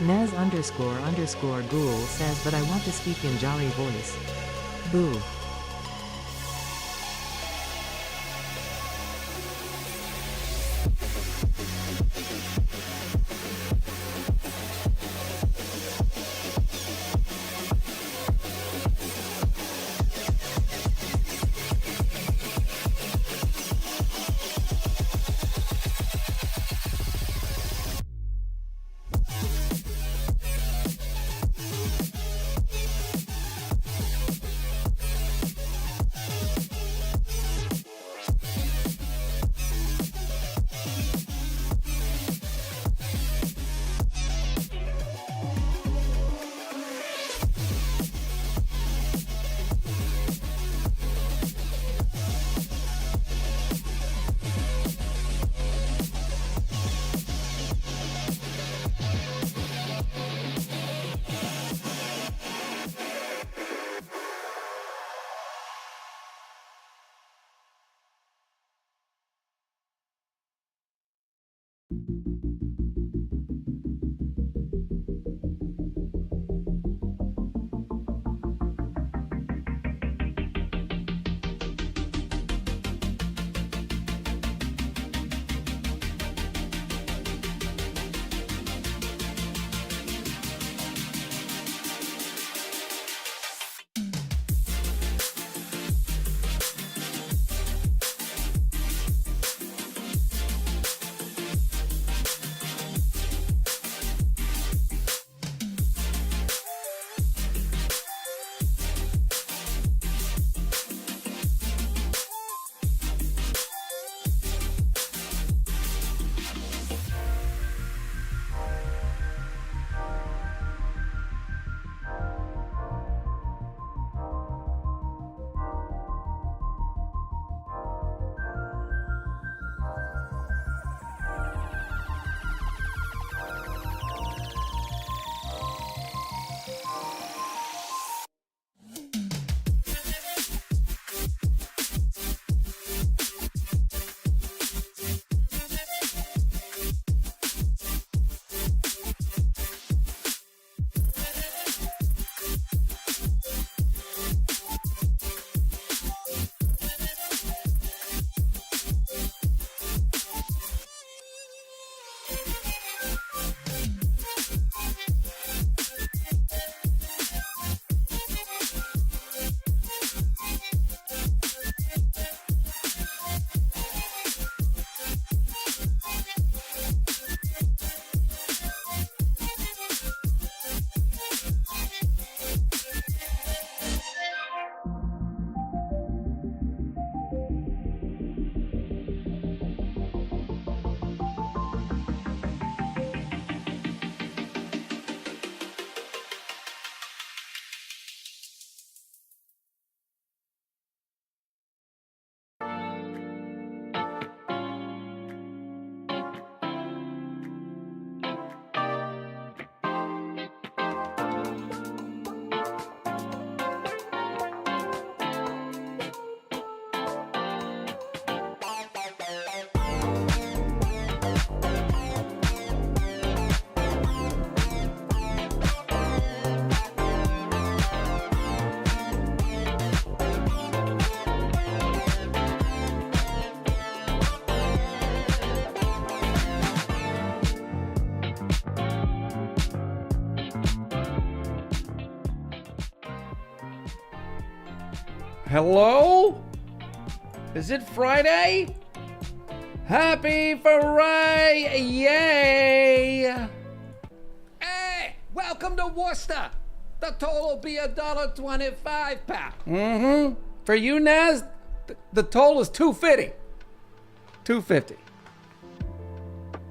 Nez underscore ghoul says, but I want to speak in jolly voice. Boo. Hello? Is it Friday? Happy Friday! Yay! Hey, welcome to Worcester. The toll will be $1.25, pal. Mm-hmm. For you, Naz, the toll is $2.50. $2.50.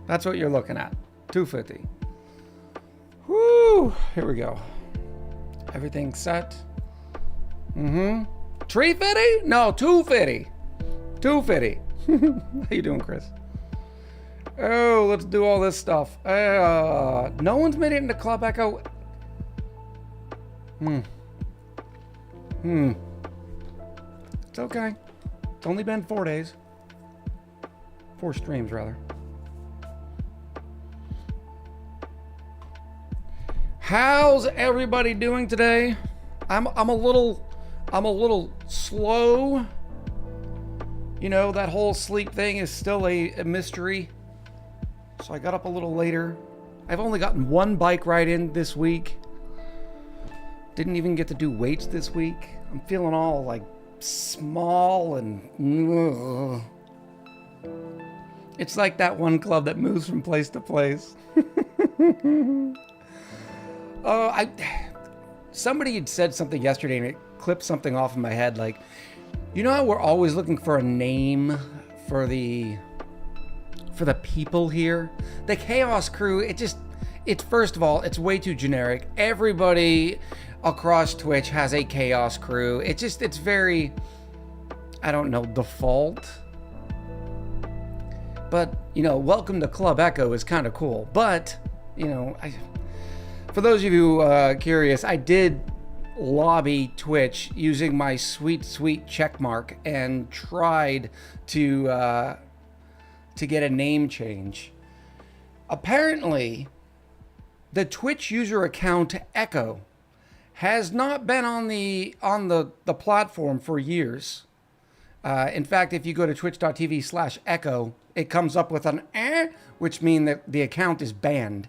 That's what you're looking at. $2.50. Whoo! Here we go. Everything's set. Mm-hmm. $3.50? No, $2.50. $2.50. How you doing, Chris? Oh, let's do all this stuff. No one's made it into Club Echo. It's okay. It's only been 4 days. 4 streams, rather. How's everybody doing today? I'm a little slow. You know, that whole sleep thing is still a mystery. So I got up a little later. I've only gotten one bike ride in this week. Didn't even get to do weights this week. I'm feeling all like small and it's like that one club that moves from place to place. Somebody had said something yesterday and it clipped something off in my head. Like, you know how we're always looking for a name for the people here? The Chaos Crew, it's first of all, it's way too generic. Everybody across Twitch has a Chaos Crew. It's very, I don't know, default. But, you know, welcome to Club Echo is kind of cool. But, you know, for those of you curious, I did lobby Twitch using my sweet check mark and tried to get a name change. Apparently, the Twitch user account Echo has not been on the platform for years. In fact, if you go to twitch.tv/echo, it comes up with an which means that the account is banned,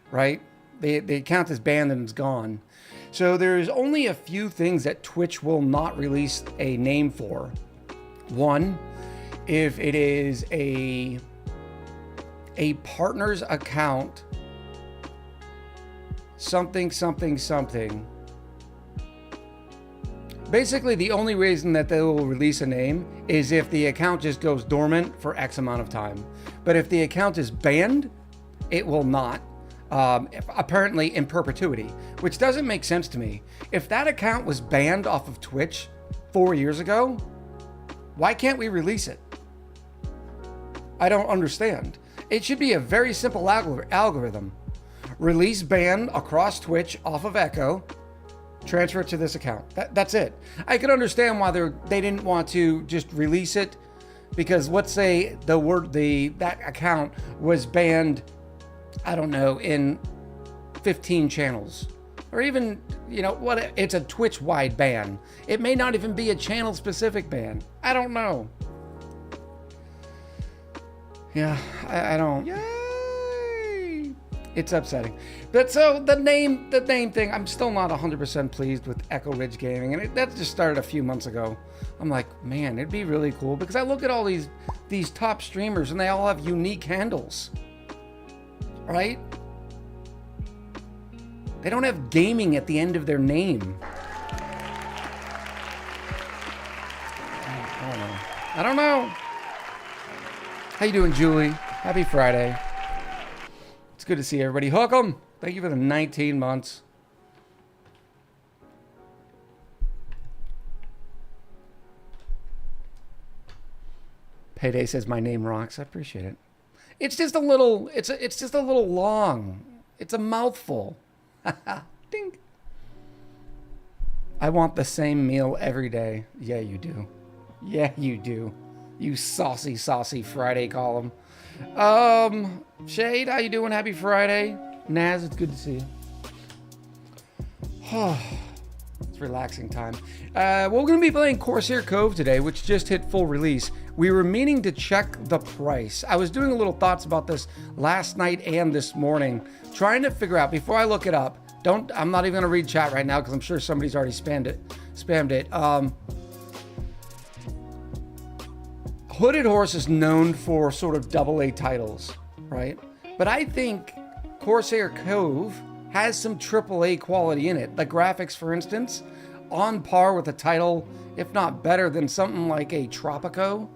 right? The account is banned and it's gone. So there's only a few things that Twitch will not release a name for. One, if it is a partner's account, something. Basically, the only reason that they will release a name is if the account just goes dormant for X amount of time. But if the account is banned, it will not. Apparently in perpetuity, which doesn't make sense to me. If that account was banned off of Twitch 4 years ago, why can't we release it? I don't understand. It should be a very simple algorithm. Release ban across Twitch off of Echo, transfer it to this account. That's it. I could understand why they didn't want to just release it, because let's say that account was banned, I don't know, in 15 channels, or even, you know, it's a Twitch-wide ban. It may not even be a channel-specific ban. I don't know. Yeah, I don't. Yay! It's upsetting. But so the name thing, I'm still not 100% pleased with Echo Ridge Gaming, and that just started a few months ago. I'm like, man, it'd be really cool, because I look at all these top streamers and they all have unique handles, right? They don't have gaming at the end of their name. I don't know. How you doing, Julie? Happy Friday. It's good to see everybody. Hook 'em. Thank you for the 19 months. Payday says my name rocks. I appreciate it. It's just a little. It's just a little long. It's a mouthful. Ding. I want the same meal every day. Yeah, you do. Yeah, you do. You saucy Friday column. Shade, how you doing? Happy Friday. Naz, it's good to see you. It's relaxing time. We're going to be playing Corsair Cove today, which just hit full release. We were meaning to check the price. I was doing a little thoughts about this last night and this morning, trying to figure out, before I look it up, I'm not even going to read chat right now because I'm sure somebody's already spammed it. Hooded Horse is known for sort of AA titles, right? But I think Corsair Cove has some AAA quality in it. The graphics, for instance, on par with a title, if not better than something like a Tropico.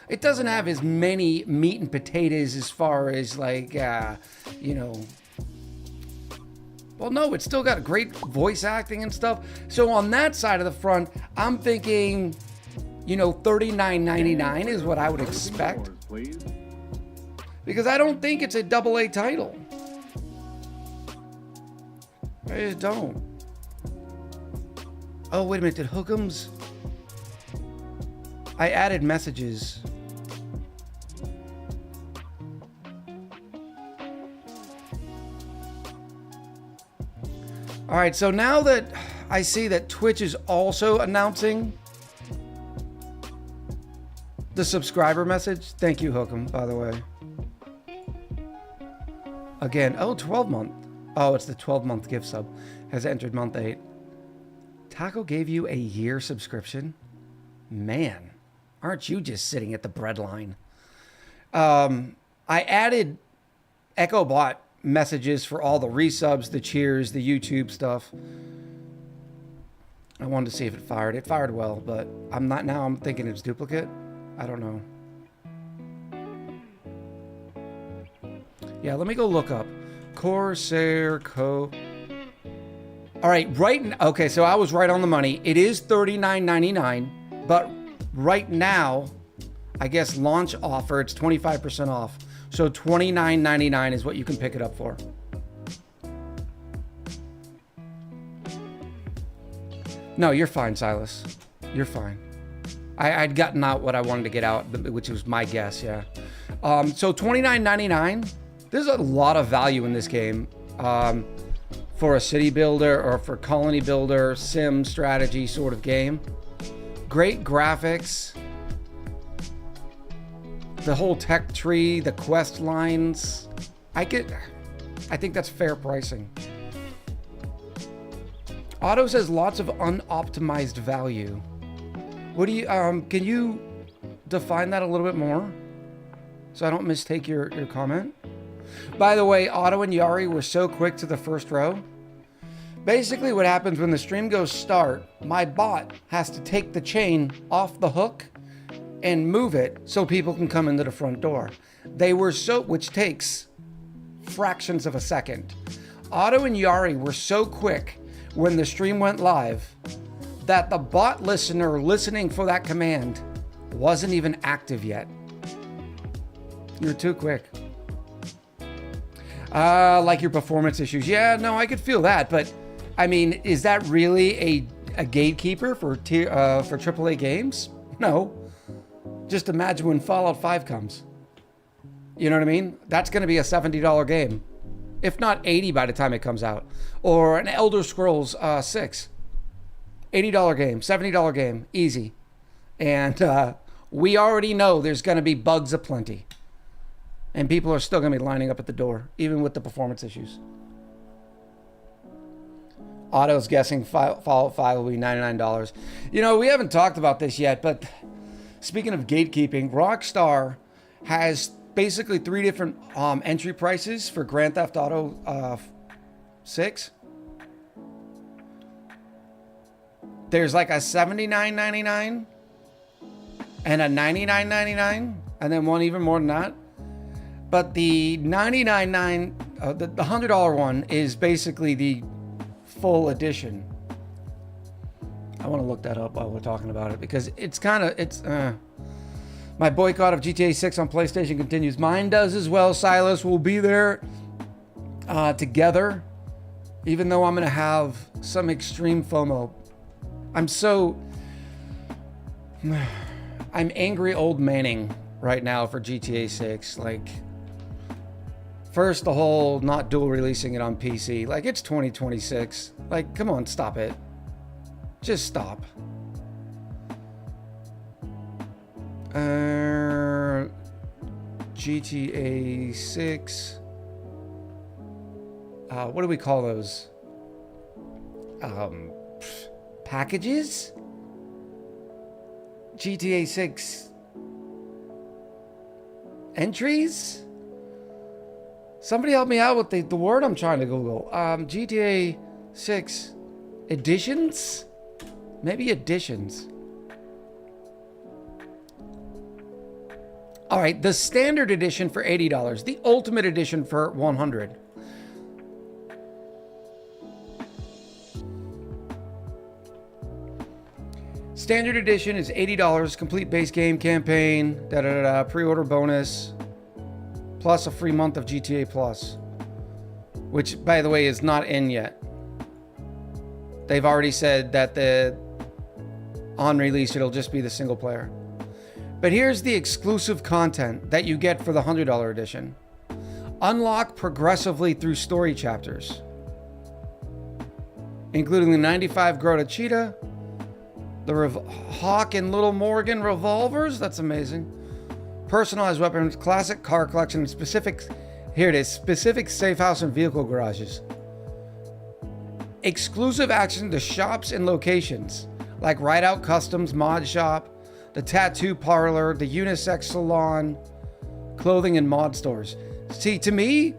It doesn't have as many meat and potatoes as far as like, you know, well, no, it's still got great voice acting and stuff. So on that side of the front, I'm thinking, you know, $39.99 is what I would expect. Because I don't think it's a AA title. I just don't. Oh, wait a minute. Did Hook'ems? I added messages. All right, so now that I see that Twitch is also announcing the subscriber message. Thank you, Hookem, by the way. Again, 12 month. Oh, it's the 12-month gift sub. Has entered month 8. Taco gave you a year subscription? Man, aren't you just sitting at the breadline? I added EchoBot messages for all the resubs, the cheers, the YouTube stuff. I wanted to see if it fired. It fired well, but I'm thinking it's duplicate. I don't know. Yeah, let me go look up Corsair Co. All right, okay, so I was right on the money. It is $39.99, but right now, I guess launch offer, it's 25% off. So $29.99 is what you can pick it up for. No, you're fine, Silas. You're fine. I'd gotten out what I wanted to get out, which was my guess, yeah. So $29.99, there's a lot of value in this game for a city builder or for colony builder, sim strategy sort of game. Great graphics. The whole tech tree, the quest lines. I think that's fair pricing. Otto says lots of unoptimized value. What do you, can you define that a little bit more so I don't mistake your comment? By the way, Otto and Yari were so quick to the first row. Basically what happens when the stream goes start, my bot has to take the chain off the hook and move it so people can come into the front door. Which takes fractions of a second. Otto and Yari were so quick when the stream went live that the bot listener listening for that command wasn't even active yet. You're too quick. Like your performance issues. Yeah, no, I could feel that, but I mean, is that really a gatekeeper for AAA games? No. Just imagine when Fallout 5 comes. You know what I mean? That's going to be a $70 game, if not $80 by the time it comes out. Or an Elder Scrolls 6. $80 game, $70 game, easy. And we already know there's going to be bugs aplenty. And people are still going to be lining up at the door, even with the performance issues. Otto's guessing Fallout 5 will be $99. You know, we haven't talked about this yet, but speaking of gatekeeping, Rockstar has basically 3 different entry prices for Grand Theft Auto 6. There's like a $79.99 and a $99.99, and then one even more than that. But the $99.99, the $100 one is basically the full edition. I want to look that up while we're talking about it because it's my boycott of GTA 6 on PlayStation continues. Mine does as well. Silas will be there together, even though I'm going to have some extreme FOMO. I'm angry old Manning right now for GTA 6. Like, first, the whole not dual releasing it on PC. Like, it's 2026. Like, come on, stop it. Just stop. GTA 6. What do we call those? Packages? GTA 6 entries? Somebody help me out with the word I'm trying to Google. GTA 6 editions? Maybe editions. All right, the standard edition for $80, the ultimate edition for $100. Standard edition is $80, complete base game campaign, pre-order bonus, plus a free month of GTA Plus, which, by the way, is not in yet. They've already said that on release, it'll just be the single player. But here's the exclusive content that you get for the $100 edition. Unlock progressively through story chapters. including the 95 Grota Cheetah, the Hawk and Little Morgan revolvers. That's amazing. Personalized weapons, classic car collection, specific, here it is, specific safe house and vehicle garages. Exclusive action to shops and locations, like Ride Out Customs Mod Shop, the Tattoo Parlor, the Unisex Salon, clothing and mod stores. See, to me,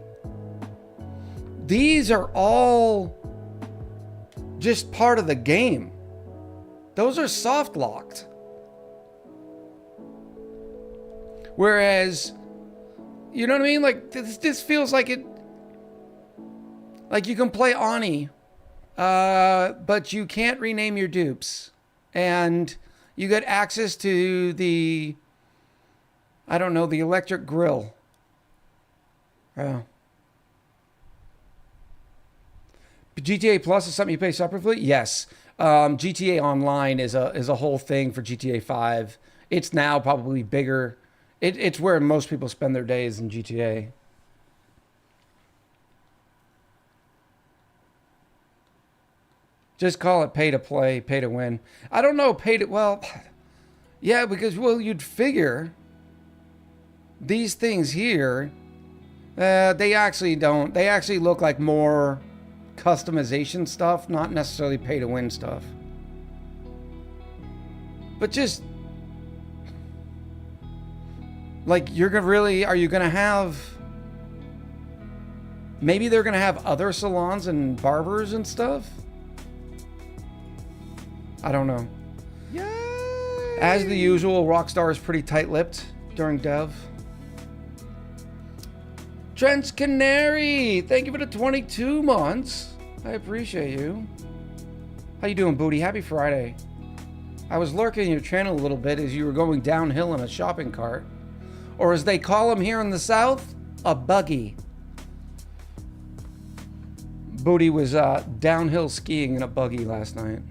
these are all just part of the game. Those are soft locked. Whereas, you know what I mean? Like, this feels like it, like you can play Ani, but you can't rename your dupes. And you get access to the, I don't know, the electric grill. Oh. GTA Plus is something you pay separately? Yes. GTA Online is a whole thing for GTA 5. It's now probably bigger. It's where most people spend their days in GTA. Just call it pay to play, pay to win. I don't know, well, yeah, because, well, you'd figure these things here, they actually don't. They actually look like more customization stuff, not necessarily pay to win stuff. But just like, you're gonna really, are you gonna have, maybe they're gonna have other salons and barbers and stuff? I don't know. Yay! As the usual, Rockstar is pretty tight-lipped during dev. Trent Canary, thank you for the 22 months. I appreciate you. How you doing, Booty? Happy Friday. I was lurking in your channel a little bit as you were going downhill in a shopping cart. Or as they call them here in the South, a buggy. Booty was downhill skiing in a buggy last night.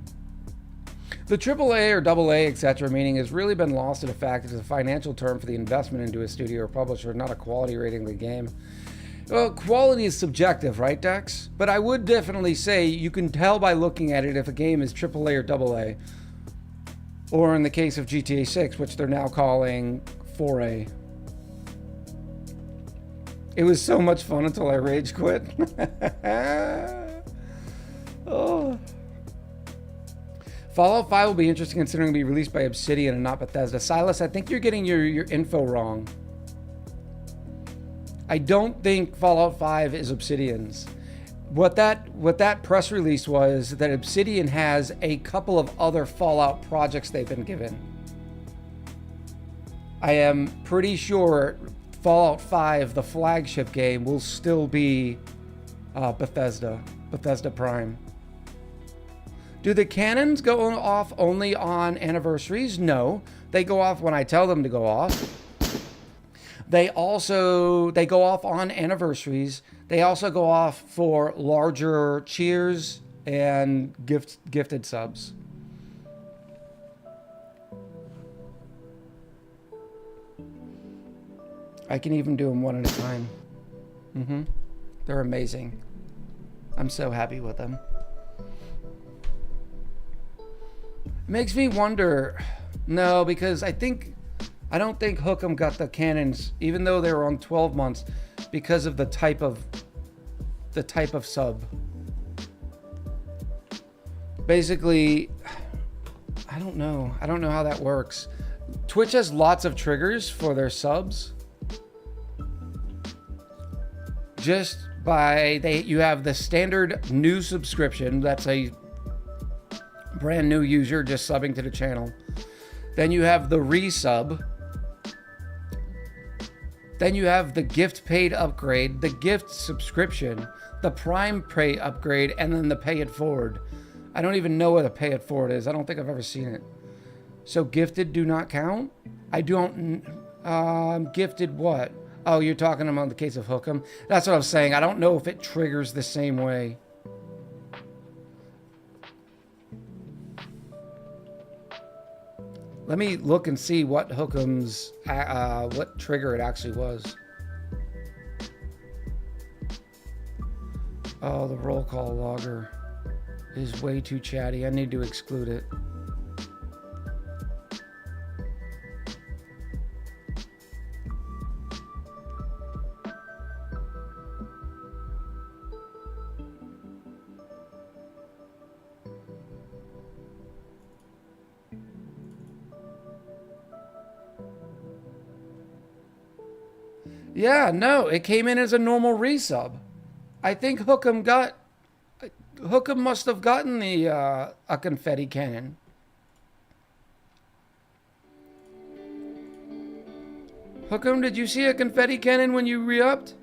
The AAA or AA, etc. meaning has really been lost to the fact that it's a financial term for the investment into a studio or publisher, not a quality rating of the game. Well, quality is subjective, right, Dex? But I would definitely say you can tell by looking at it if a game is AAA or AA. Or in the case of GTA 6, which they're now calling 4A. It was so much fun until I rage quit. Oh. Fallout 5 will be interesting considering it'll be released by Obsidian and not Bethesda. Silas, I think you're getting your info wrong. I don't think Fallout 5 is Obsidian's. What that press release was that Obsidian has a couple of other Fallout projects they've been given. I am pretty sure Fallout 5, the flagship game, will still be Bethesda Prime. Do the cannons go off only on anniversaries? No, they go off when I tell them to go off. They go off on anniversaries. They also go off for larger cheers and gifted subs. I can even do them one at a time. They're amazing. I'm so happy with them. It makes me wonder. No, because I don't think Hook'em got the cannons, even though they were on 12 months, because of the type of sub. Basically, I don't know how that works. Twitch has lots of triggers for their subs. Just by you have the standard new subscription. That's a brand new user just subbing to the channel. Then you have the resub. Then you have the gift paid upgrade, the gift subscription, the prime pay upgrade, and then the pay it forward. I don't even know what a pay it forward is. I don't think I've ever seen it. So gifted do not count? I don't, gifted what? Oh, you're talking about the case of Hook'em? That's what I was saying. I don't know if it triggers the same way. Let me look and see what Hook'em's, what trigger it actually was. Oh, the roll call logger. is way too chatty. I need to exclude it. Yeah, no, it came in as a normal resub. I think Hookem must have gotten the a confetti cannon. Hookem, did you see a confetti cannon when you re-upped?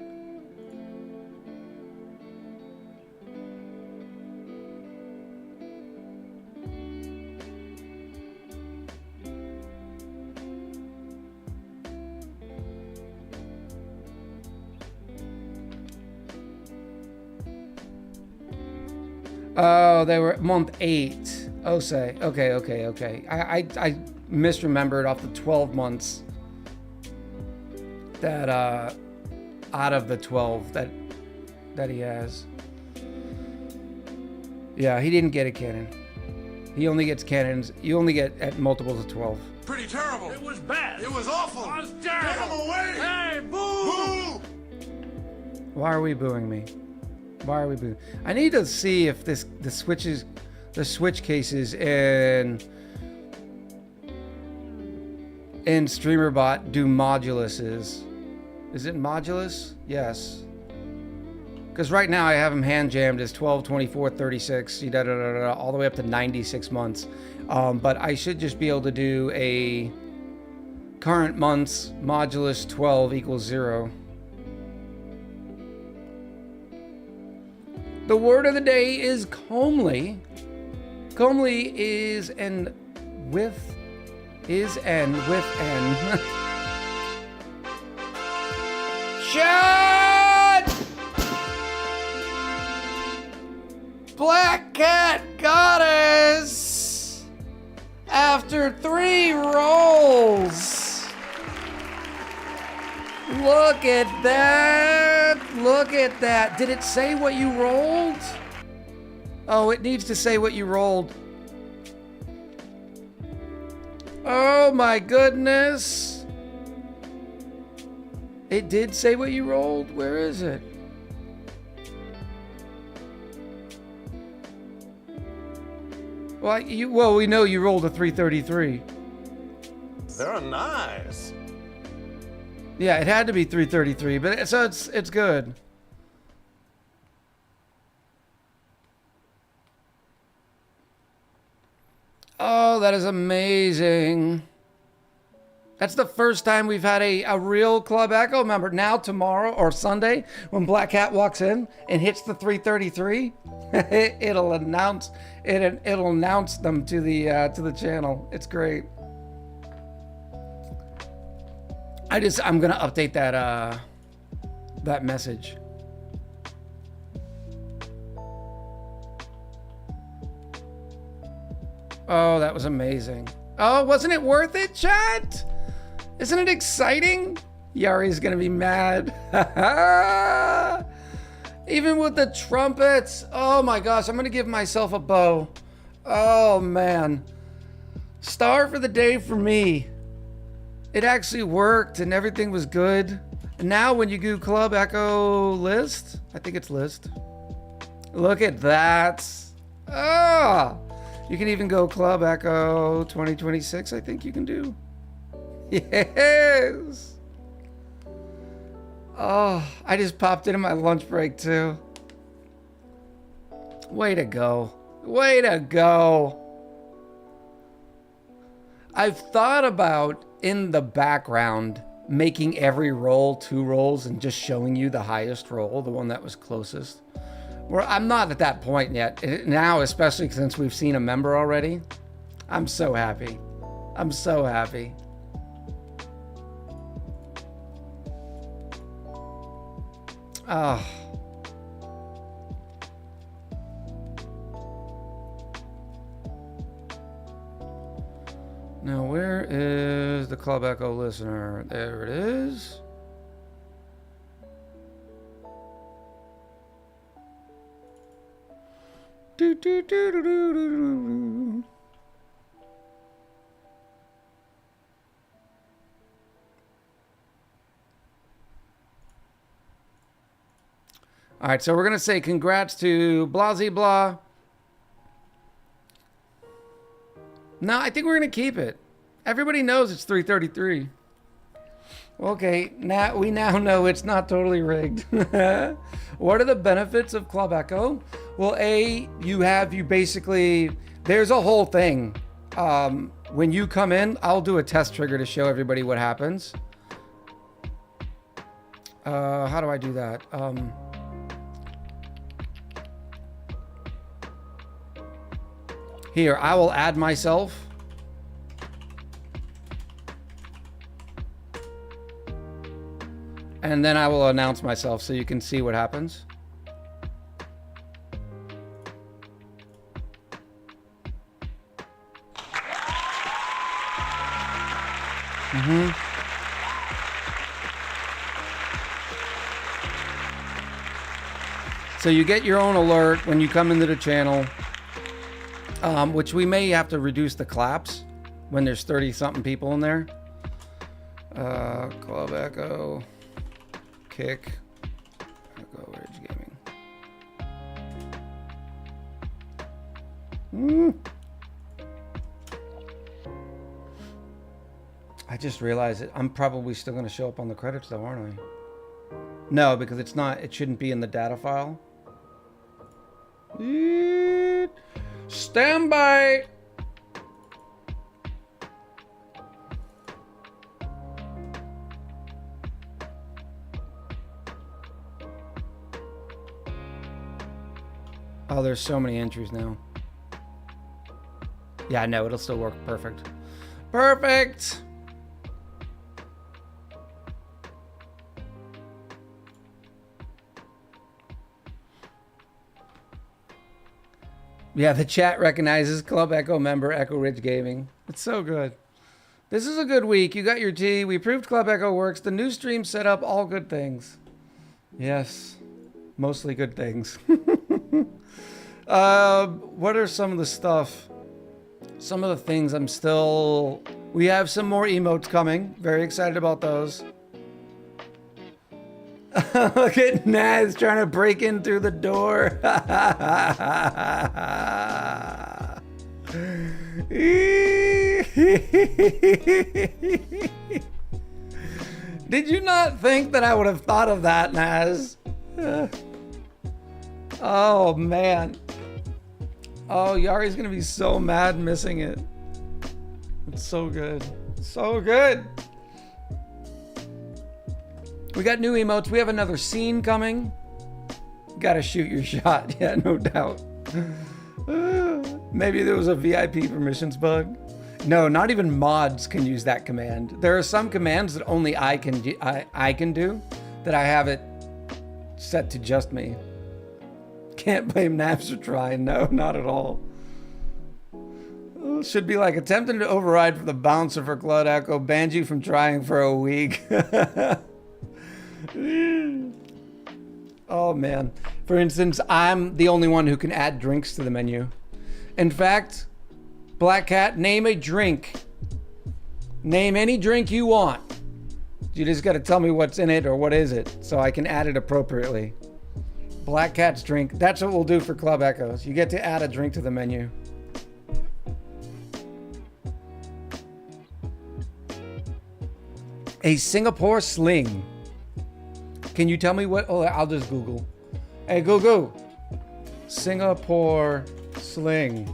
Oh, they were month 8. Oh, say. Okay. I misremembered off the 12 months that out of the 12 that he has. Yeah, he didn't get a cannon. He only gets cannons. You only get at multiples of 12. Pretty terrible. It was bad. It was awful. It was Get him terrible. away. Hey, boo! Boo! Why are we booing me? Why are we booing? I need to see if the switch cases in StreamerBot do moduluses. Is it modulus? Yes. Because right now I have them hand jammed as 12, 24, 36, all the way up to 96 months. But I should just be able to do a current month's modulus 12 equals 0. The word of the day is comely. Comely is an with N. Shut! Black Cat Goddess! After 3 rolls! Look at that! Look at that! Did it say what you rolled? Oh, it needs to say what you rolled. Oh my goodness! It did say what you rolled? Where is it? Well, we know you rolled a 333. They're nice. Yeah, it had to be 333, but it's good. Oh, that is amazing. That's the first time we've had a real Club Echo. Remember, now tomorrow or Sunday, when Black Cat walks in and hits the 333, it'll announce them to the channel. It's great. I'm gonna update that message. Oh, that was amazing. Oh, wasn't it worth it, chat? Isn't it exciting? Yari's gonna be mad. Even with the trumpets. Oh my gosh, I'm gonna give myself a bow. Oh man. Star for the day for me. It actually worked and everything was good. And now when you do Club Echo list, I think it's list. Look at that. Ah, you can even go Club Echo 2026, I think you can do. Yes. Oh, I just popped into my lunch break too. Way to go. Way to go. I've thought about in the background making every roll 2 rolls and just showing you the highest roll, the one that was closest. Well, I'm not at that point yet. Now, especially since we've seen a member already, I'm so happy. I'm so happy. Oh. Now, where is the Club Echo listener? There it is. Do. All right, so we're gonna say congrats to Blasey Blah. No, I think we're gonna keep it. Everybody knows it's 333. Okay, now we know it's not totally rigged. What are the benefits of Club Echo? Well, you basically, there's a whole thing. When you come in, I'll do a test trigger to show everybody what happens. How do I do that? Here, I will add myself. And then I will announce myself so you can see what happens. So you get your own alert when you come into the channel, which we may have to reduce the claps when there's 30 something people in there. Club Echo. Kick. Echo Ridge Gaming. I just realized it. I'm probably still going to show up on the credits though, aren't I? No, because it's not. It shouldn't be in the data file. Stand by. Oh, there's so many entries now. Yeah, no, it'll still work perfect. Perfect! Yeah, the chat recognizes Club Echo member Echo Ridge Gaming. It's so good. This is a good week. You got your tea. We proved Club Echo works. The new stream set up, all good things. Yes, mostly good things. What are some of the stuff? Some of the things we have some more emotes coming. Very excited about those. Look at Naz trying to break in through the door. Did you not think that I would have thought of that, Naz? Oh, man. Oh, Yari's gonna be so mad missing it. It's so good. So good. We got new emotes. We have another scene coming. Gotta shoot your shot. Yeah, no doubt. Maybe there was a VIP permissions bug. No, not even mods can use that command. There are some commands that only I can do that I have it set to just me. Can't blame Naps for trying. No, not at all. Should be like attempting to override for the bouncer for Club Echo. Banned you from trying for a week. Oh, man. For instance, I'm the only one who can add drinks to the menu. In fact, Black Cat, name a drink. Name any drink you want. You just got to tell me what's in it or what is it so I can add it appropriately. Black Cat's drink. That's what we'll do for Club Echoes. You get to add a drink to the menu. A Singapore sling. Can you tell me what? Oh, I'll just Google. Hey, Google. Singapore sling.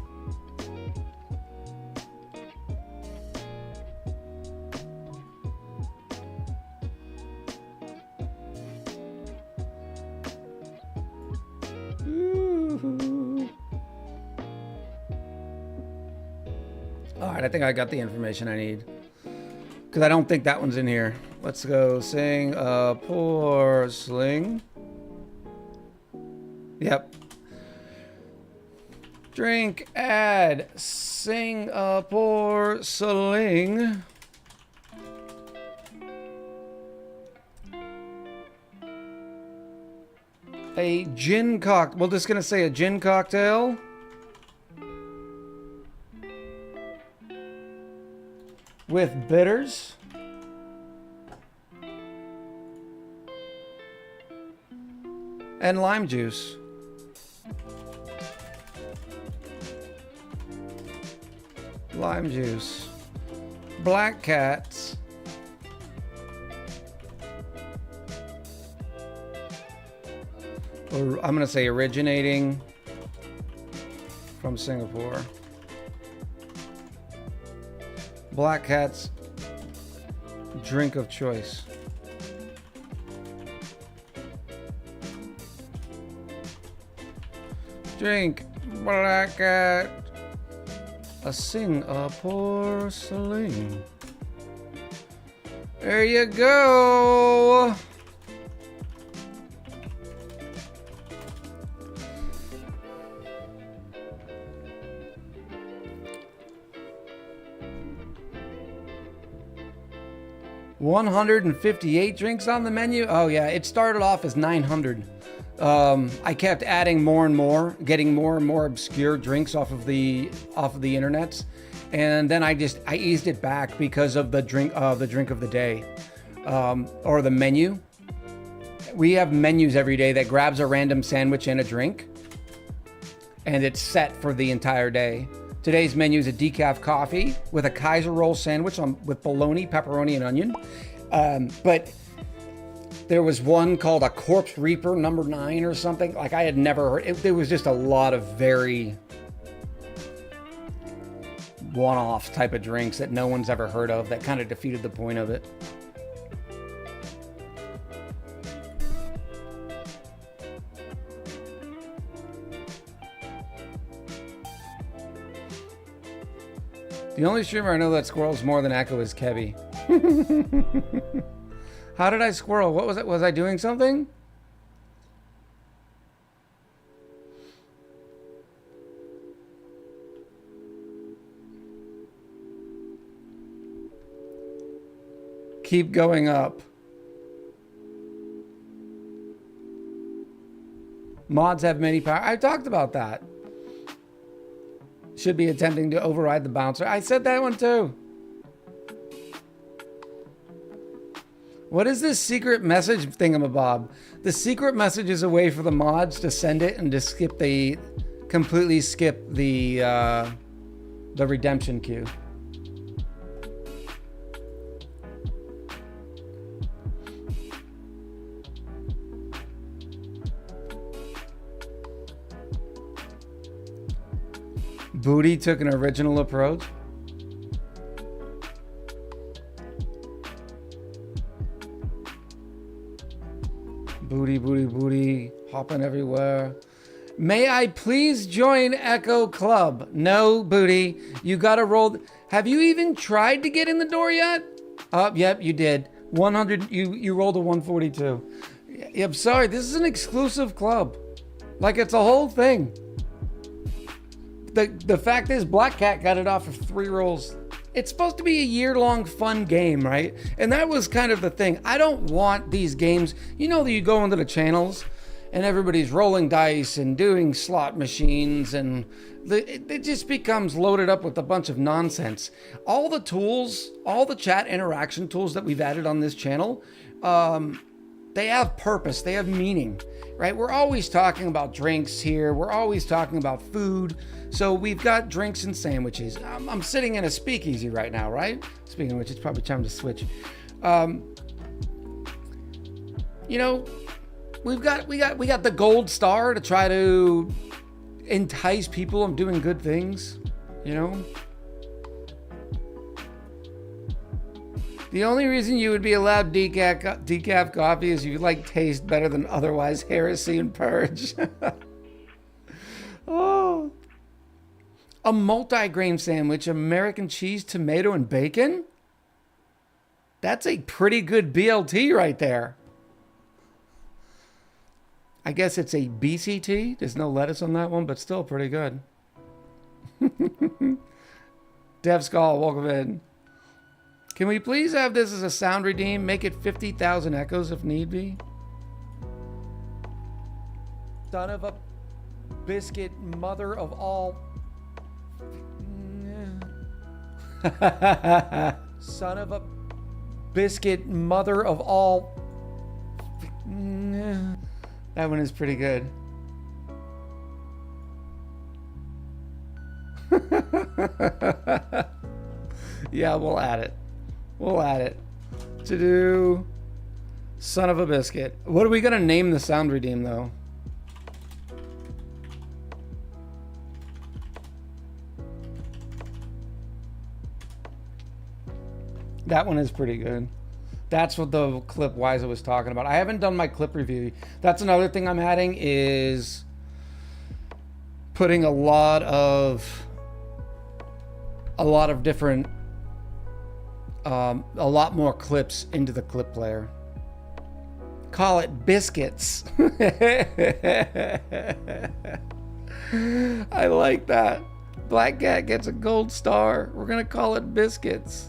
All right, I think I got the information I need. Because I don't think that one's in here. Let's go Singapore sling. Yep. Drink add Singapore sling. A gin cocktail. We're just going to say a gin cocktail. with bitters. And lime juice. Lime juice. Black Cats. Or I'm going to say originating from Singapore. Black Cat's drink of choice. Drink Black Cat, a Singapore sling. There you go. $158 drinks on the menu. Oh yeah, it started off as 900. I kept adding more and more, getting more and more obscure drinks off of the internets, and then I eased it back because of the drink of the day, or the menu. We have menus every day that grabs a random sandwich and a drink, and it's set for the entire day. Today's menu is a decaf coffee with a Kaiser roll sandwich with bologna, pepperoni, and onion. But there was one called a Corpse Reaper number 9 or something. Like I had never heard. There was just a lot of very one-off type of drinks that no one's ever heard of that kind of defeated the point of it. The only streamer I know that squirrels more than Echo is Kevy. How did I squirrel? What was it? Was I doing something? Keep going up. Mods have many power. I talked about that. Should be attempting to override the bouncer. I said that one too. What is this secret message thingamabob? The secret message is a way for the mods to send it and to completely skip the redemption queue. Booty took an original approach. Booty, booty, booty, hopping everywhere. May I please join Echo Club? No, Booty, you gotta roll. Have you even tried to get in the door yet? Yep, you did. 100, you rolled a 142. I'm sorry, this is an exclusive club. Like it's a whole thing. The fact is, Black Cat got it off of 3 rolls. It's supposed to be a year-long fun game, right? And that was kind of the thing. I don't want these games, you know, that you go into the channels and everybody's rolling dice and doing slot machines, and it just becomes loaded up with a bunch of nonsense. All the tools, all the chat interaction tools that we've added on this channel, they have purpose, they have meaning, right? We're always talking about drinks here. We're always talking about food. So we've got drinks and sandwiches. I'm sitting in a speakeasy right now, right? Speaking of which, it's probably time to switch. You know, we got the gold star to try to entice people of doing good things, you know? The only reason you would be allowed decaf coffee is you like taste better than otherwise heresy and purge. Oh. A multi-grain sandwich, American cheese, tomato, and bacon? That's a pretty good BLT right there. I guess it's a BCT. There's no lettuce on that one, but still pretty good. Dev Skull, welcome in. Can we please have this as a sound redeem? Make it 50,000 echoes if need be. Son of a biscuit, mother of all. Son of a biscuit, mother of all. That one is pretty good. Yeah, we'll add it. We'll add it. To do son of a biscuit. What are we gonna name the sound redeem though? That one is pretty good. That's what the clip Wiza was talking about. I haven't done my clip review. That's another thing I'm adding is putting a lot of different a lot more clips into the clip player. Call it biscuits. I like that. Black Cat gets a gold star. We're gonna call it biscuits.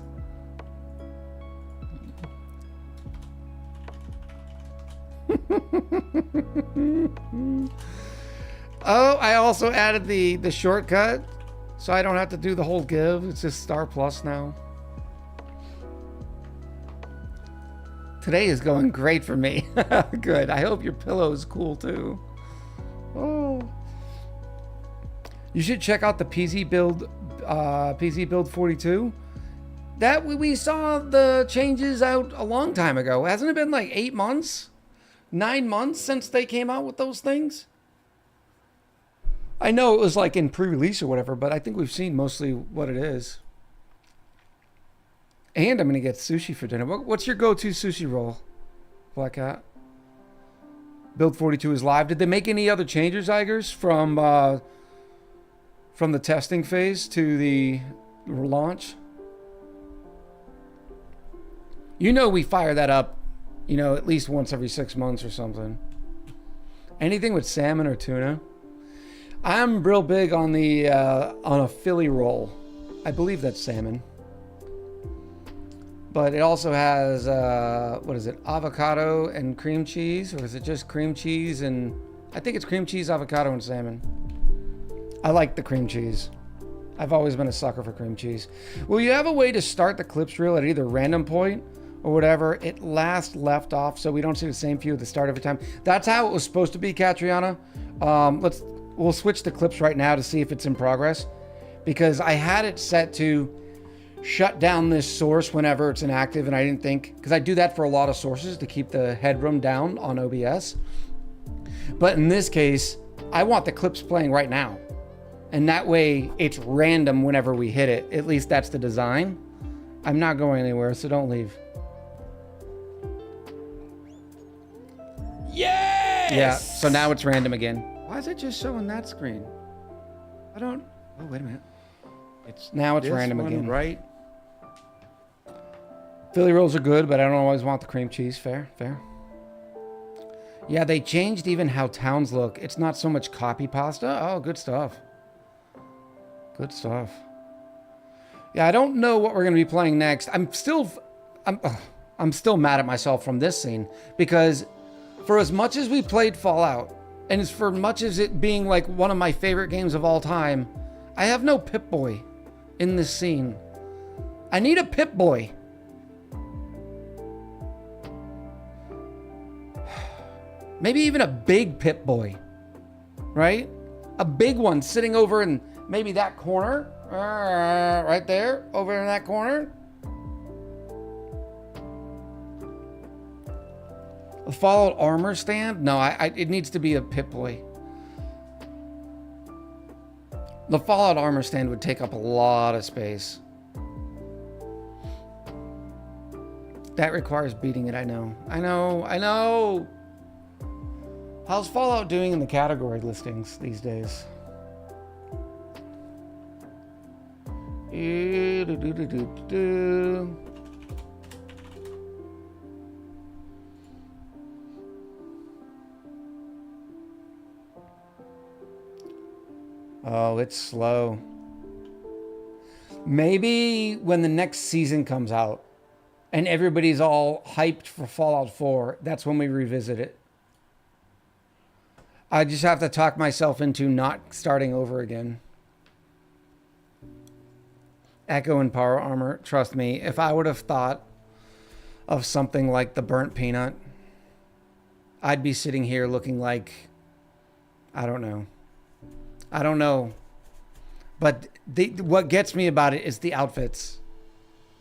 Oh, I also added the shortcut, so I don't have to do the whole give. It's just Star Plus now. Today is going great for me. Good. I hope your pillow is cool too. Oh, you should check out the PZ build 42. That we saw the changes out a long time ago. Hasn't it been like 8 months? 9 months since they came out with those things? I know it was like in pre-release or whatever, but I think we've seen mostly what it is. And I'm going to get sushi for dinner. What's your go-to sushi roll, Black Cat? Build 42 is live. Did they make any other changes, Igers, from the testing phase to the launch? You know we fire that up, you know, at least once every 6 months or something. Anything with salmon or tuna. I'm real big on the on a Philly roll. I believe that's salmon. But it also has what is it? Avocado and cream cheese, or is it just cream cheese and I think it's cream cheese, avocado, and salmon. I like the cream cheese. I've always been a sucker for cream cheese. Will you have a way to start the clips reel at either random point or whatever? It last left off so we don't see the same view at the start every time. That's how it was supposed to be, Catriona. We'll switch the clips right now to see if it's in progress, because I had it set to shut down this source whenever it's inactive, and I didn't think, because I do that for a lot of sources to keep the headroom down on OBS. But in this case, I want the clips playing right now. And that way it's random whenever we hit it. At least that's the design. I'm not going anywhere, so don't leave. Yes! Yeah, so now it's random again. Why is it just showing that screen? I don't, oh, wait a minute. Now it's random again. Right? Philly rolls are good, but I don't always want the cream cheese. Fair, fair. Yeah, they changed even how towns look. It's not so much copy pasta. Oh, good stuff. Good stuff. Yeah, I don't know what we're going to be playing next. I'm still mad at myself from this scene, because for as much as we played Fallout, and as for much as it being like one of my favorite games of all time, I have no Pip-Boy in this scene. I need a Pip-Boy. Maybe even a big Pip-Boy, right? A big one sitting over in maybe that corner, right there, over in that corner. A Fallout armor stand? No, it needs to be a Pip-Boy. The Fallout armor stand would take up a lot of space. That requires beating it, I know. I know. How's Fallout doing in the category listings these days? Oh, it's slow. Maybe when the next season comes out and everybody's all hyped for Fallout 4, that's when we revisit it. I just have to talk myself into not starting over again. Echo and Power Armor. Trust me, if I would have thought of something like the Burnt Peanut, I'd be sitting here looking like, I don't know. But what gets me about it is the outfits.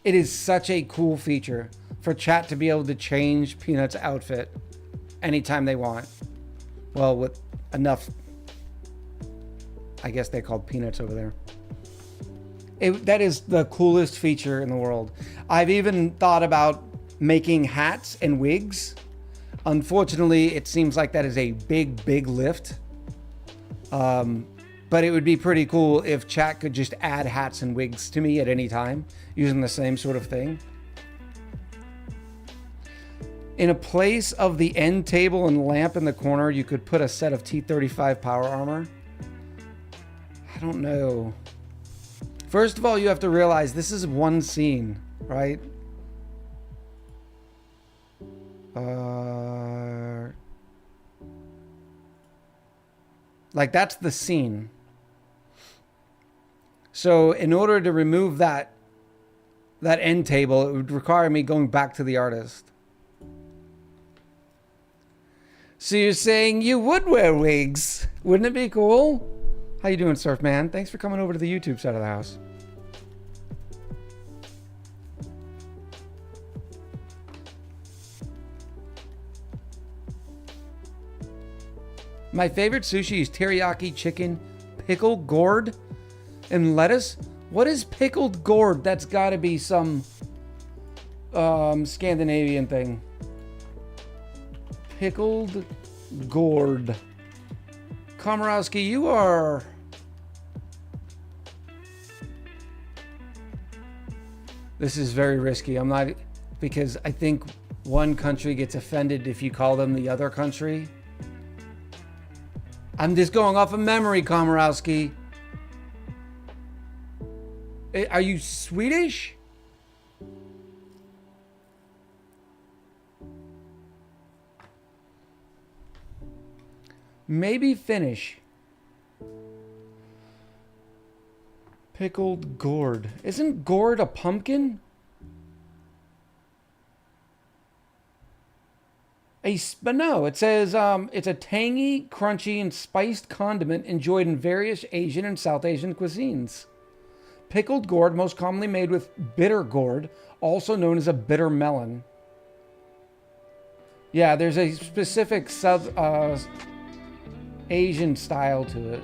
It is such a cool feature for chat to be able to change Peanut's outfit anytime they want. Well, with enough, I guess they're called peanuts over there. That is the coolest feature in the world. I've even thought about making hats and wigs. Unfortunately, it seems like that is a big lift. But it would be pretty cool if chat could just add hats and wigs to me at any time using the same sort of thing. In a place of the end table and lamp in the corner, you could put a set of T-35 power armor. I don't know. First of all, you have to realize this is one scene, right? Like that's the scene. So in order to remove that end table, it would require me going back to the artist. So you're saying you would wear wigs? Wouldn't it be cool? How you doing, Surfman? Thanks for coming over to the YouTube side of the house. My favorite sushi is teriyaki chicken, pickled gourd, and lettuce. What is pickled gourd? That's got to be some Scandinavian thing. Pickled gourd. Komorowski, you are... This is very risky. I'm not... Because I think one country gets offended if you call them the other country. I'm just going off of memory, Komorowski. Are you Swedish? Maybe Finnish. Pickled gourd. Isn't gourd a pumpkin? But no, it says it's a tangy, crunchy, and spiced condiment enjoyed in various Asian and South Asian cuisines. Pickled gourd, most commonly made with bitter gourd, also known as a bitter melon. Yeah, there's a specific South Asian style to it.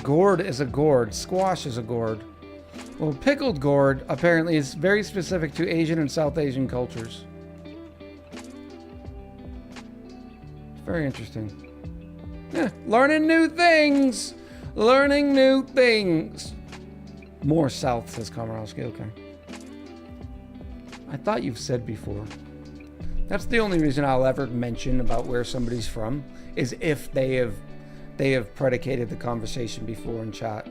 Gourd is a gourd. Squash is a gourd. Well, pickled gourd apparently is very specific to Asian and South Asian cultures. Very interesting. Learning new things. Learning new things. More south, says Komorowski. Okay. I thought you've said before. That's the only reason I'll ever mention about where somebody's from, is if they have predicated the conversation before in chat.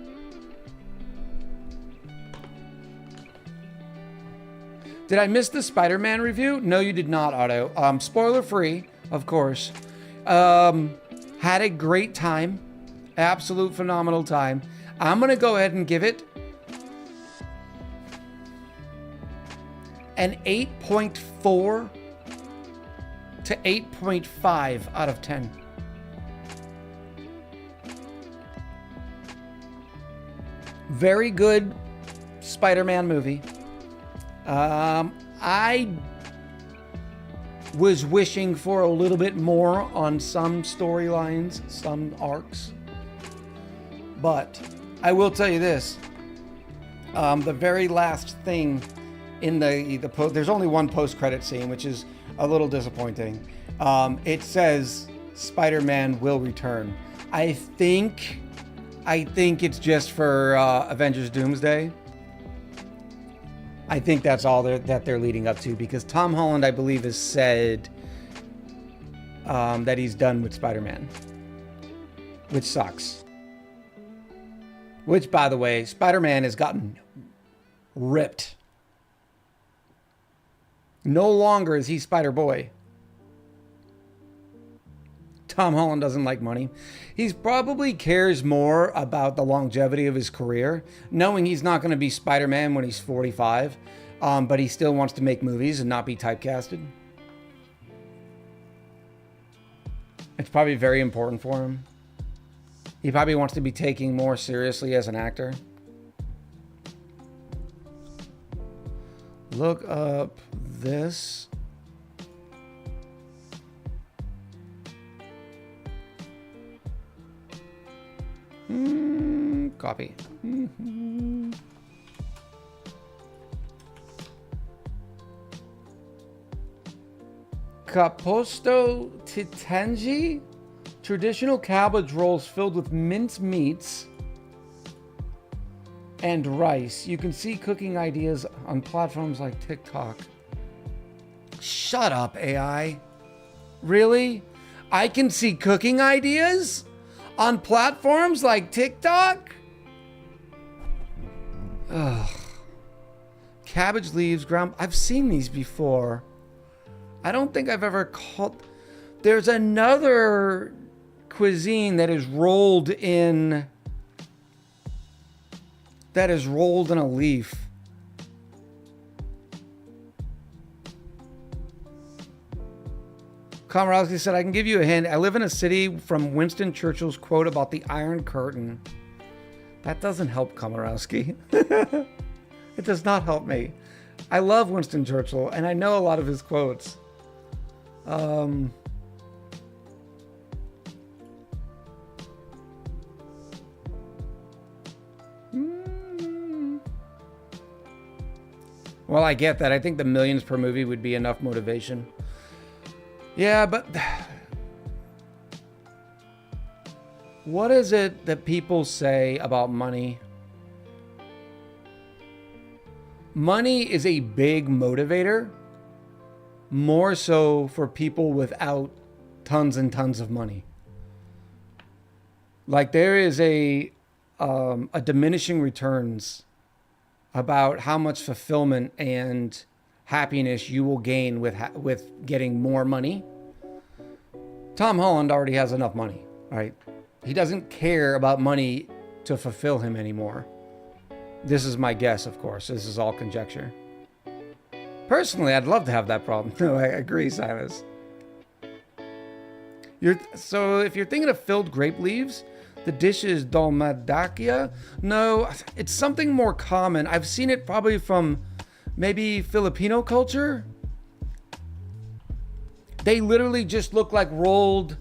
Did I miss the Spider-Man review? No, you did not, Otto. Spoiler free, of course. Had a great time. Absolute phenomenal time. I'm going to go ahead and give it an 8.4 to 8.5 out of 10. Very good Spider-Man movie. I was wishing for a little bit more on some storylines, some arcs. But I will tell you this. The very last thing in the post, there's only one post-credit scene, which is a little disappointing. It says Spider-Man will return. I think it's just for Avengers Doomsday. I think that's all that they're leading up to, because Tom Holland, I believe, has said that he's done with Spider-Man, which sucks. Which, by the way, Spider-Man has gotten ripped. No longer is he Spider-Boy. Tom Holland doesn't like money. He probably cares more about the longevity of his career, knowing he's not going to be Spider-Man when he's 45, but he still wants to make movies and not be typecasted. It's probably very important for him. He probably wants to be taken more seriously as an actor. Look up this. Copy. Caposto Titangi? Traditional cabbage rolls filled with minced meats and rice. You can see cooking ideas on platforms like TikTok. Shut up, AI. Really? I can see cooking ideas on platforms like TikTok? Ugh. Cabbage leaves, ground. I've seen these before. I don't think I've ever called. There's another cuisine that is rolled in. That is rolled in a leaf. Komorowski said, I can give you a hint. I live in a city from Winston Churchill's quote about the Iron Curtain. That doesn't help, Komorowski. It does not help me. I love Winston Churchill, and I know a lot of his quotes. Well, I get that. I think the millions per movie would be enough motivation. Yeah, but what is it that people say about money? Money is a big motivator, more so for people without tons and tons of money. Like there is a diminishing returns about how much fulfillment and happiness you will gain with getting more money. Tom Holland already has enough money, right? He doesn't care about money to fulfill him anymore. This is my guess, of course. This is all conjecture. Personally, I'd love to have that problem. No, I agree, Silas. So if you're thinking of filled grape leaves, the dish is dolmadakia. No, it's something more common. I've seen it probably from maybe Filipino culture. They literally just look like rolled.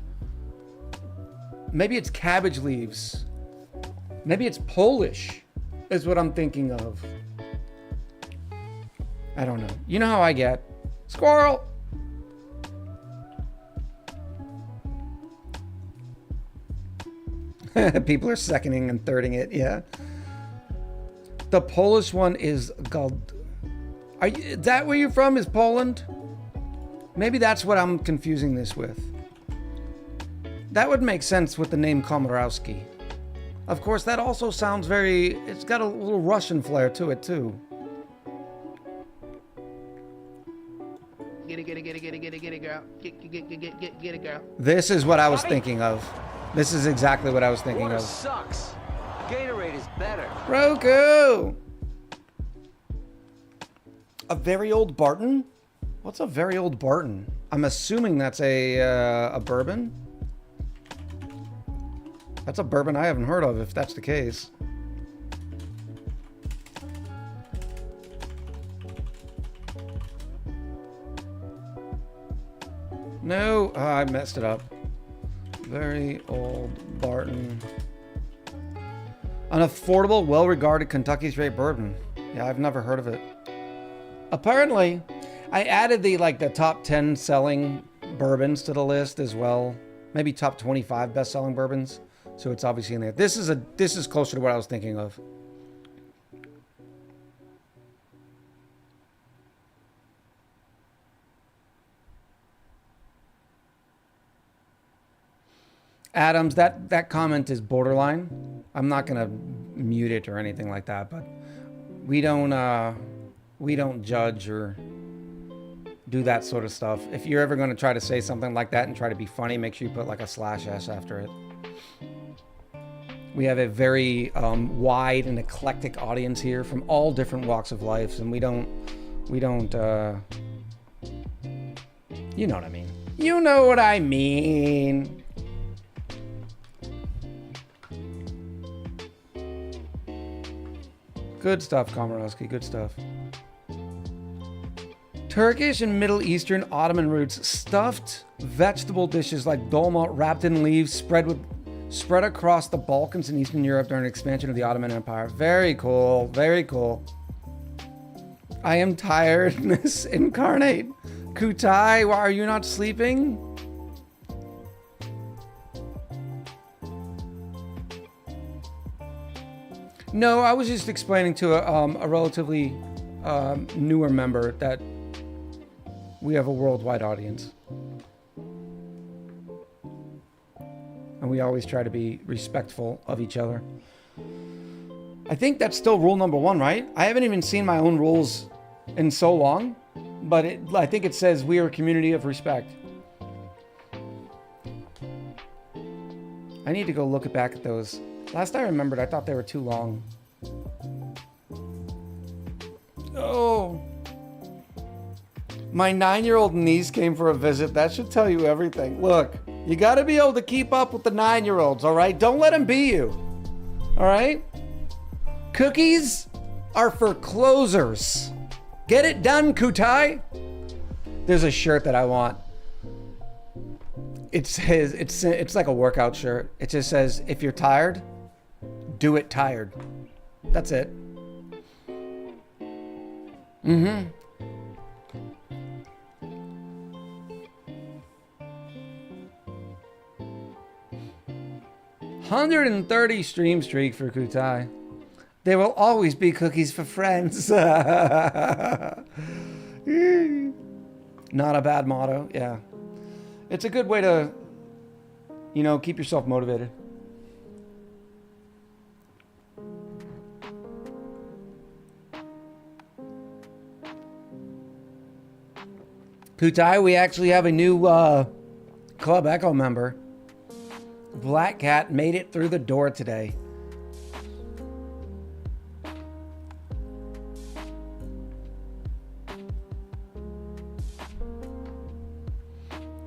Maybe it's cabbage leaves. Maybe it's Polish, is what I'm thinking of. I don't know. You know how I get. Squirrel! People are seconding and thirding it, yeah. The Polish one is called. Is that where you're from? Is Poland? Maybe that's what I'm confusing this with. That would make sense with the name Komorowski. Of course, that also sounds very. It's got a little Russian flair to it too. Get it, girl. Get it, girl. This is what I was thinking of. This is exactly what I was thinking Water of. sucks. Gatorade is better. Roku! A very old Barton? What's a very old Barton? I'm assuming that's a bourbon. That's a bourbon I haven't heard of, if that's the case. No, I messed it up. Very old Barton. An affordable, well-regarded Kentucky Straight bourbon. Yeah, I've never heard of it. Apparently, I added the top 10 selling bourbons to the list as well. Maybe top 25 best-selling bourbons. So it's obviously in there. This is closer to what I was thinking of. Adams, that comment is borderline. I'm not gonna mute it or anything like that, but We don't judge or do that sort of stuff. If you're ever going to try to say something like that and try to be funny, make sure you put like a /s after it. We have a very wide and eclectic audience here from all different walks of life, and we don't, you know what I mean. You know what I mean. Good stuff, Komorowski, good stuff. Turkish and Middle Eastern Ottoman roots, stuffed vegetable dishes like dolma wrapped in leaves, spread across the Balkans and Eastern Europe during expansion of the Ottoman Empire. Very cool, very cool. I am tiredness incarnate. Kutai, why are you not sleeping? No, I was just explaining to a relatively newer member that we have a worldwide audience. And we always try to be respectful of each other. I think that's still rule number 1, right? I haven't even seen my own rules in so long, but I think it says we are a community of respect. I need to go look back at those. Last I remembered, I thought they were too long. Oh. My 9-year-old niece came for a visit. That should tell you everything. Look, you got to be able to keep up with the 9-year-olds, all right? Don't let them be you, all right? Cookies are for closers. Get it done, Kutai. There's a shirt that I want. It says, it's like a workout shirt. It just says, if you're tired, do it tired. That's it. Mm-hmm. $130 stream streak for Kutai. There will always be cookies for friends. Not a bad motto, yeah. It's a good way to, keep yourself motivated. Kutai, we actually have a new Club Echo member. Black Cat made it through the door today.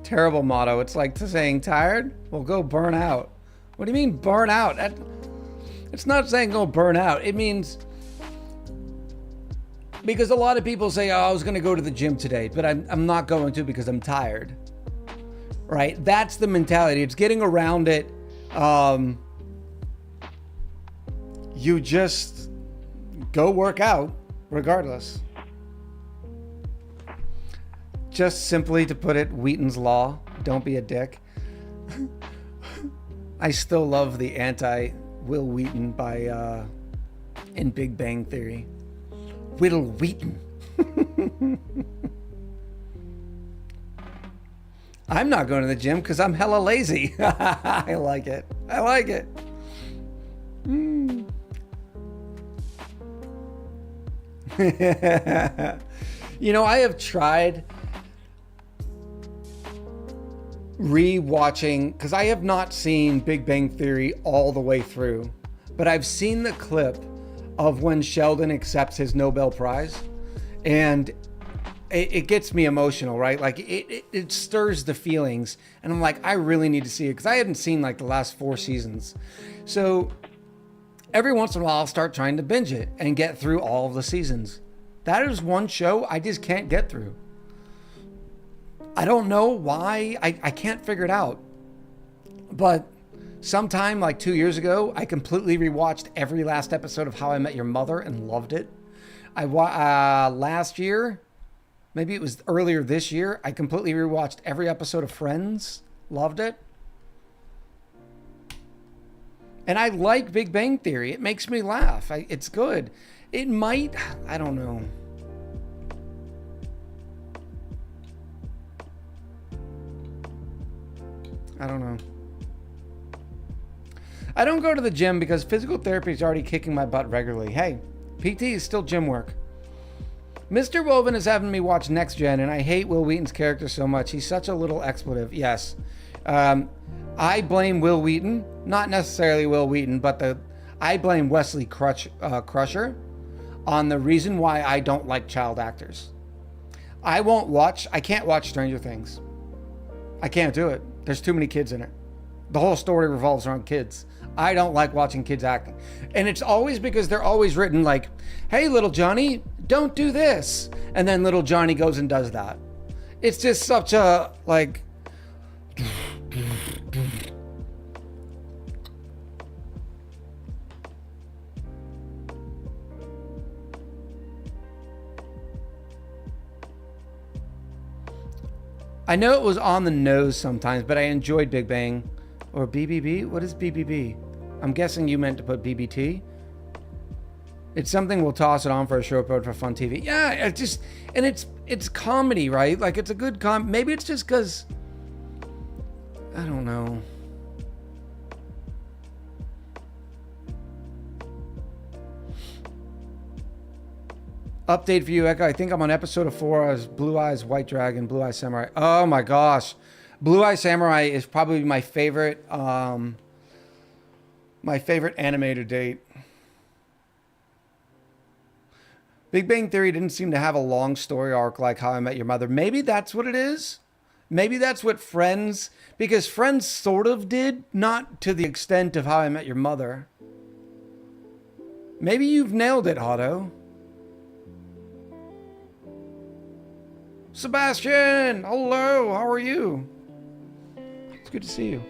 Terrible motto. It's like saying tired? Well, go burn out. What do you mean burn out? It's not saying go burn out. It means, because a lot of people say, oh, I was going to go to the gym today, but I'm not going to because I'm tired. Right? That's the mentality. It's getting around it. You just go work out regardless. Just simply to put it, Wheaton's Law. Don't be a dick. I still love the anti-Will Wheaton by in Big Bang Theory. Will Wheaton. I'm not going to the gym because I'm hella lazy. I like it. I like it. I have tried re-watching, because I have not seen Big Bang Theory all the way through, but I've seen the clip of when Sheldon accepts his Nobel Prize, and it gets me emotional, right? Like it stirs the feelings, and I'm like, I really need to see it because I haven't seen like the last 4 seasons. So every once in a while I'll start trying to binge it and get through all of the seasons. That is one show I just can't get through. I don't know why. I can't figure it out. But sometime like 2 years ago, I completely rewatched every last episode of How I Met Your Mother and loved it. Last year, maybe it was earlier this year, I completely rewatched every episode of Friends. Loved it. And I like Big Bang Theory. It makes me laugh. It's good. It might, I don't know. I don't know. I don't go to the gym because physical therapy is already kicking my butt regularly. Hey, PT is still gym work. Mr. Woven is having me watch Next Gen, and I hate Will Wheaton's character so much. He's such a little expletive. Yes. I blame Will Wheaton. Not necessarily Will Wheaton, but I blame Wesley Crusher on the reason why I don't like child actors. I can't watch Stranger Things. I can't do it. There's too many kids in it. The whole story revolves around kids. I don't like watching kids acting. And it's always because they're always written like, hey, little Johnny, don't do this. And then little Johnny goes and does that. It's just such a, like... I know it was on the nose sometimes, but I enjoyed Big Bang. Or BBB? What is BBB? I'm guessing you meant to put BBT. It's something we'll toss it on for a show upload for Fun TV. Yeah, it's comedy, right? Like it's a good maybe it's just because, I don't know. Update for you, Echo. I think I'm on episode 4 as Blue Eyes White Dragon, Blue Eyes Samurai. Oh my gosh. Blue Eyes Samurai is probably my favorite animated date. Big Bang Theory didn't seem to have a long story arc like How I Met Your Mother. Maybe that's what it is. Maybe that's what Friends, because Friends sort of did, not to the extent of How I Met Your Mother. Maybe you've nailed it, Otto. Sebastian, hello, how are you? It's good to see you.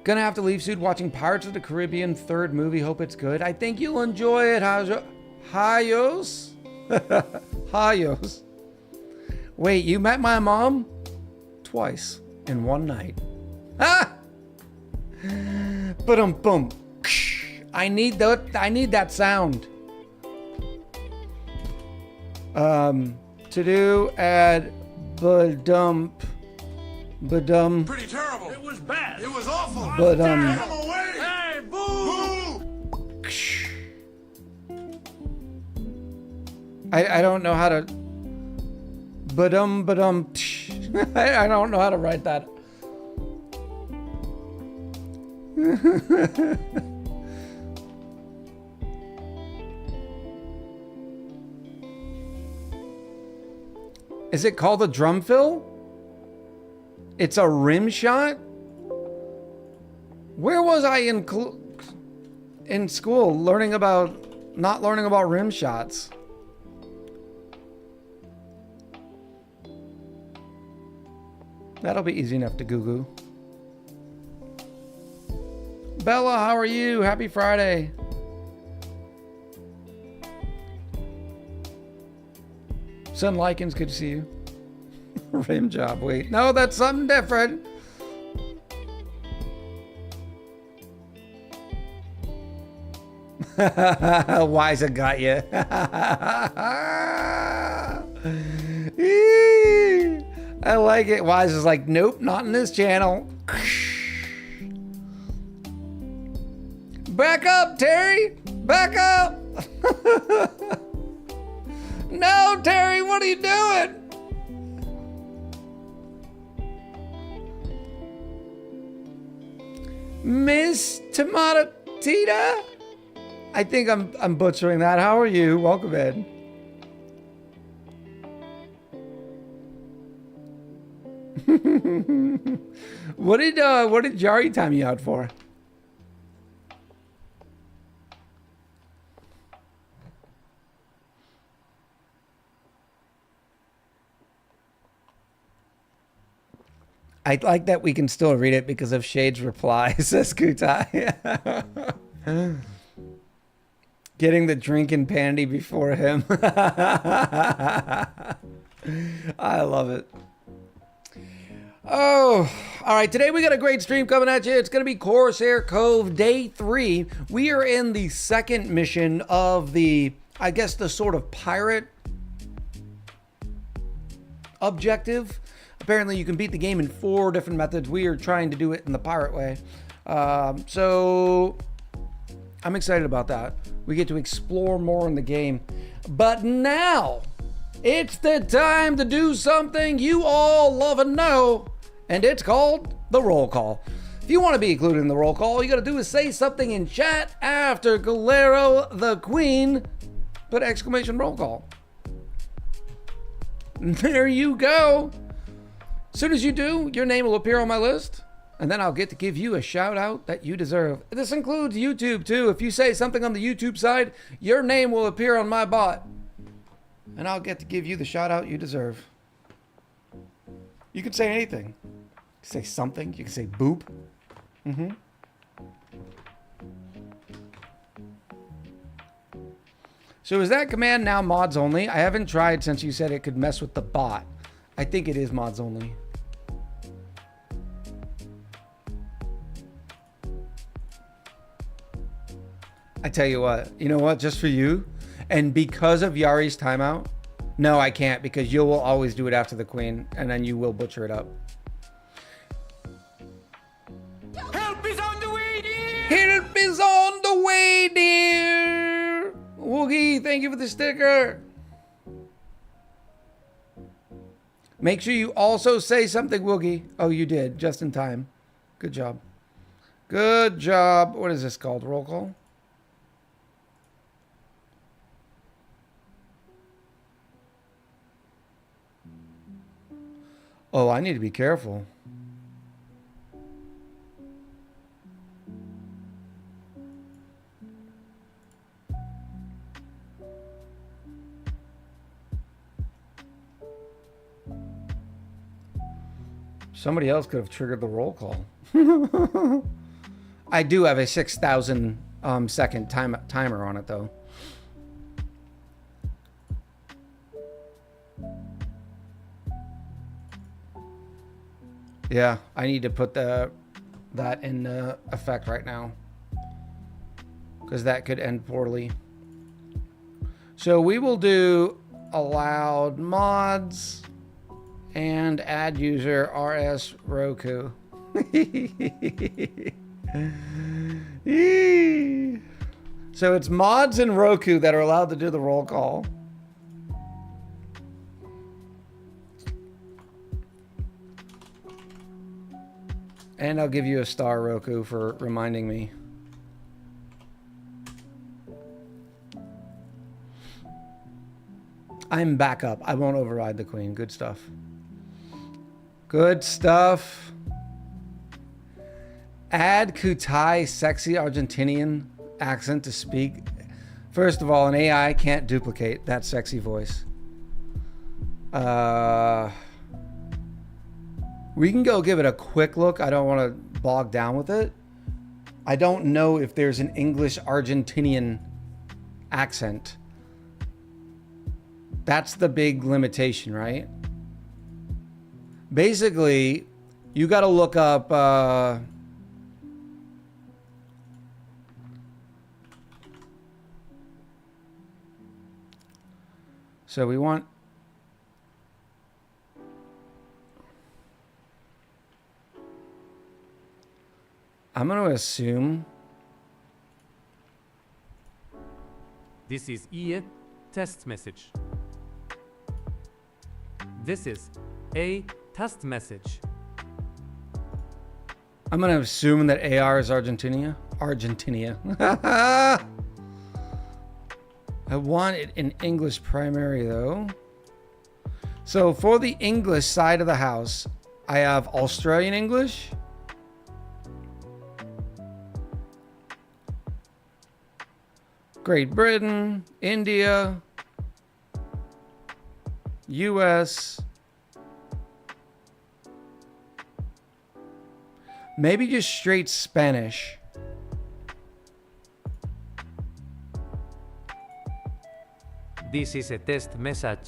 Gonna have to leave soon. Watching Pirates of the Caribbean 3rd movie. Hope it's good. I think you'll enjoy it. Hayos? Hayos. Wait, you met my mom? Twice in one night. Ah! Ba-dum-bum. I need that sound. To do add ba-dump. Ba-dum. Pretty terrible. It was bad. It was awful. But Get him away. Hey, boo! I don't know how to ba-dum. I don't know how to write that. Is it called a drum fill? It's a rim shot? Where was I in school not learning about rim shots? That'll be easy enough to Google. Bella, how are you? Happy Friday. Son Likens, good to see you. Rim job, wait. No, that's something different. Wiser got you. I like it. Wise is like, nope, not in this channel. Back up, Terry. Back up. No, Terry, what are you doing? Miss Tomato Tita? I think I'm butchering that. How are you? Welcome in. What did Jari time you out for? I like that we can still read it because of Shade's reply, says Kutai. Getting the drink and pandy before him. I love it. Oh, all right. Today we got a great stream coming at you. It's going to be Corsair Cove Day 3. We are in the second mission of the sort of pirate objective. Apparently you can beat the game in 4 different methods. We are trying to do it in the pirate way. So I'm excited about that. We get to explore more in the game. But now, it's the time to do something you all love and know, and it's called the roll call. If you want to be included in the roll call, all you got to do is say something in chat after Galero the Queen, put exclamation roll call. There you go. As soon as you do, your name will appear on my list, and then I'll get to give you a shout out that you deserve. This includes YouTube too. If you say something on the YouTube side, your name will appear on my bot, and I'll get to give you the shout out you deserve. You can say anything. You can say something. You can say boop. So is that command now mods only? I haven't tried since you said it could mess with the bot. I think it is mods only. I tell you what, just for you, and because of Yari's timeout, no, I can't, because you will always do it after the queen, and then you will butcher it up. Help is on the way, dear! Help is on the way, dear! Woogie, thank you for the sticker. Make sure you also say something, Woogie. Oh, you did, just in time. Good job. Good job. What is this called? Roll call? Oh, I need to be careful. Somebody else could have triggered the roll call. I do have a 6,000 second timer on it, though. Yeah, I need to put that in effect right now, because that could end poorly. So we will do allowed mods and add user RS Roku. So it's mods and Roku that are allowed to do the roll call. And I'll give you a star, Roku, for reminding me. I'm back up. I won't override the queen. Good stuff. Good stuff. Add Kutai sexy Argentinian accent to speak. First of all, an AI can't duplicate that sexy voice. We can go give it a quick look. I don't want to bog down with it. I don't know if there's an English Argentinian accent. That's the big limitation, right? Basically, you got to look up so we want I'm going to assume This is a test message. This is a test message. I'm going to assume that AR is Argentina. I want it in English primary though. So for the English side of the house, I have Australian English, Great Britain, India, US, maybe just straight Spanish. This is a test message.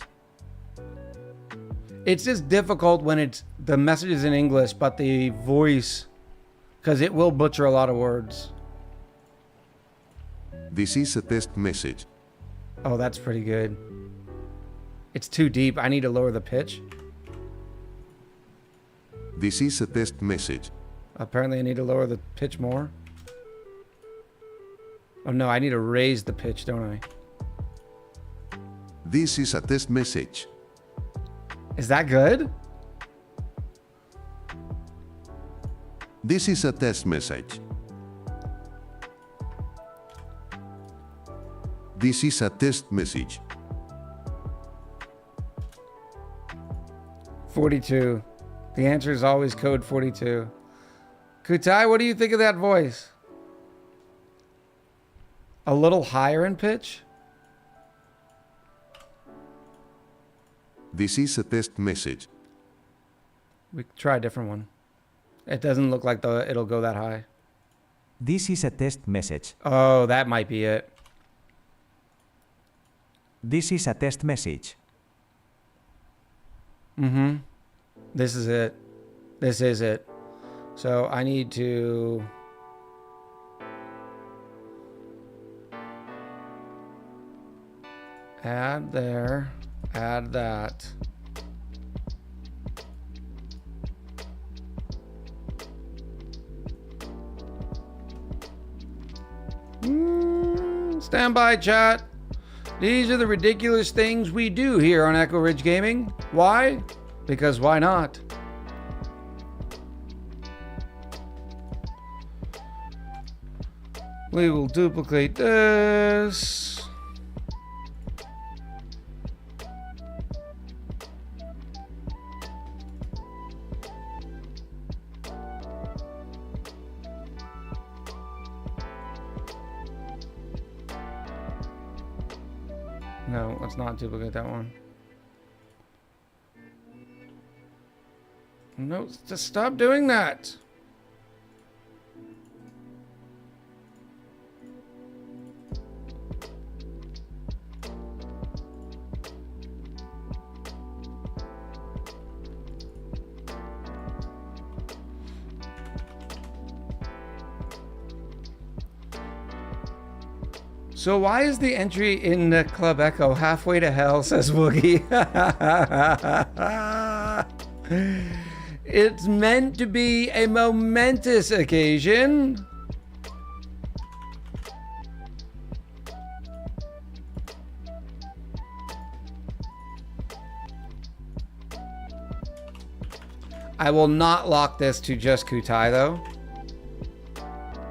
It's just difficult when it's the message is in English, but the voice, because it will butcher a lot of words. This is a test message. Oh, that's pretty good. It's too deep. I need to lower the pitch. This is a test message. Apparently I need to lower the pitch more. Oh no, I need to raise the pitch, don't I? This is a test message. Is that good? This is a test message. This is a test message. 42. The answer is always code 42. Kutai, what do you think of that voice? A little higher in pitch? This is a test message. We could try a different one. It doesn't look like it'll go that high. This is a test message. Oh, that might be it. This is a test message. Mm-hmm. This is it. This is it. So I need to... add there. Add that. Stand by, chat. These are the ridiculous things we do here on Echo Ridge Gaming. Why? Because why not? We will duplicate this. No, let's not duplicate that one. No, just stop doing that. So why is the entry in the Club Echo halfway to hell, says Woogie. It's meant to be a momentous occasion. I will not lock this to just Kutai though,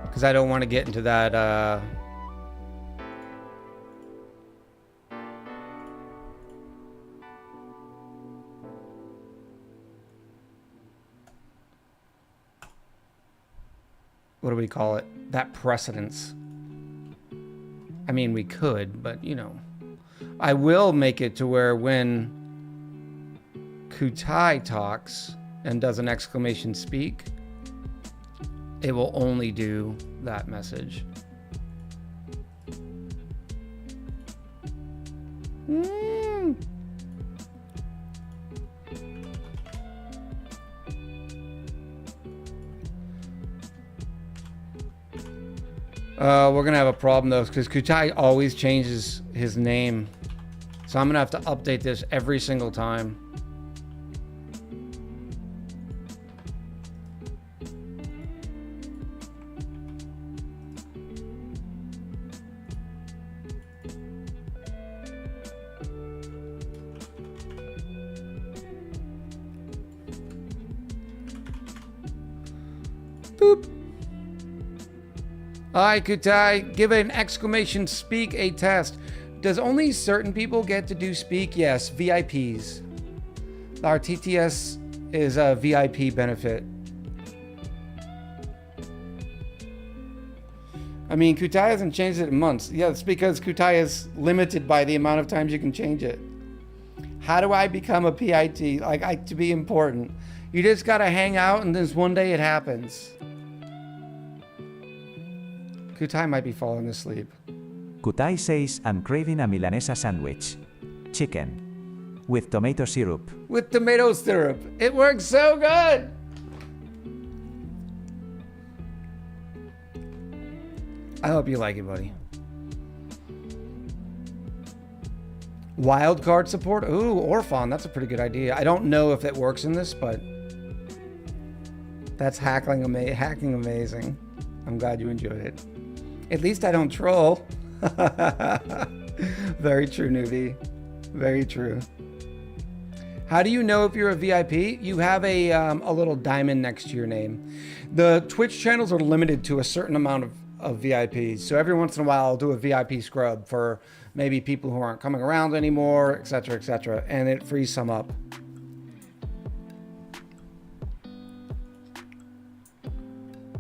because I don't want to get into that what do we call it? That precedence. I mean, we could, but you know. I will make it to where when Kutai talks and does an exclamation speak, it will only do that message. We're gonna have a problem though, because Kutai always changes his name. So I'm gonna have to update this every single time. Boop. Hi, Kutai. Give an exclamation speak a test. Does only certain people get to do speak? Yes, VIPs. Our TTS is a VIP benefit. I mean, Kutai hasn't changed it in months. Yeah, it's because Kutai is limited by the amount of times you can change it. How do I become a PIT? To be important. You just gotta hang out and then one day it happens. Kutai might be falling asleep. Kutai says, I'm craving a Milanesa sandwich. Chicken. With tomato syrup. With tomato syrup. It works so good! I hope you like it, buddy. Wildcard support? Ooh, Orphan. That's a pretty good idea. I don't know if it works in this, but that's hacking amazing. I'm glad you enjoyed it. At least I don't troll. Very true, newbie. Very true. How do you know if you're a VIP? You have a little diamond next to your name. The Twitch channels are limited to a certain amount of VIPs. So every once in a while, I'll do a VIP scrub for maybe people who aren't coming around anymore, etc., etc., and it frees some up.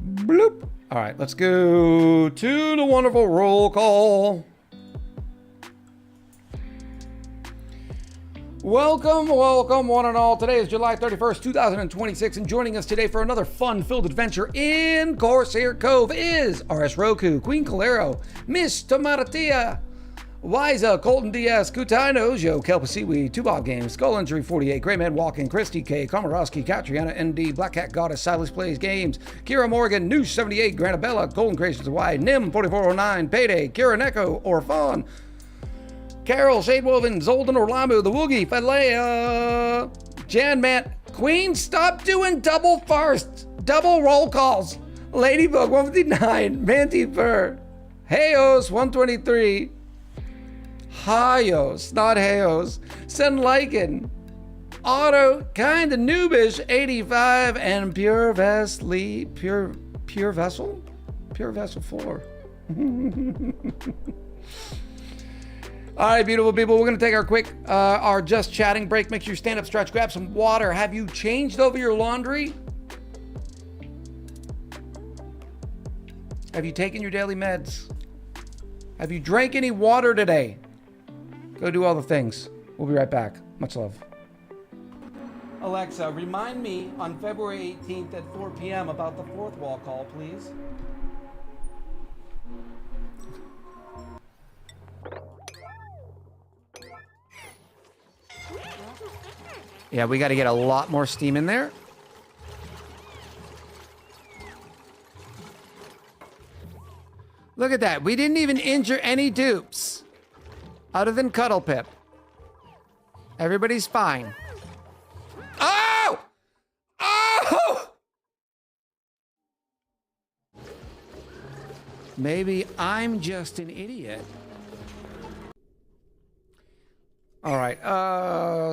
Bloop. All right, let's go to the wonderful roll call. Welcome, welcome, one and all. Today is July 31st, 2026, and joining us today for another fun-filled adventure in Corsair Cove is RS Roku, Queen Calero, Miss Tomatatia, Wiza, Colton Diaz, Kutino, Joe Kelpasiwi, Tubog Games, Skull Injury 48, Grey Man Walking, Christy K, Komorowski, Katriana ND, Black Cat Goddess, Silas Plays Games, Kira Morgan, Noosh 78, Granabella, Golden Creations Y, Nim 4409, Payday, Kira Neko, Orphan, Carol, Shade Woven, Zoldan Orlamu, The Woogie, Falea, Jan Matt, Queen, stop doing double first, double roll calls. Ladybug 159, Manty Fur, Hayos 123, Hayos, not Hayos, Sen Lycan, Otto, kinda noobish 85, and Pure Vesely, Pure Vessel 4. All right, beautiful people, we're gonna take our just chatting break. Make sure you stand up, stretch, grab some water. Have you changed over your laundry? Have you taken your daily meds? Have you drank any water today? Go do all the things. We'll be right back. Much love. Alexa, remind me on February 18th at 4 p.m. about the fourth wall call, please. Yeah, we got to get a lot more steam in there. Look at that. We didn't even injure any dupes. Other than Cuddle Pip. Everybody's fine. Oh! Oh! Maybe I'm just an idiot. All right,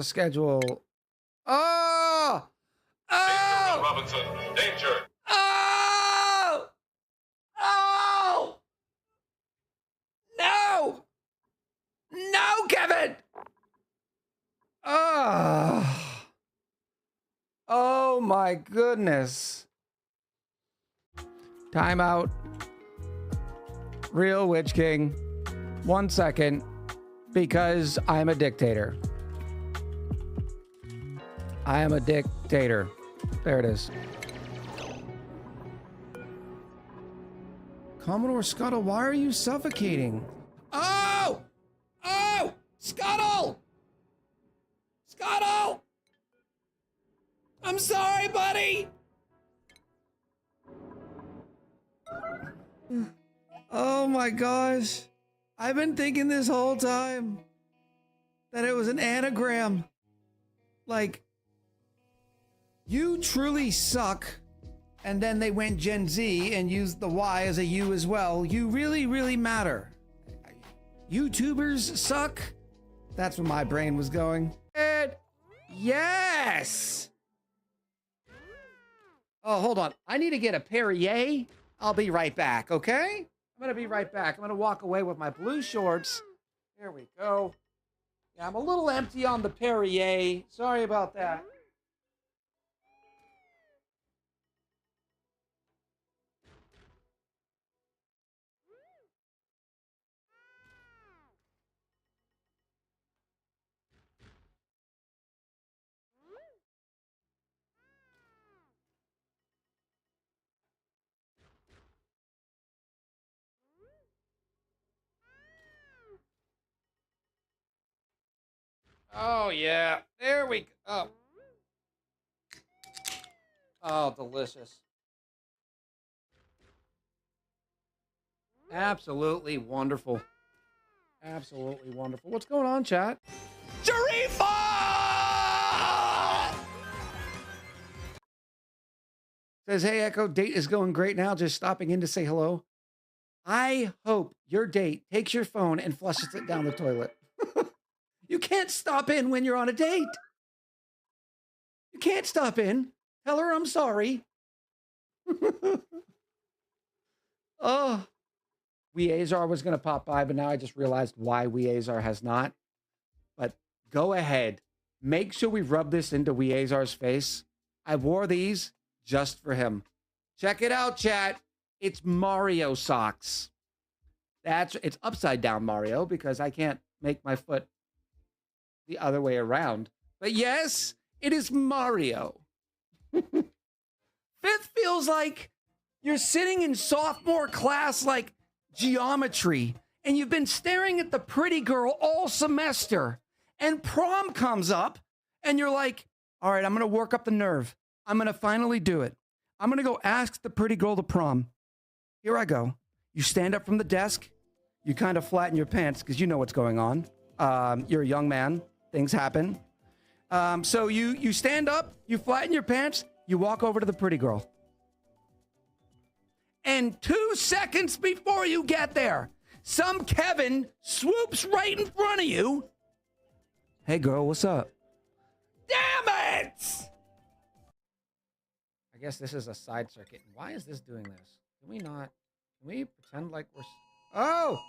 schedule. Oh! Oh! Danger, Robinson. Danger. Oh! Oh! No! No, Kevin! Oh. Oh my goodness. Time out. Real Witch King. 1 second. Because I'm a dictator. I am a dictator. There it is. Commodore Scuttle, why are you suffocating? Oh! Oh! Scuttle! Scuttle! I'm sorry, buddy! Oh my gosh. I've been thinking this whole time that it was an anagram. Like, you truly suck. And then they went Gen Z and used the Y as a U as well. You really, really matter. YouTubers suck. That's where my brain was going. And yes! Oh, hold on. I need to get a Perrier. I'll be right back, okay? I'm gonna be right back. I'm gonna walk away with my blue shorts. There we go. Yeah, I'm a little empty on the Perrier. Sorry about that. Oh, yeah. There we go. Oh, delicious. Absolutely wonderful. Absolutely wonderful. What's going on, chat? Jarifa! Says, hey, Echo, date is going great now. Just stopping in to say hello. I hope your date takes your phone and flushes it down the toilet. You can't stop in when you're on a date. You can't stop in. Tell her I'm sorry. Oh, Weazar was going to pop by, but now I just realized why Weazar has not. But go ahead. Make sure we rub this into Weazar's face. I wore these just for him. Check it out, chat. It's Mario socks. It's upside down Mario because I can't make my foot the other way around. But yes, it is Mario. Fifth feels like you're sitting in sophomore class like geometry and you've been staring at the pretty girl all semester and prom comes up and you're like, all right, I'm going to work up the nerve. I'm going to finally do it. I'm going to go ask the pretty girl to prom. Here I go. You stand up from the desk. You kind of flatten your pants because you know what's going on. You're a young man. Things happen. So you stand up, you flatten your pants, you walk over to the pretty girl. And 2 seconds before you get there, some Kevin swoops right in front of you. Hey girl, what's up? Damn it! I guess this is a side circuit. Why is this doing this? Can we pretend like we're... Oh!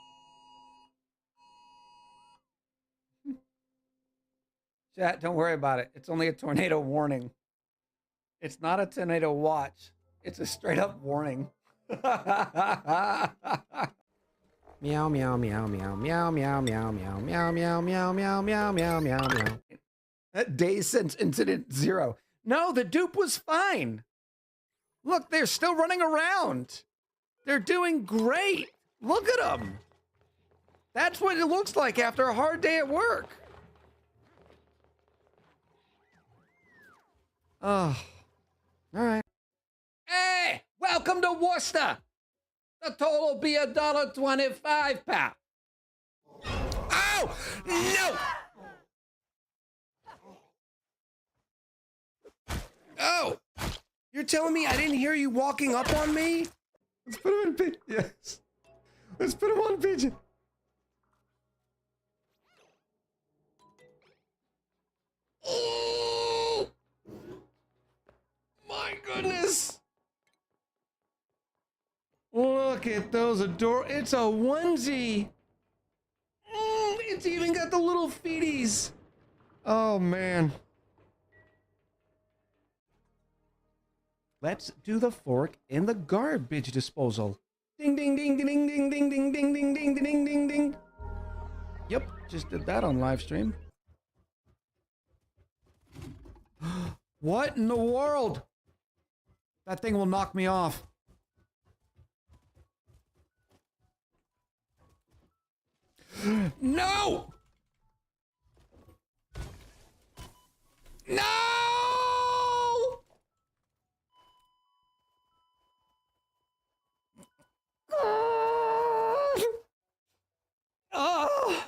Chat, don't worry about it. It's only a tornado warning. It's not a tornado watch. It's a straight up warning. Meow, meow, meow, meow, meow, meow, meow, meow, meow, meow, meow, meow, meow, meow, meow, meow. Days since incident 0. No, the dupe was fine. Look, they're still running around. They're doing great. Look at them. That's what it looks like after a hard day at work. Oh, all right. Hey, welcome to Worcester. The total will be $1.25, pal. Oh, no. Oh, you're telling me I didn't hear you walking up on me? Let's put him in pigeon. Yes. Let's put him on pigeon. Oh, my goodness. Look at those adorable. It's a onesie. It's even got the little feeties. Oh, man. Let's do the fork in the garbage disposal. Ding, ding, ding, ding, ding, ding, ding, ding, ding, ding, ding, ding, ding. Yep, just did that on live stream. What in the world? That thing will knock me off. No! No! Oh.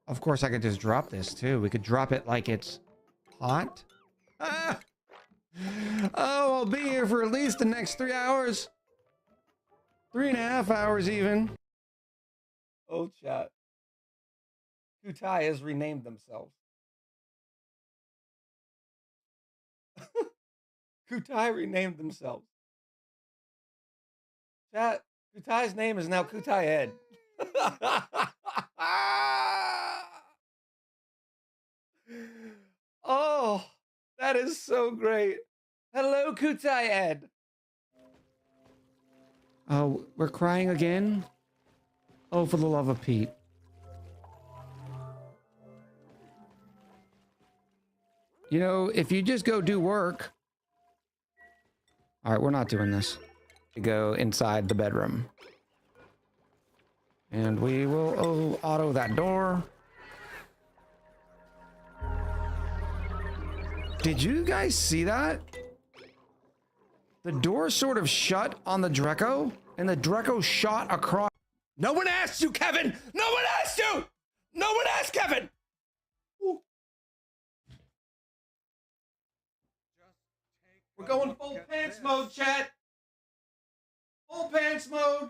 Of course, I could just drop this too. We could drop it like it's hot. Ah. Oh, I'll be here for at least the next 3 hours. 3.5 hours even. Oh, chat. Kutai has renamed themselves. Kutai renamed themselves. Chat, Kutai's name is now Kutai Ed. Oh, that is so great. Hello, Kutai Ed. Oh, we're crying again? Oh, for the love of Pete. You know, if you just go do work... All right, we're not doing this. We go inside the bedroom. And we will auto that door. Did you guys see that? The door sort of shut on the Dreco, and the Dreco shot across. No one asked you, Kevin! No one asked you! No one asked Kevin! Ooh. We're going full pants mode, chat. Full pants mode.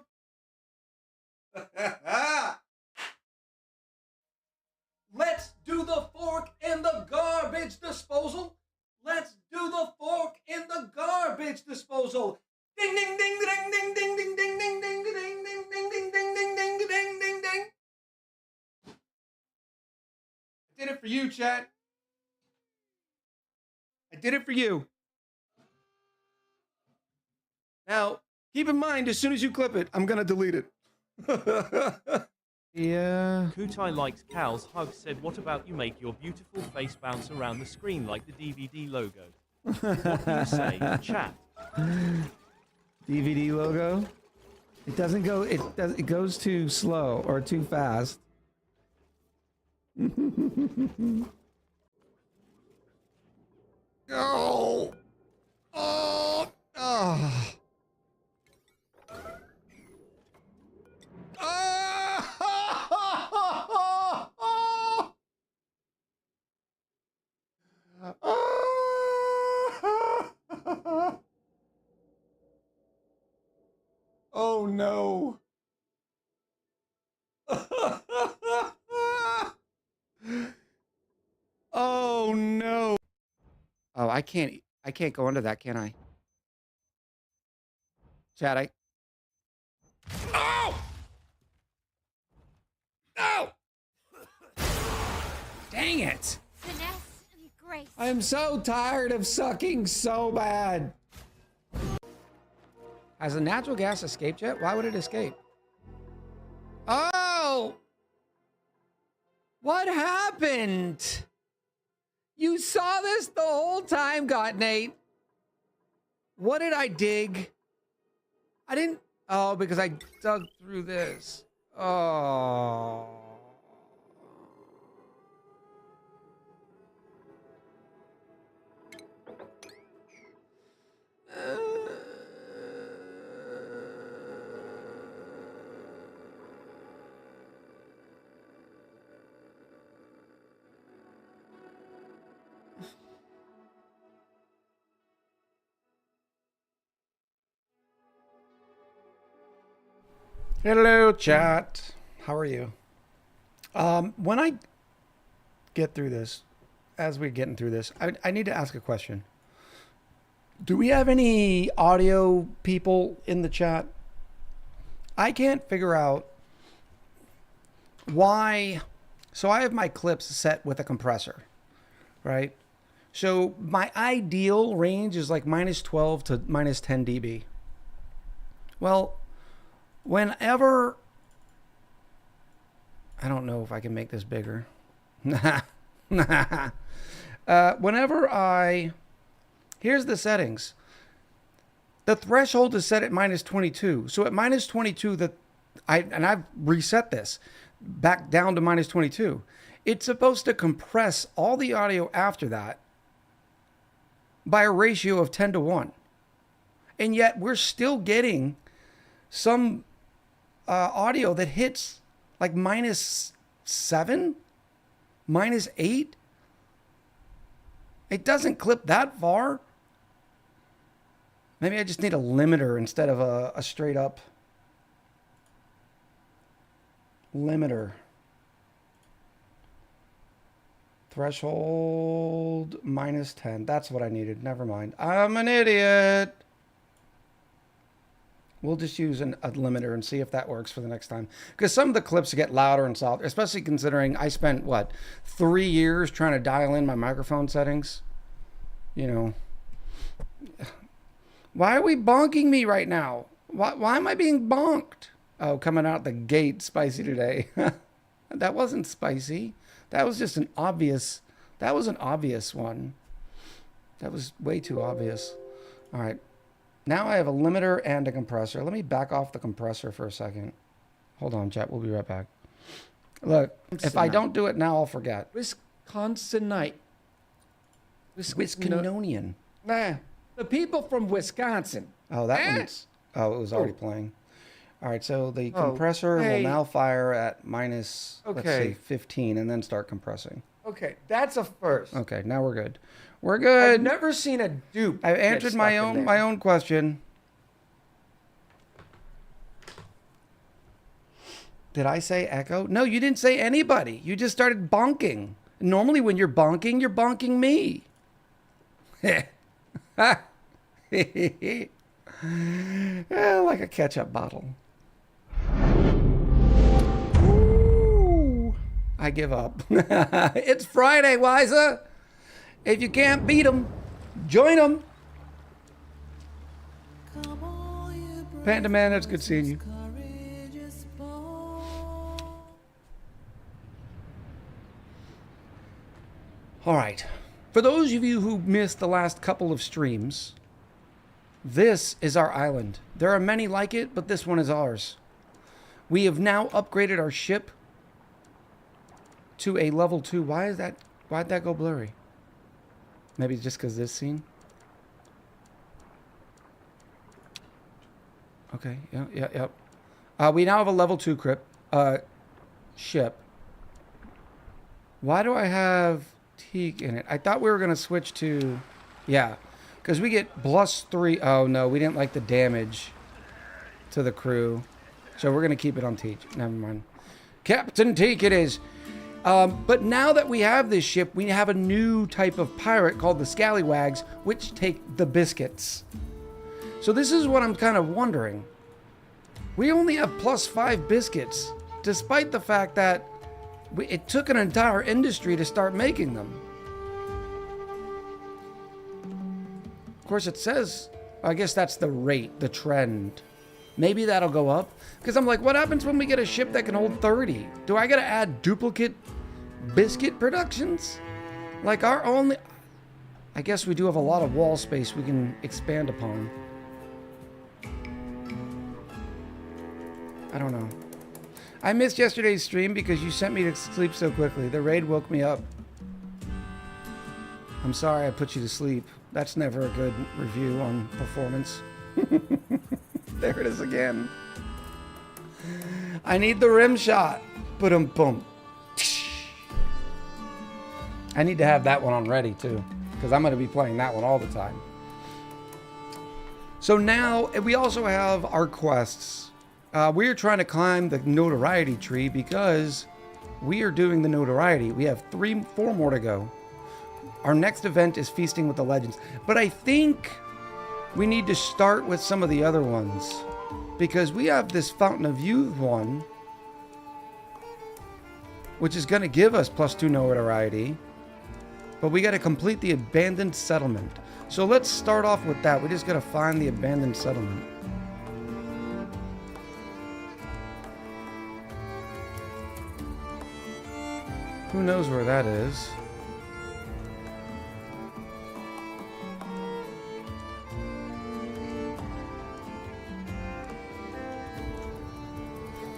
Let's do the fork in the garbage disposal. Let's do the fork in the garbage disposal. Ding ding ding ding ding ding ding ding ding ding ding ding ding ding ding ding ding ding ding ding. I did it for you, chat. I did it for you. Now, keep in mind, as soon as you clip it, I'm gonna delete it. Yeah. Kutai likes Cal's hug said, what about you make your beautiful face bounce around the screen like the DVD logo? What do you say, chat? DVD logo? It doesn't go, it goes too slow or too fast. Oh! Oh! Oh! Oh no. Oh no. Oh, I can't go under that, can I? Chat, Oh! No! Dang it! Finesse and grace. I am so tired of sucking so bad. Has the natural gas escaped yet? Why would it escape? Oh! What happened? You saw this the whole time, Got Nate. What did I dig? I didn't. Oh, because I dug through this. Oh. Hello, chat. How are you? When I get through this, as we're getting through this, I need to ask a question. Do we have any audio people in the chat? I can't figure out why. So I have my clips set with a compressor, right? So my ideal range is like -12 to -10 dB. Well, whenever, I don't know if I can make this bigger. Here's the settings. The threshold is set at -22. So at -22, I've reset this back down to -22. It's supposed to compress all the audio after that by a ratio of 10 to 1. And yet we're still getting some audio that hits like -7, -8. It doesn't clip that far. Maybe I just need a limiter instead of a straight up limiter. Threshold -10. That's what I needed. Never mind. I'm an idiot. We'll just use a limiter and see if that works for the next time. Because some of the clips get louder and softer, especially considering I spent, 3 years trying to dial in my microphone settings. You know. Why are we bonking me right now? Why am I being bonked? Oh, coming out the gate spicy today. That wasn't spicy. That was just an obvious one. That was way too obvious. All right. Now I have a limiter and a compressor. Let me back off the compressor for a second. Hold on, chat. We'll be right back. Look, if I don't do it now, I'll forget. Wisconsinite. Wisconnonian. Nah, the people from Wisconsin. Oh, that one's... Oh, it was already playing. All right, so the compressor will now fire at let's say 15 and then start compressing. Okay, that's a first. Okay, now we're good. We're good. I've never seen a dupe. I've answered my own question. Did I say Echo? No, you didn't say anybody. You just started bonking. Normally when you're bonking me. Like a ketchup bottle. Ooh, I give up. It's Friday, Wiza. If you can't beat them, join them. Panda Man, it's good seeing you. All right. For those of you who missed the last couple of streams, this is our island. There are many like it, but this one is ours. We have now upgraded our ship to a level 2. Why'd that go blurry? Maybe just because this scene? Okay, yeah. We now have a level 2 ship. Why do I have teak in it? I thought we were going to switch to... Yeah, because we get +3. Oh, no, we didn't like the damage to the crew. So we're going to keep it on teak. Never mind. Captain Teak it is. But now that we have this ship, we have a new type of pirate called the Scallywags, which take the biscuits. So this is what I'm kind of wondering. We only have +5 biscuits, despite the fact that it took an entire industry to start making them. Of course, it says, I guess that's the rate, the trend. Maybe that'll go up. Because I'm like, what happens when we get a ship that can hold 30? Do I got to add duplicate biscuit productions? Like our only... I guess we do have a lot of wall space we can expand upon. I don't know. I missed yesterday's stream because you sent me to sleep so quickly. The raid woke me up. I'm sorry I put you to sleep. That's never a good review on performance. There it is again. I need the rim shot. Boom. I need to have that one on ready too, because I'm going to be playing that one all the time. So now we also have our quests. We're trying to climb the notoriety tree because we are doing the notoriety. We have 4 more to go. Our next event is Feasting with the Legends. But I think we need to start with some of the other ones, because we have this Fountain of Youth one, which is going to give us +2 notoriety. But we got to complete the Abandoned Settlement. So let's start off with that. We just got to find the Abandoned Settlement. Who knows where that is?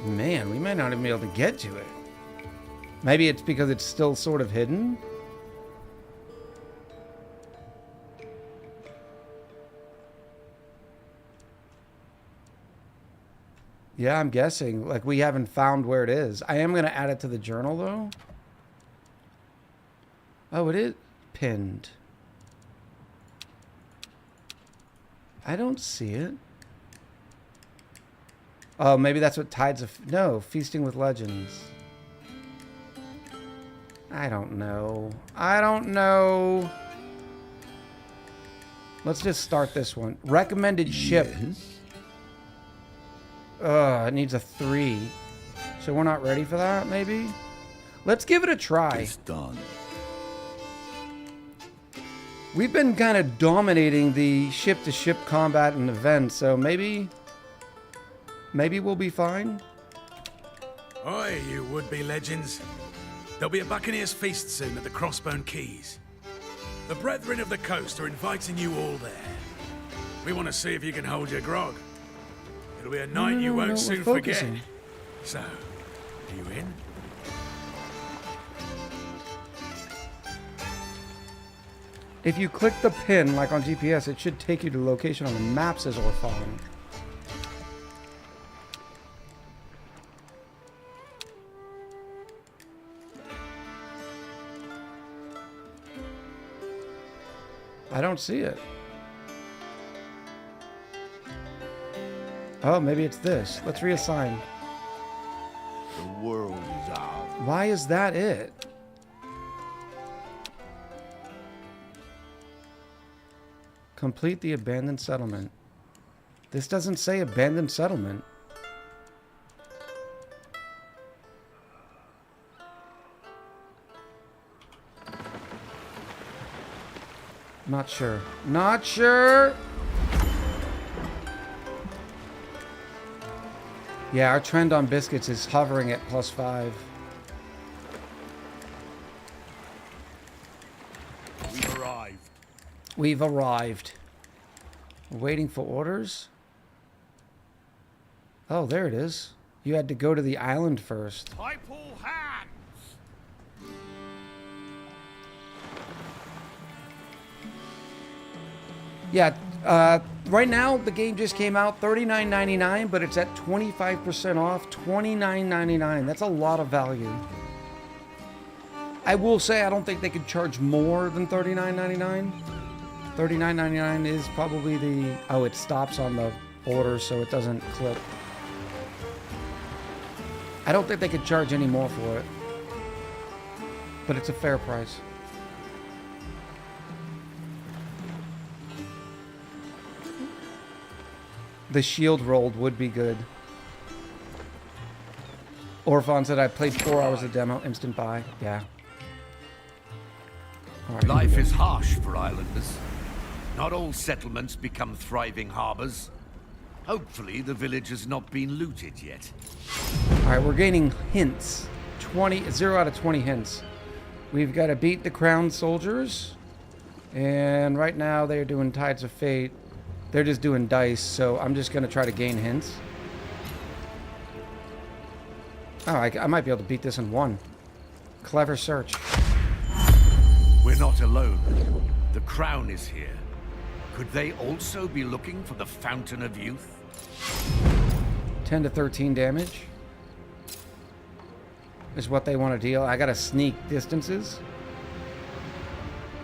Man, we might not even be able to get to it. Maybe it's because it's still sort of hidden? Yeah, I'm guessing. Like, we haven't found where it is. I am going to add it to the journal, though. Oh, it is pinned. I don't see it. Oh, maybe that's what Tides of... No, Feasting with Legends. I don't know. Let's just start this one. Recommended ship. It needs a 3. So we're not ready for that, maybe? Let's give it a try. It's done. We've been kind of dominating the ship-to-ship combat and events, so maybe we'll be fine. Oi, you would-be legends. There'll be a Buccaneers feast soon at the Crossbone Keys. The Brethren of the Coast are inviting you all there. We want to see if you can hold your grog. It'll be a night you won't soon forget. So, are you in? If you click the pin, like on GPS, it should take you to the location on the map, says Orphan. I don't see it. Oh, maybe it's this. Let's reassign. is ours. Why is that it? Complete the abandoned settlement. This doesn't say abandoned settlement. Not sure. Not sure. Yeah, our trend on biscuits is hovering at +5. We've arrived. We've arrived. Waiting for orders? Oh, there it is. You had to go to the island first. Pipe all hands. Yeah, right now the game just came out, $39.99, but it's at 25% off, $29.99. That's a lot of value. I will say I don't think they could charge more than $39.99. $39.99 is probably the... Oh, it stops on the order, so it doesn't clip. I don't think they could charge any more for it. But it's a fair price. The shield rolled would be good. Orphon said I played 4 hours of demo, instant buy. Yeah. All right, Life is harsh for islanders. Not all settlements become thriving harbors. Hopefully the village has not been looted yet. All right, we're gaining hints. 0 out of 20 hints. We've got to beat the crowned soldiers. And right now they're doing Tides of Fate. They're just doing dice, so I'm just going to try to gain hints. Oh, I might be able to beat this in 1. Clever search. We're not alone. The crown is here. Could they also be looking for the Fountain of Youth? 10 to 13 damage is what they want to deal. I got to sneak distances.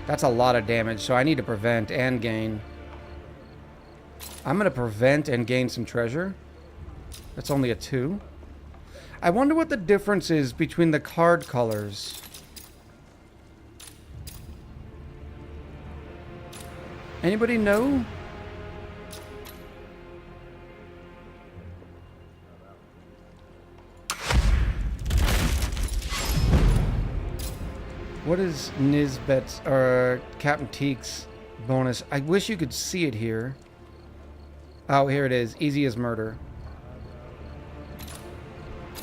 That's a lot of damage, so I need to prevent and gain. I'm going to prevent and gain some treasure. That's only a 2. I wonder what the difference is between the card colors. Anybody know? What is Nisbet's or Captain Teak's bonus? I wish you could see it here. Oh, here it is. Easy as murder.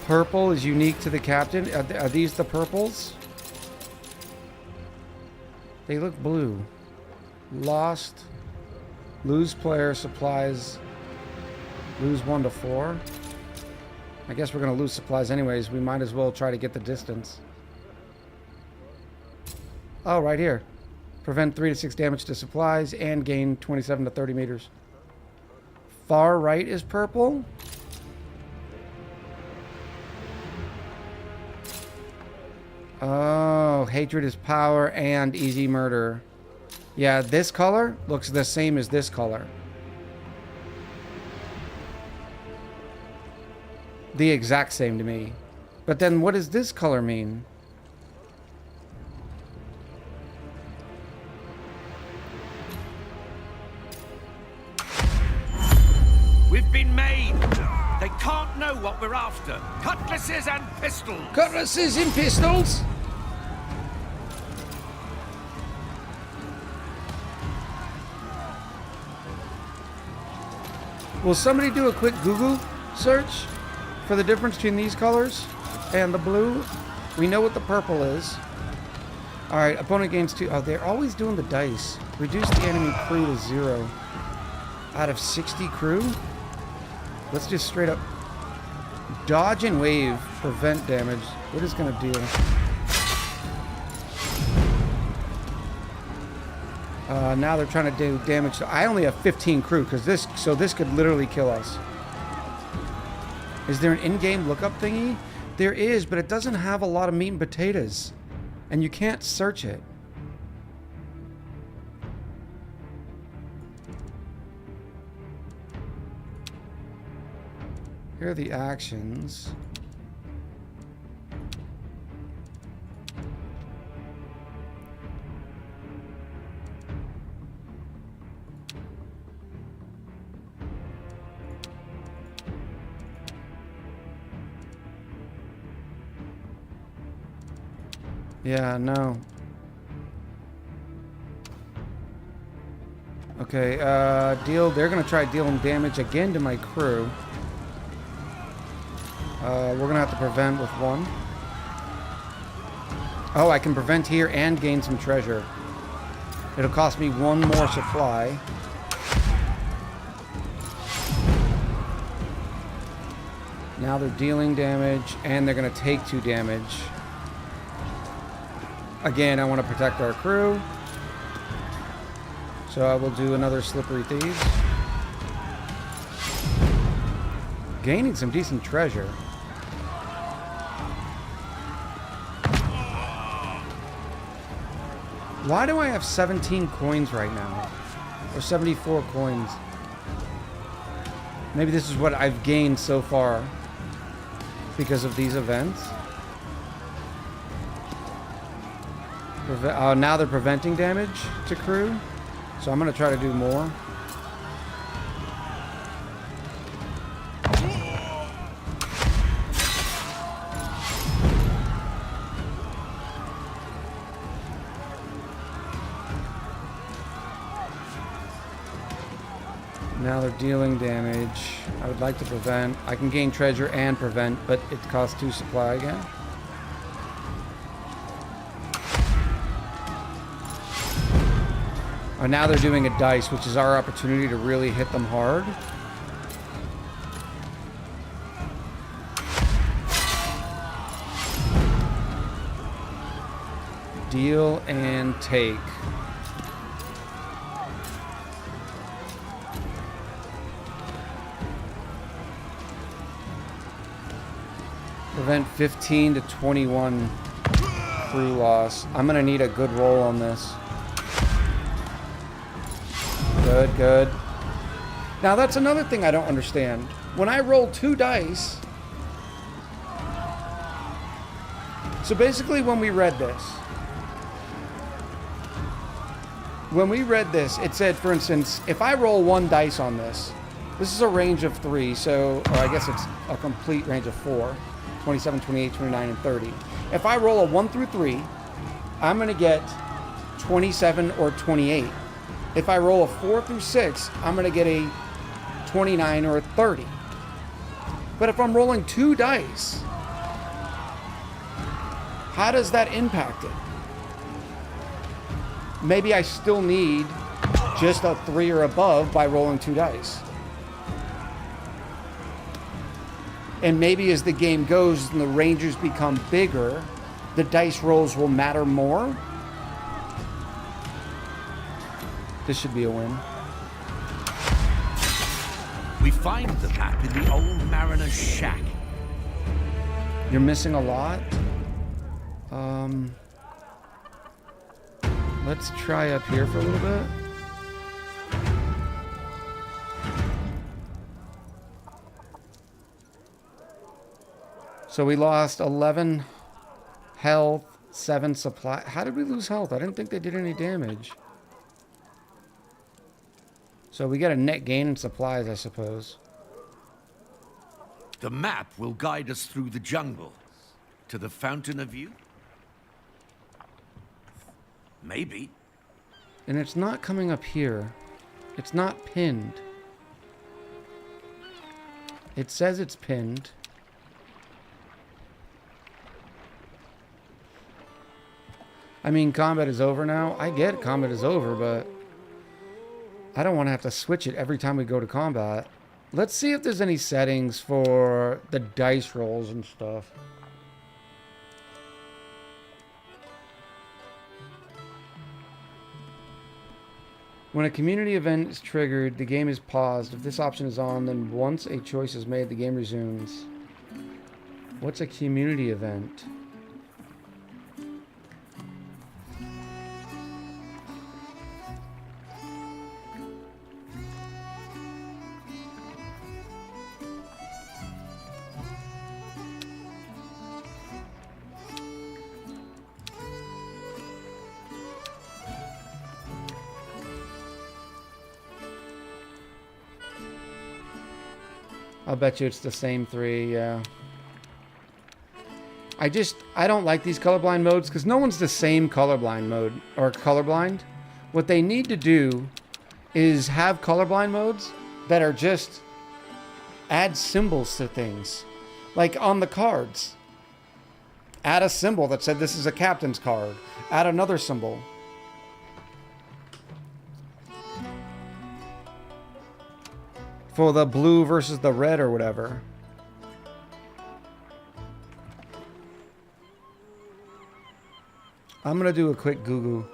Purple is unique to the captain. Are these the purples? They look blue. Lost. Lose player supplies. Lose 1 to 4. I guess we're going to lose supplies anyways. We might as well try to get the distance. Oh, right here. Prevent 3 to 6 damage to supplies and gain 27 to 30 meters. Far right is purple. Oh, hatred is power and easy murder. Yeah, this color looks the same as this color. The exact same to me. But then what does this color mean? We've been made. They can't know what we're after. Cutlasses and pistols. Cutlasses and pistols? Will somebody do a quick Google search for the difference between these colors and the blue? We know what the purple is. Alright, opponent gains 2. Oh, they're always doing the dice. Reduce the enemy crew to 0. Out of 60 crew? Let's just straight up dodge and wave, prevent damage. What is gonna deal? Now they're trying to do damage. I only have 15 crew because this could literally kill us. Is there an in-game lookup thingy? There is, but it doesn't have a lot of meat and potatoes, and you can't search it. Here are the actions. Yeah, no. Okay, they're gonna try dealing damage again to my crew. We're gonna have to prevent with one. Oh, I can prevent here and gain some treasure. It'll cost me one more supply. Now they're dealing damage, and they're gonna take 2 damage. Again, I want to protect our crew. So I will do another Slippery Thieves. Gaining some decent treasure. Why do I have 17 coins right now? Or 74 coins? Maybe this is what I've gained so far because of these events. Now they're preventing damage to crew. So I'm going to try to do more. Now they're dealing damage. I would like to prevent. I can gain treasure and prevent, but it costs 2 supply again. Oh, now they're doing a dice, which is our opportunity to really hit them hard. Deal and take. Prevent 15 to 21 crew loss. I'm gonna need a good roll on this. Good, good. Now that's another thing I don't understand. When I roll 2 dice... So basically when we read this... it said, for instance, if I roll 1 dice on this... This is a range of 3, so... Or I guess it's a complete range of 4. 27, 28, 29, and 30. If I roll a 1 through 3, I'm going to get 27 or 28. If I roll a 4 through 6, I'm going to get a 29 or a 30. But if I'm rolling 2 dice, how does that impact it? Maybe I still need just a 3 or above by rolling 2 dice. And maybe as the game goes and the rangers become bigger, the dice rolls will matter more. This should be a win. We find the map in the old mariner's shack. You're missing a lot. Let's try up here for a little bit. So we lost 11 health, 7 supply. How did we lose health? I didn't think they did any damage. So we got a net gain in supplies, I suppose. The map will guide us through the jungle to the Fountain of Youth. Maybe. And it's not coming up here. It's not pinned. It says it's pinned. I mean, combat is over now. I get combat is over, but I don't want to have to switch it every time we go to combat. Let's see if there's any settings for the dice rolls and stuff. When a community event is triggered, the game is paused. If this option is on, then once a choice is made, the game resumes. What's a community event? I'll bet you it's the same 3, yeah. I don't like these colorblind modes because no one's the same colorblind mode or colorblind. What they need to do is have colorblind modes that are just add symbols to things. Like on the cards. Add a symbol that said this is a captain's card. Add another symbol. For the blue versus the red or whatever. I'm gonna do a quick Google.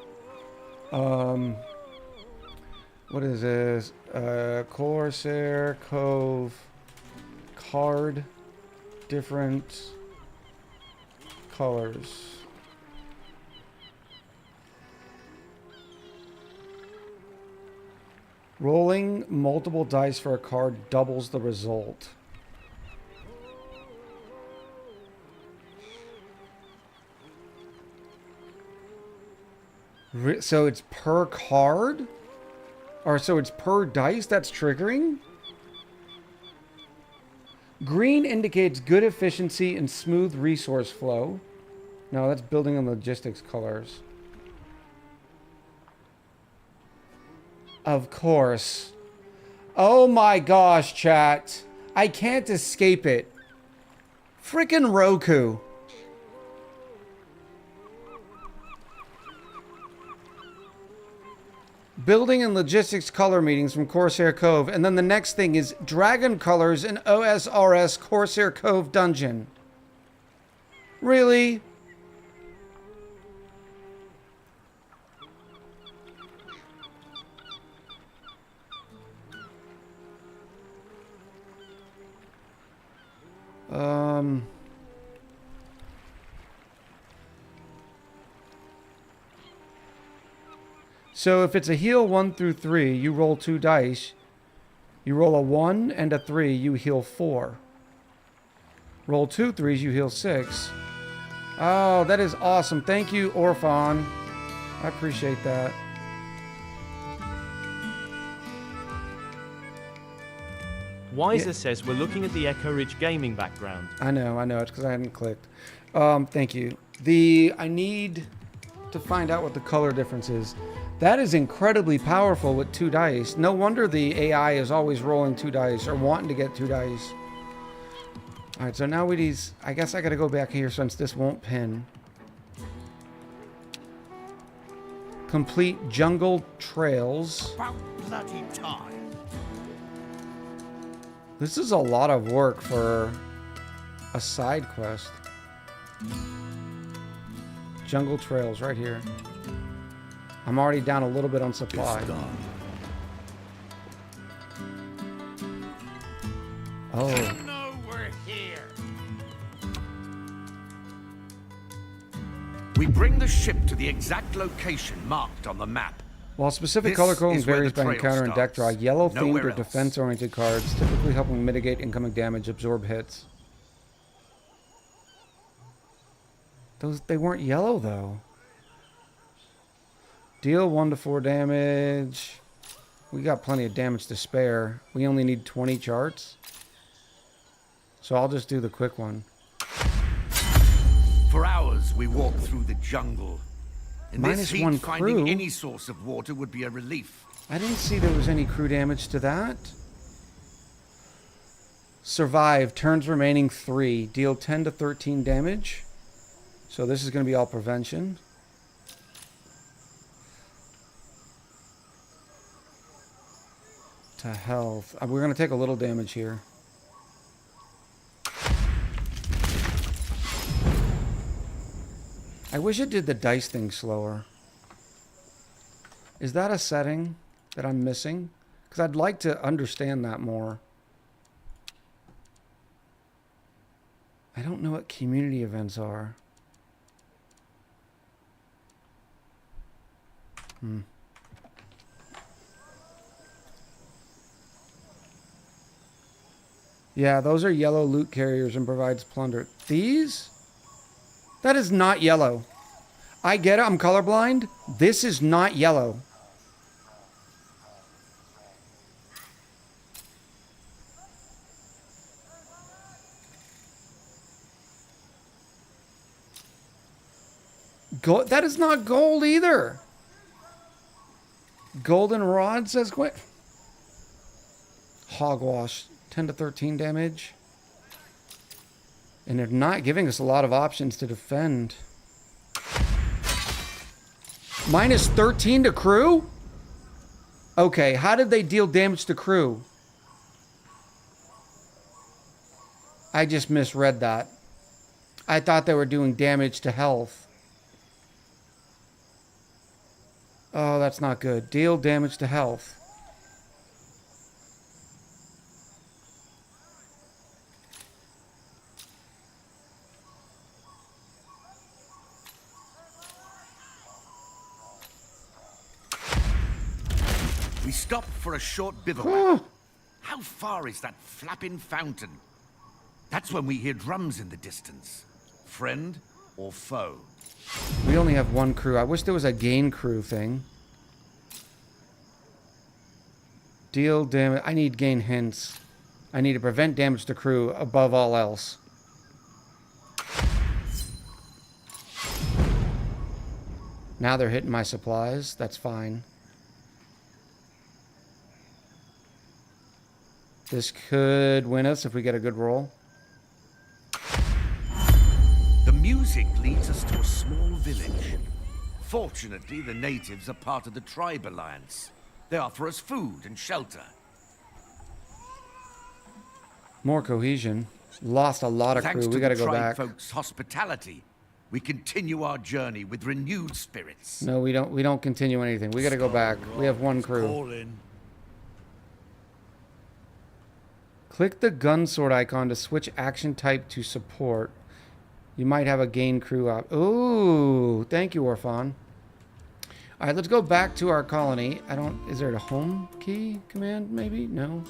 What is this? Corsair Cove card, different colors. Rolling multiple dice for a card doubles the result. So it's per card? Or so it's per dice that's triggering? Green indicates good efficiency and smooth resource flow. No, that's building and logistics colors. Of course. Oh my gosh, chat. I can't escape it. Frickin' Roku. Building and logistics color meetings from Corsair Cove. And then the next thing is Dragon Colors in OSRS Corsair Cove Dungeon. Really? So if it's a heal 1 through 3, you roll 2 dice. You roll a 1 and a 3, you heal 4. Roll 2 3s, you heal 6. Oh, that is awesome. Thank you, Orphan. I appreciate that. Wiser says we're looking at the Echo Ridge gaming background. I know. It's because I hadn't clicked. Thank you. I need to find out what the color difference is. That is incredibly powerful with 2 dice. No wonder the AI is always rolling 2 dice or wanting to get 2 dice. All right, so now we need... I guess I got to go back here since this won't pin. Complete jungle trails. About bloody time. This is a lot of work for a side quest. Jungle trails right here. I'm already down a little bit on supply. Oh. No, we're here. We bring the ship to the exact location marked on the map. While specific This color coding is where varies the by trail encounter and deck draw, starts. yellow-themed Nowhere or else. defense-oriented cards typically helping mitigate incoming damage, absorb hits. They weren't yellow though. Deal 1 to 4 damage. We got plenty of damage to spare. We only need 20 charts. So I'll just do the quick one. For hours, we walked through the jungle. In Minus this heat, 1 finding crew? any source of water would be a relief. I didn't see there was any crew damage to that. Survive. Turns remaining 3. Deal 10 to 13 damage. So this is going to be all prevention. To health. We're going to take a little damage here. I wish it did the dice thing slower. Is that a setting that I'm missing? Because I'd like to understand that more. I don't know what community events are. Yeah, those are yellow loot carriers and provides plunder. These? That is not yellow. I get it, I'm colorblind. This is not yellow. Gold. That is not gold either. Golden rod, says Quit. Hogwash. 10 to 13 damage. And they're not giving us a lot of options to defend. Minus 13 to crew? Okay, how did they deal damage to crew? I just misread that. I thought they were doing damage to health. Oh, that's not good. Deal damage to health. We stopped for a short bivouac. How far is that flapping fountain? That's when we hear drums in the distance. Friend or foe? We only have one crew. I wish there was a gain crew thing. Deal damage. I need gain hints. I need to prevent damage to crew above all else. Now they're hitting my supplies. That's fine. This could win us if we get a good roll. The music leads us to a small village. Fortunately, the natives are part of the tribe alliance. They offer us food and shelter. More cohesion. Lost a lot of Thanks crew. to We gotta the go tribe back. folks' hospitality, we continue our journey with renewed spirits. No, we don't. We don't continue anything. We gotta go back. We have one crew. Click the gun sword icon to switch action type to support. You might have a gain crew up. Ooh, thank you, Orphan. All right, let's go back to our colony. Is there a home key command maybe? No.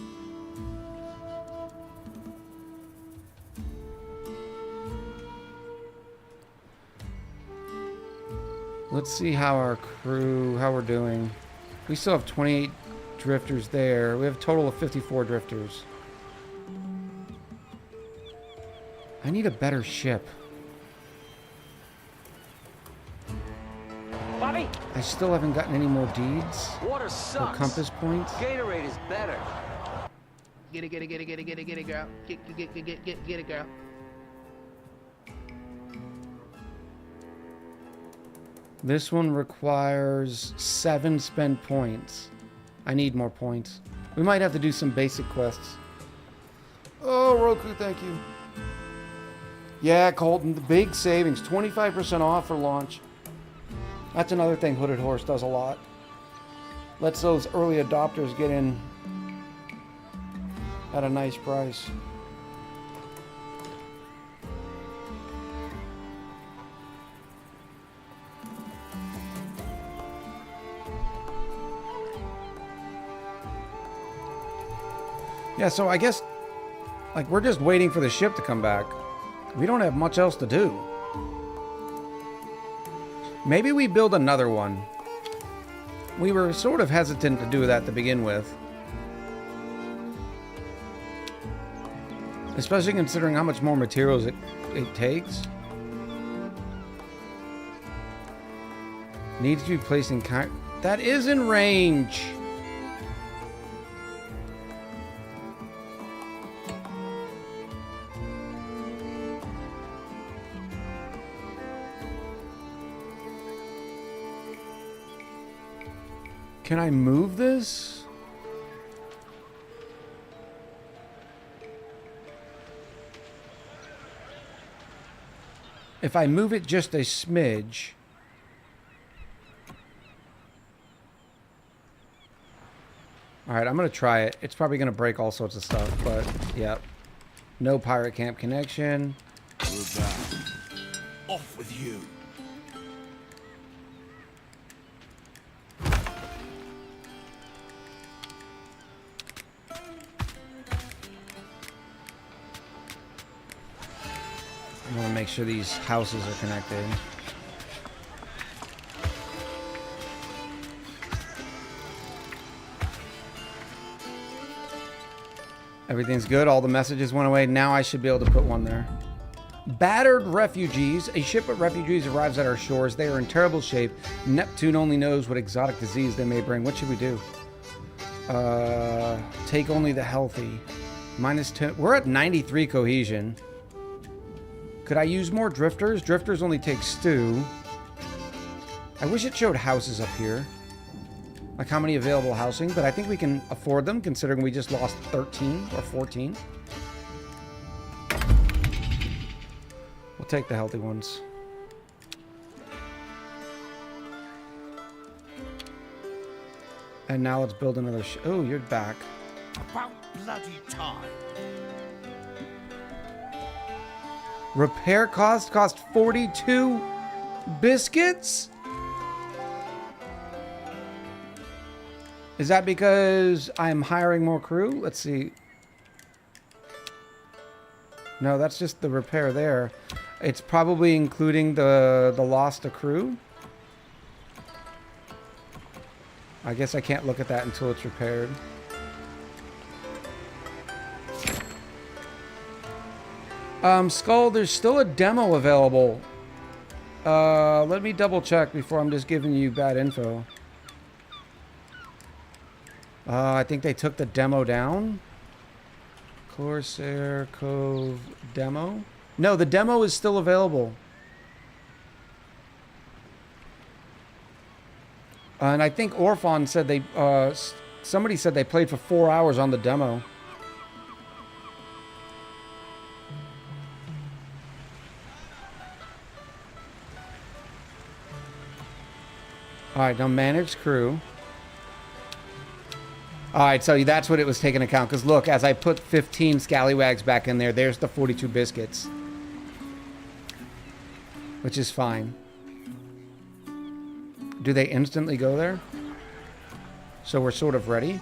Let's see how our crew, how we're doing. We still have 28 drifters there. We have a total of 54 drifters. I need a better ship. Bobby, I still haven't gotten any more deeds water or sucks. compass points. Gatorade is better. Get it, girl. Get it, girl. This one requires 7 spent points. I need more points. We might have to do some basic quests. Oh, Roku, thank you. Yeah, Colton, the big savings. 25% off for launch. That's another thing Hooded Horse does a lot. Lets those early adopters get in at a nice price. Yeah, so I guess, like, we're just waiting for the ship to come back. We don't have much else to do. Maybe we build another one. We were sort of hesitant to do that to begin with. Especially considering how much more materials it takes. Needs to be placed in that is in range. Can I move this? If I move it just a smidge. Alright, I'm going to try it. It's probably going to break all sorts of stuff, but yeah. No pirate camp connection. We're back. Off with you. I want to make sure these houses are connected. Everything's good. All the messages went away. Now I should be able to put one there. Battered refugees. A ship of refugees arrives at our shores. They are in terrible shape. Neptune only knows what exotic disease they may bring. What should we do? Take only the healthy. -10. We're at 93 cohesion. Could I use more drifters? Drifters only take stew. I wish it showed houses up here. Like how many available housing, but I think we can afford them considering we just lost 13 or 14. We'll take the healthy ones. And now let's build another oh, you're back. About bloody time. Repair cost 42 biscuits? Is that because I'm hiring more crew? Let's see. No, that's just the repair there. It's probably including the loss to crew. I guess I can't look at that until it's repaired. Skull, there's still a demo available. Let me double check before I'm just giving you bad info. I think they took the demo down. Corsair Cove demo. No, the demo is still available. And I think Orphon said they, somebody said they played for 4 hours on the demo. Alright, now manage crew. Alright, so that's what it was taking account. Because look, as I put 15 scallywags back in there, there's the 42 biscuits. Which is fine. Do they instantly go there? So we're sort of ready?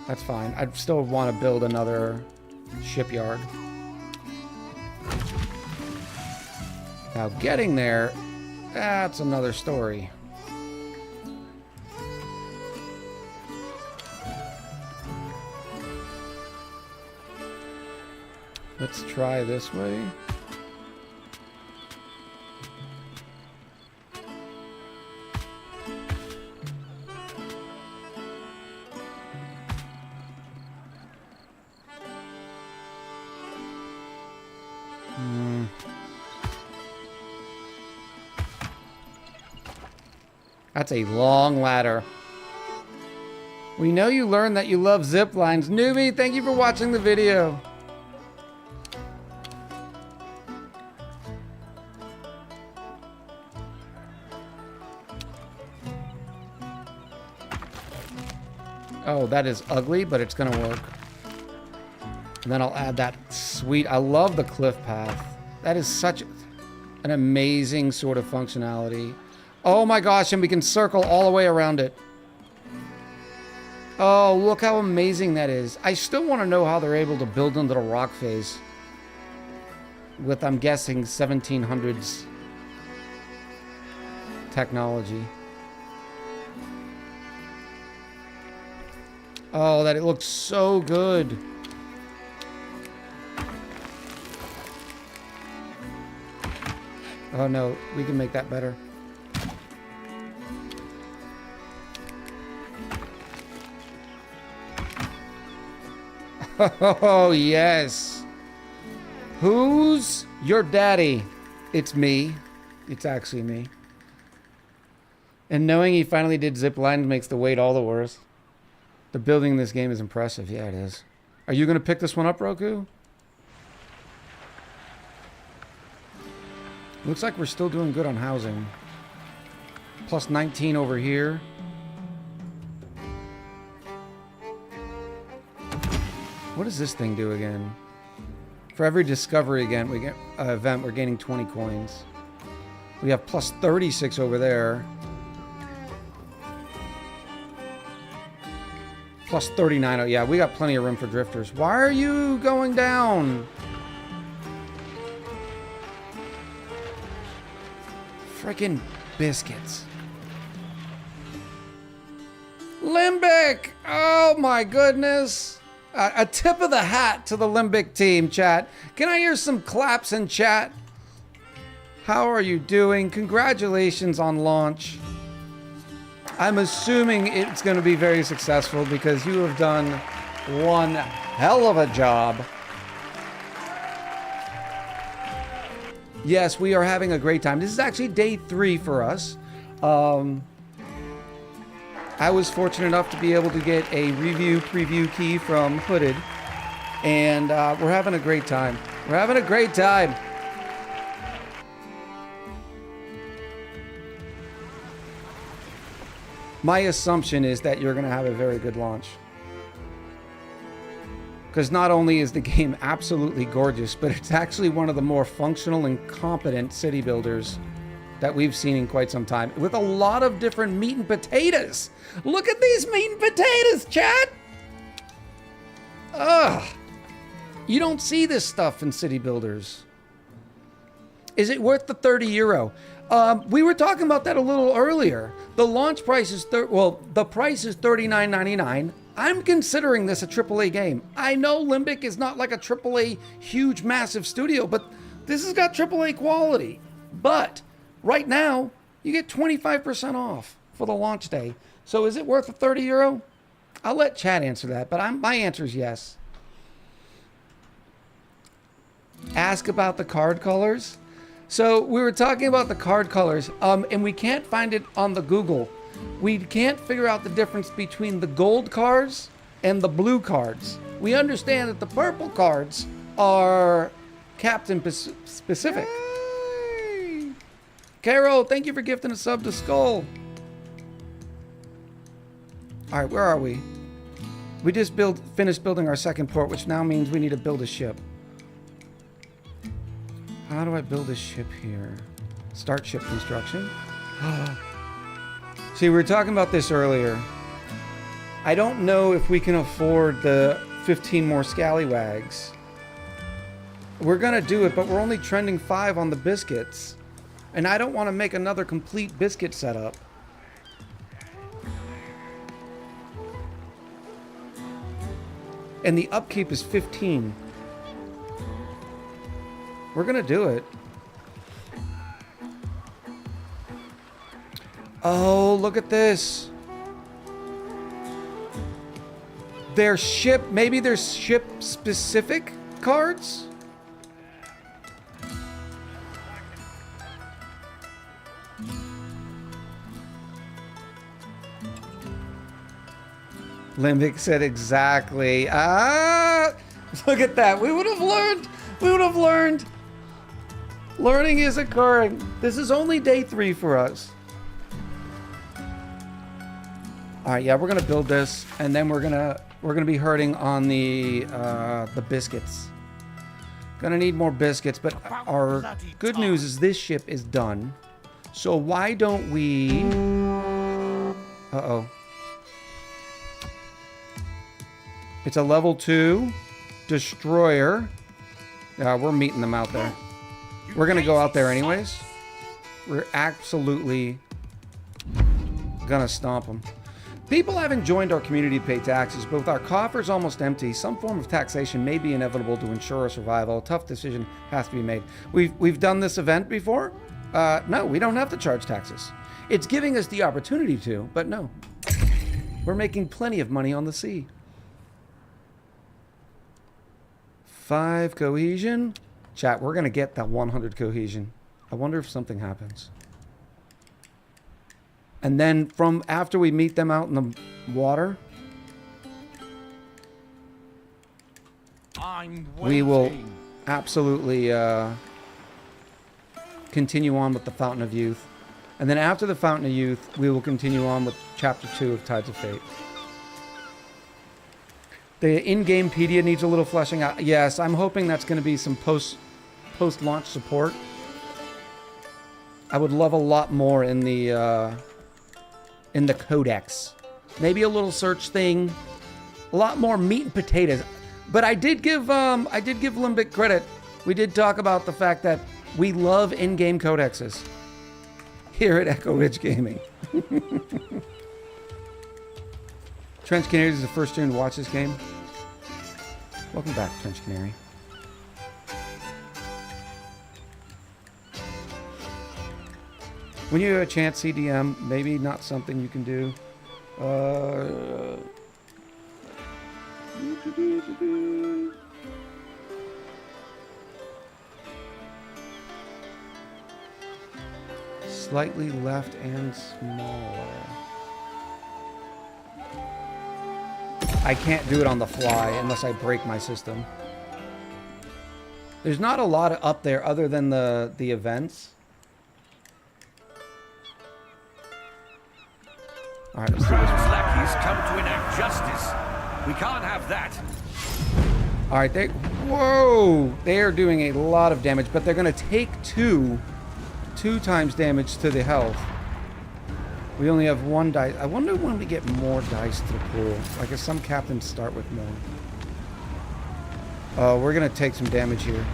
That's fine. I'd still want to build another shipyard. Now getting there, that's another story. Let's try this way. That's a long ladder. We know you learned that you love zip lines. Newbie, thank you for watching the video. Oh, that is ugly, but it's gonna work. And then I'll add that sweet, I love the cliff path. That is such an amazing sort of functionality. Oh my gosh, and we can circle all the way around it. Oh, look how amazing that is. I still want to know how they're able to build into the rock face. With, I'm guessing, 1700s technology. Oh, that it looks so good. Oh no, we can make that better. Oh, yes. Who's your daddy? It's me. It's actually me. And knowing he finally did zip lines makes the wait all the worse. The building in this game is impressive. Yeah, it is. Are you going to pick this one up, Roku? Looks like we're still doing good on housing. Plus 19 over here. What does this thing do again? For every discovery again, we get event, we're gaining 20 coins. We have plus 36 over there. Plus 39. Oh, yeah, we got plenty of room for drifters. Why are you going down? Freaking biscuits. Limbic! Oh my goodness! A tip of the hat to the Limbic team, chat. Can I hear some claps in chat? How are you doing? Congratulations on launch. I'm assuming it's going to be very successful because you have done one hell of a job. Yes, we are having a great time. This is actually day 3 for us. I was fortunate enough to be able to get a review preview key from Hooded, and we're having a great time. We're having a great time. My assumption is that you're going to have a very good launch. Because not only is the game absolutely gorgeous, but it's actually one of the more functional and competent city builders that we've seen in quite some time, with a lot of different meat and potatoes. Look at these meat and potatoes, chat! Ugh! You don't see this stuff in city builders. Is it worth the 30 euro? We were talking about that a little earlier. The launch price is the price is $39.99. I'm considering this a AAA game. I know Limbic is not like a AAA huge massive studio, but this has got AAA quality. But right now, you get 25% off for the launch day. So is it worth the 30 euro? I'll let chat answer that, but my answer is yes. Ask about the card colors. So we were talking about the card colors, and we can't find it on the Google. We can't figure out the difference between the gold cards and the blue cards. We understand that the purple cards are Captain specific. Yay! Carol, thank you for gifting a sub to Skull. All right, where are we? We just finished building our second port, which now means we need to build a ship. How do I build a ship here? Start ship construction. See, we were talking about this earlier. I don't know if we can afford the 15 more scallywags. We're gonna do it, but we're only trending 5 on the biscuits. And I don't want to make another complete biscuit setup. And the upkeep is 15. We're gonna do it. Oh, look at this. Their ship, maybe they're ship specific cards? Limbic said exactly. Look at that. We would have learned. We would have learned. Learning is occurring. This is only day 3 for us. All right, yeah, we're gonna build this, and then we're gonna be hurting on the biscuits. Gonna need more biscuits, but our good news is this ship is done. So why don't we? Uh-oh. It's a level 2 destroyer. Yeah, we're meeting them out there. We're gonna go out there anyways. We're absolutely gonna stomp them. People haven't joined our community to pay taxes, but with our coffers almost empty, some form of taxation may be inevitable to ensure our survival. A tough decision has to be made. We've done this event before. No, we don't have to charge taxes. It's giving us the opportunity to, but no. We're making plenty of money on the sea. 5 cohesion. Chat, we're gonna get that 100 cohesion. I wonder if something happens. And then from after we meet them out in the water, we will absolutely continue on with the Fountain of Youth. And then after the Fountain of Youth, we will continue on with Chapter 2 of Tides of Fate. The in-game pedia needs a little fleshing out. Yes, I'm hoping that's going to be some post-launch support. I would love a lot more in the codex. Maybe a little search thing. A lot more meat and potatoes. But I did give Limbic credit. We did talk about the fact that we love in-game codexes here at Echo Ridge Gaming. Trench Canadians is the first stream to watch this game. Welcome back, Trench Canary. When you have a chance, CDM, maybe not something you can do. Slightly left and smaller. I can't do it on the fly unless I break my system. There's not a lot up there other than the events. All right, let's do this one. Crown's lackeys come to enact justice. We can't have that. All right, whoa! They are doing a lot of damage, but they're going to take two times damage to the health. We only have one dice. I wonder when we get more dice to the pool. I guess some captains start with more. We're going to take some damage here.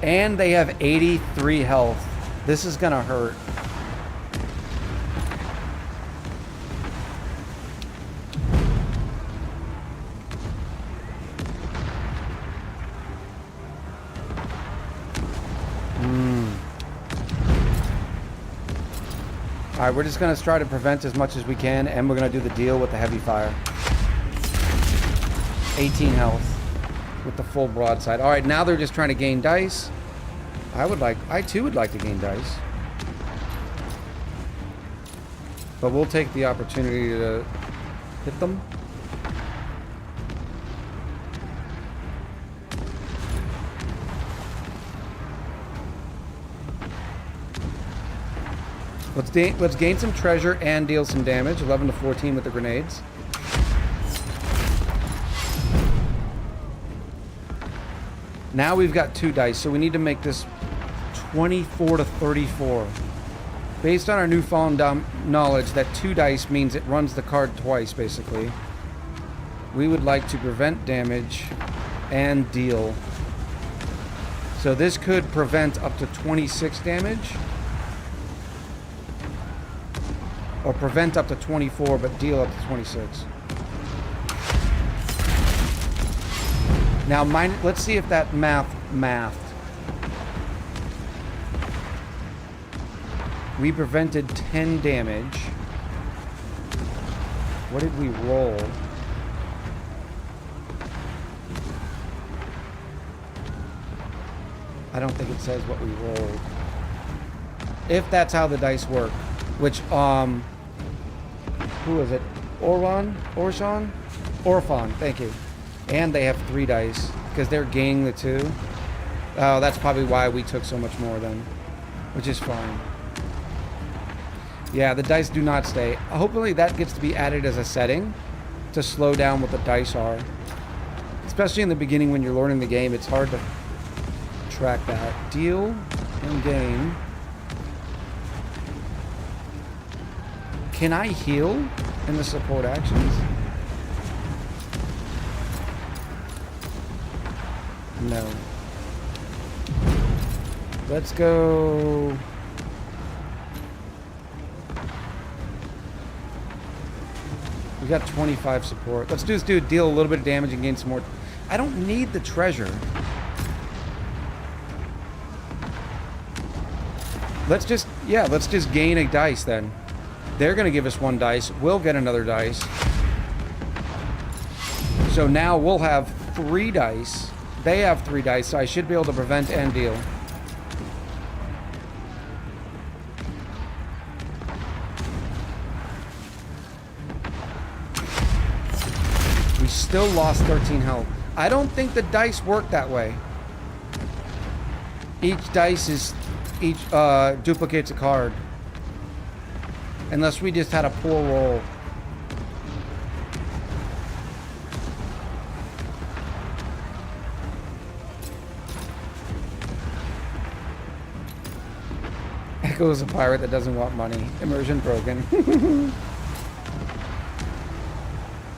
And they have 83 health. This is gonna hurt. All right, we're just gonna try to prevent as much as we can, and we're gonna do the deal with the heavy fire. 18 health with the full broadside. All right, now they're just trying to gain dice. I too would like to gain dice. But we'll take the opportunity to hit them. Let's gain some treasure and deal some damage. 11 to 14 with the grenades. Now we've got 2 dice, so we need to make this 24 to 34. Based on our newfound knowledge that 2 dice means it runs the card twice, basically. We would like to prevent damage and deal. So this could prevent up to 26 damage. Or prevent up to 24, but deal up to 26. Now, let's see if that mathed. We prevented 10 damage. What did we roll? I don't think it says what we rolled. If that's how the dice work. Which, who is it? Orphan, thank you. And they have 3 dice, because they're gaining the 2. Oh, that's probably why we took so much more then. Which is fine. Yeah, the dice do not stay. Hopefully that gets to be added as a setting to slow down what the dice are. Especially in the beginning when you're learning the game, it's hard to track that. Deal and gain. Can I heal in the support actions? No. Let's go. We got 25 support. Let's just deal a little bit of damage and gain some more. I don't need the treasure. Let's just gain a dice then. They're going to give us 1 dice. We'll get another dice. So now we'll have 3 dice. They have 3 dice, so I should be able to prevent and deal. We still lost 13 health. I don't think the dice work that way. Each duplicates a card. Unless we just had a poor roll. Echo is a pirate that doesn't want money. Immersion broken.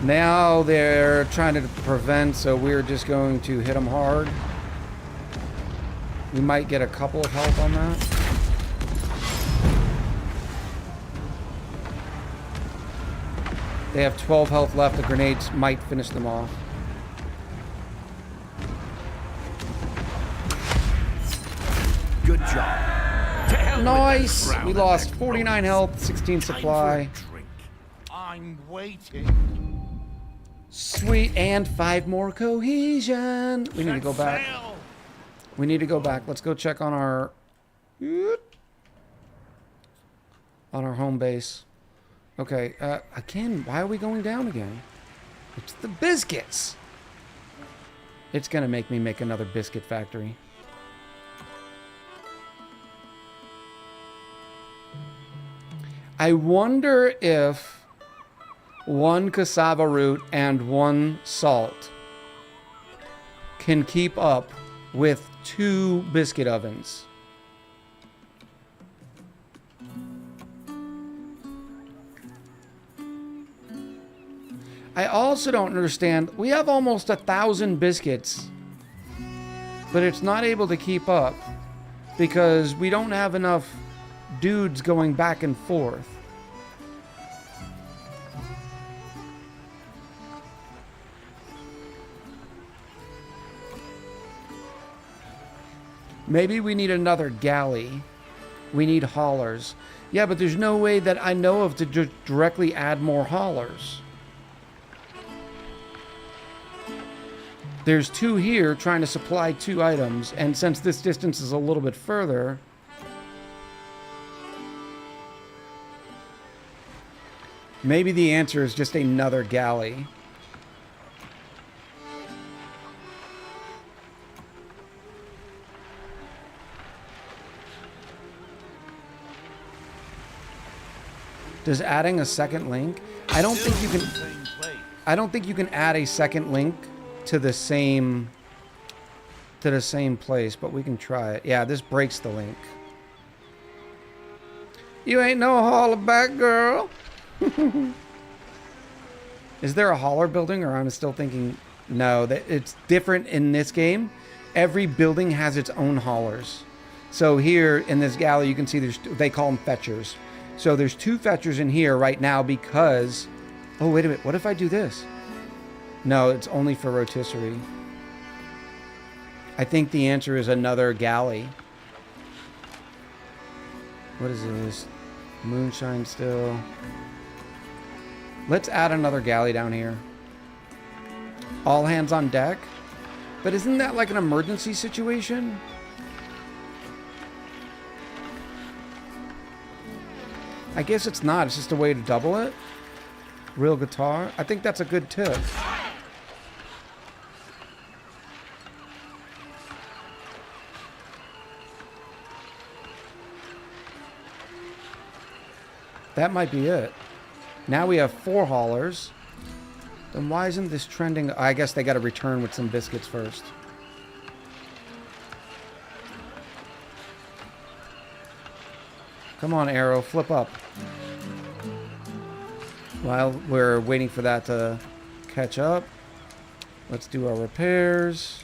Now they're trying to prevent, so we're just going to hit them hard. We might get a couple of health on that. They have 12 health left. The grenades might finish them off. Good job. To hell with Nice! those We brown lost neck 49 bones. health, 16 Time for a supply. drink. I'm waiting. Sweet, and 5 more cohesion. We need to go back. Fail. We need to go back. Let's go check on our home base. Okay, again, why are we going down again? It's the biscuits. It's gonna make me make another biscuit factory. I wonder if 1 cassava root and 1 salt can keep up with 2 biscuit ovens. I also don't understand. We have almost 1,000 biscuits, but it's not able to keep up because we don't have enough dudes going back and forth. Maybe we need another galley. We need haulers. Yeah, but there's no way that I know of to directly add more haulers. There's 2 here trying to supply 2 items, and since this distance is a little bit further, maybe the answer is just another galley. Does adding a second link? I don't think you can. I don't think you can add a second link to the same place, but we can try it. Yeah, this breaks the link. You ain't no holler back, girl. Is there a hauler building, or I'm still thinking no? That it's different in this game. Every building has its own haulers. So here in this galley, you can see they call them fetchers. So there's 2 fetchers in here right now because... Oh, wait a minute. What if I do this? No, it's only for rotisserie. I think the answer is another galley. What is this? Moonshine still. Let's add another galley down here. All hands on deck. But isn't that like an emergency situation? I guess it's not. It's just a way to double it. Real guitar. I think that's a good tip. That might be it. Now we have 4 haulers. Then why isn't this trending? I guess they got to return with some biscuits first. Come on, Arrow, flip up. While we're waiting for that to catch up, let's do our repairs.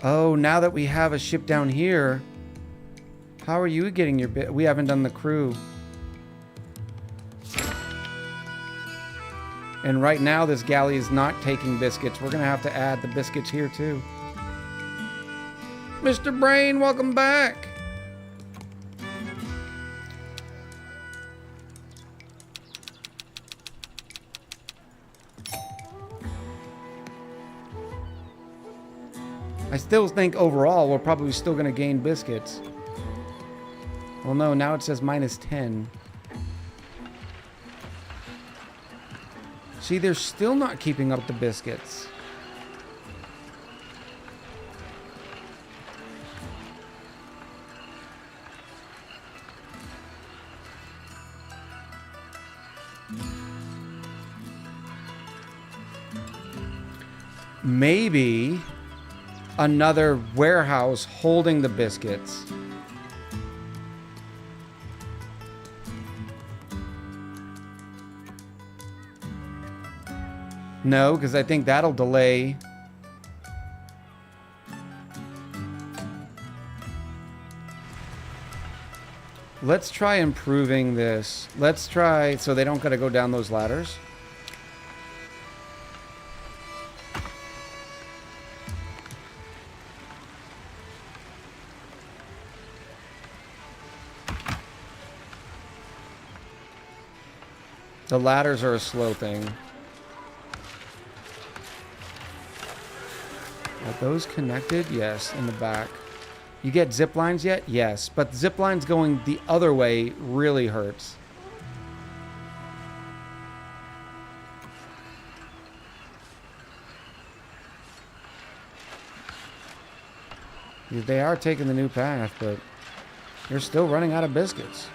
Oh, now that we have a ship down here, how are you getting your bit? We haven't done the crew. And right now, this galley is not taking biscuits. We're going to have to add the biscuits here, too. Mr. Brain, welcome back. I still think overall, we're probably still going to gain biscuits. Well, no, now it says -10. See, they're still not keeping up the biscuits. Maybe another warehouse holding the biscuits No, because I think that'll delay. Let's try improving this. Let's try so they don't gotta go down those ladders. The ladders are a slow thing. Are those connected? Yes, in the back. You get zip lines yet? Yes, but zip lines going the other way really hurts. They are taking the new path, but you're still running out of biscuits.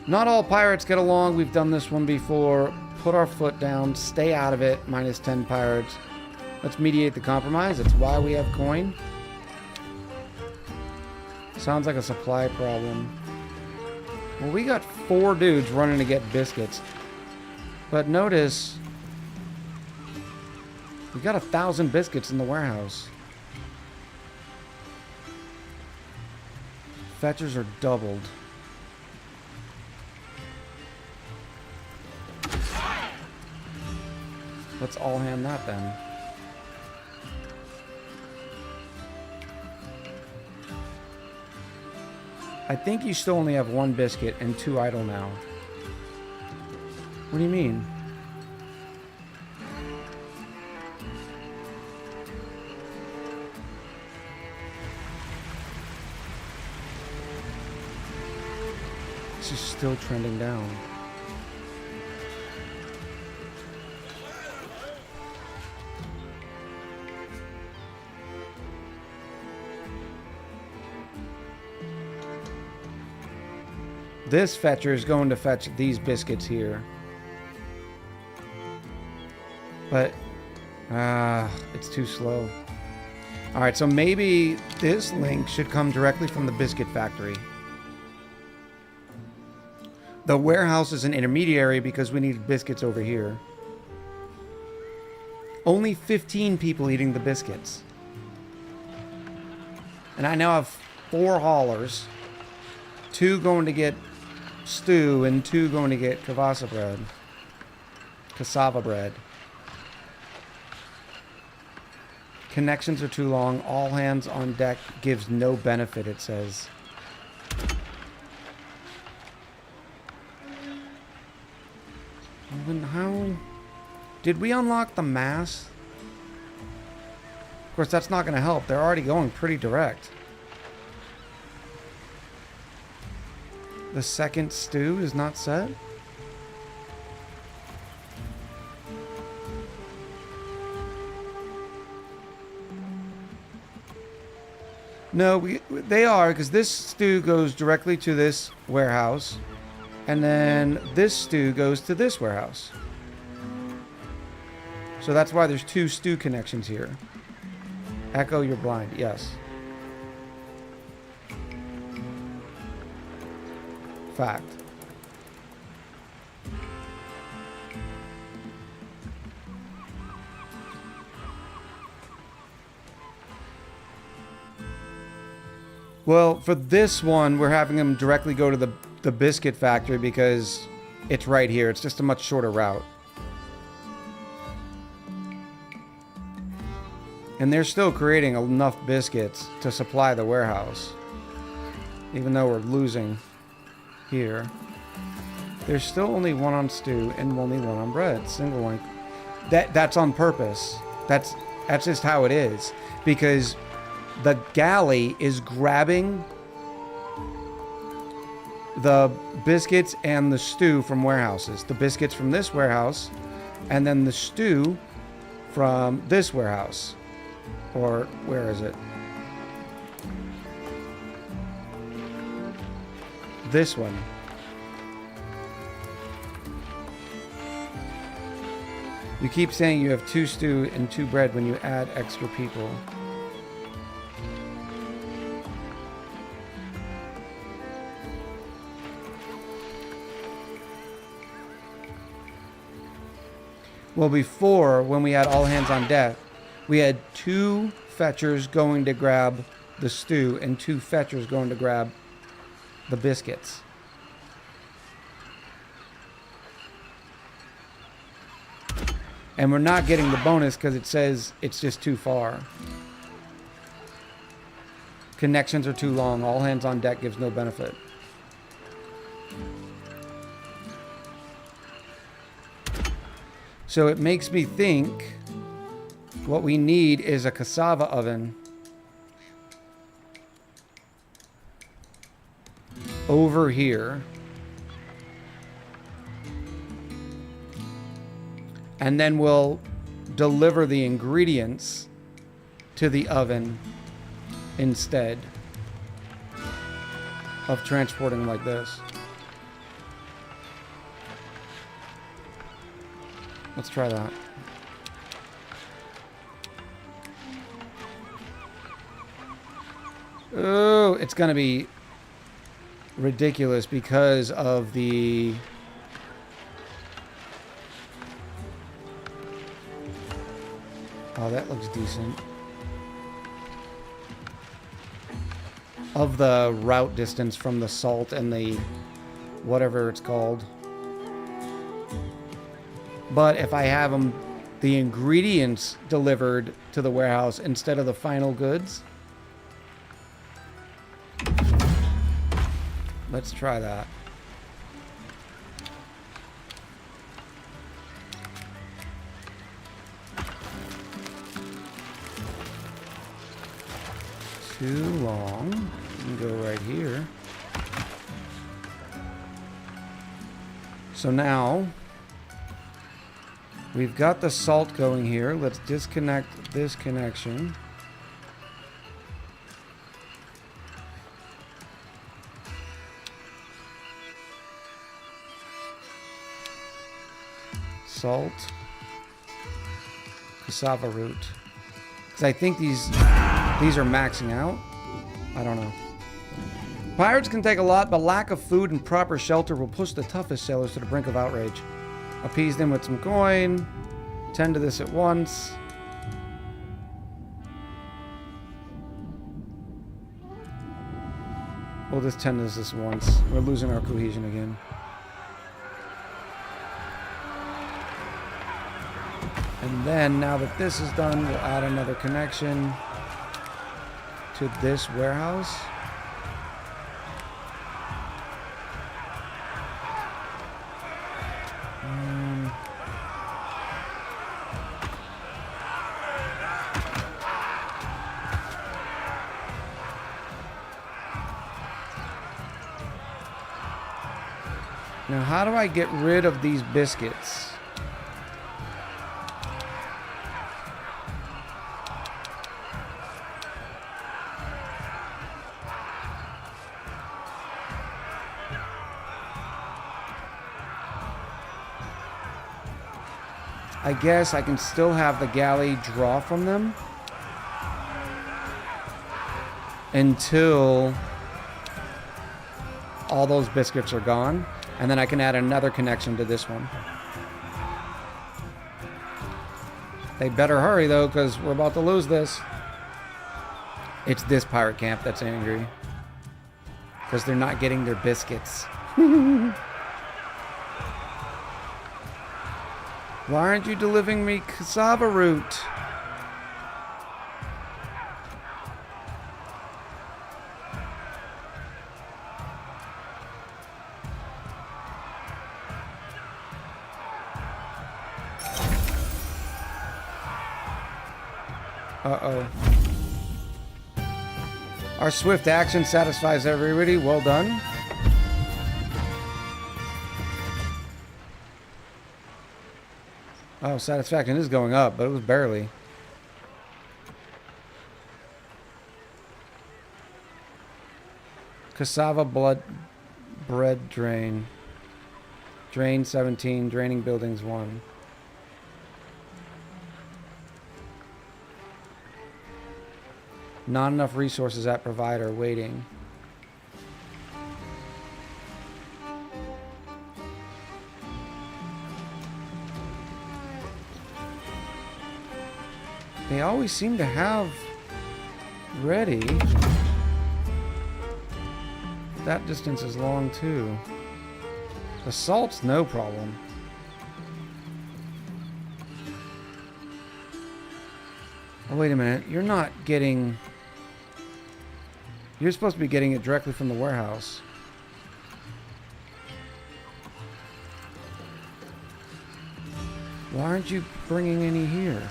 Not all pirates get along. We've done this one before. Put our foot down. Stay out of it. Minus 10 pirates. Let's mediate the compromise. That's why we have coin. Sounds like a supply problem. Well, we got 4 dudes running to get biscuits. But notice, we got 1,000 biscuits in the warehouse. Fetchers are doubled. Let's all hand that then. I think you still only have 1 biscuit and 2 idle now. What do you mean? This is still trending down. This fetcher is going to fetch these biscuits here. But, it's too slow. Alright, so maybe this link should come directly from the biscuit factory. The warehouse is an intermediary because we need biscuits over here. Only 15 people eating the biscuits. And I now have 4 haulers. 2 going to get stew and 2 going to get cassava bread. Cassava bread. Connections are too long. All hands on deck gives no benefit, it says. Then how did we unlock the mass? Of course, that's not going to help. They're already going pretty direct. The second stew is not set. No, they are, because this stew goes directly to this warehouse, and then this stew goes to this warehouse. So that's why there's 2 stew connections here. Echo, you're blind. Yes. Fact. Well, for this one, we're having them directly go to the biscuit factory because it's right here. It's just a much shorter route. And they're still creating enough biscuits to supply the warehouse. Even though we're losing here. There's still only 1 on stew and only 1 on bread. Single link. That's on purpose. That's just how it is. Because the galley is grabbing the biscuits and the stew from warehouses. The biscuits from this warehouse, and then the stew from this warehouse. Or where is it? This one. You keep saying you have 2 stew and 2 bread when you add extra people. Well, before, when we had all hands on deck, we had 2 fetchers going to grab the stew and 2 fetchers going to grab the biscuits. And we're not getting the bonus because it says it's just too far. Connections are too long. All hands on deck gives no benefit. So it makes me think what we need is a cassava oven over here. And then we'll deliver the ingredients to the oven instead of transporting like this. Let's try that. Oh, it's gonna be ridiculous because of the... Oh, that looks decent. Of the route distance from the salt and the whatever it's called. But if I have them, the ingredients delivered to the warehouse instead of the final goods. Let's try that. Too long. You can go right here. So now we've got the salt going here. Let's disconnect this connection. Salt. Cassava root. Because I think these are maxing out. I don't know. Pirates can take a lot, but lack of food and proper shelter will push the toughest sailors to the brink of outrage. Appease them with some coin. Tend to this at once. We'll just tend to this once. We're losing our cohesion again. And then, now that this is done, we'll add another connection to this warehouse. Now, how do I get rid of these biscuits? I guess I can still have the galley draw from them until all those biscuits are gone, and then I can add another connection to this one. They better hurry though, because we're about to lose this. It's this pirate camp that's angry because they're not getting their biscuits. Why aren't you delivering me cassava root? Uh-oh. Our swift action satisfies everybody. Well done. Oh, satisfaction is going up, but it was barely. Cassava bread drain. Drain 17, draining buildings 1. Not enough resources at provider waiting. They always seem to have ready. That distance is long too. The salt's no problem. Oh, wait a minute. You're not getting... You're supposed to be getting it directly from the warehouse. Why aren't you bringing any here?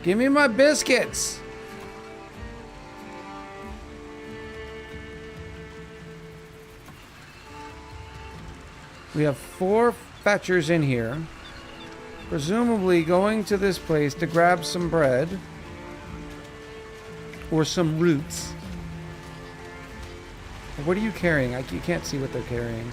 Give me my biscuits! We have 4 fetchers in here. Presumably going to this place to grab some bread. Or some roots. What are you carrying? You can't see what they're carrying.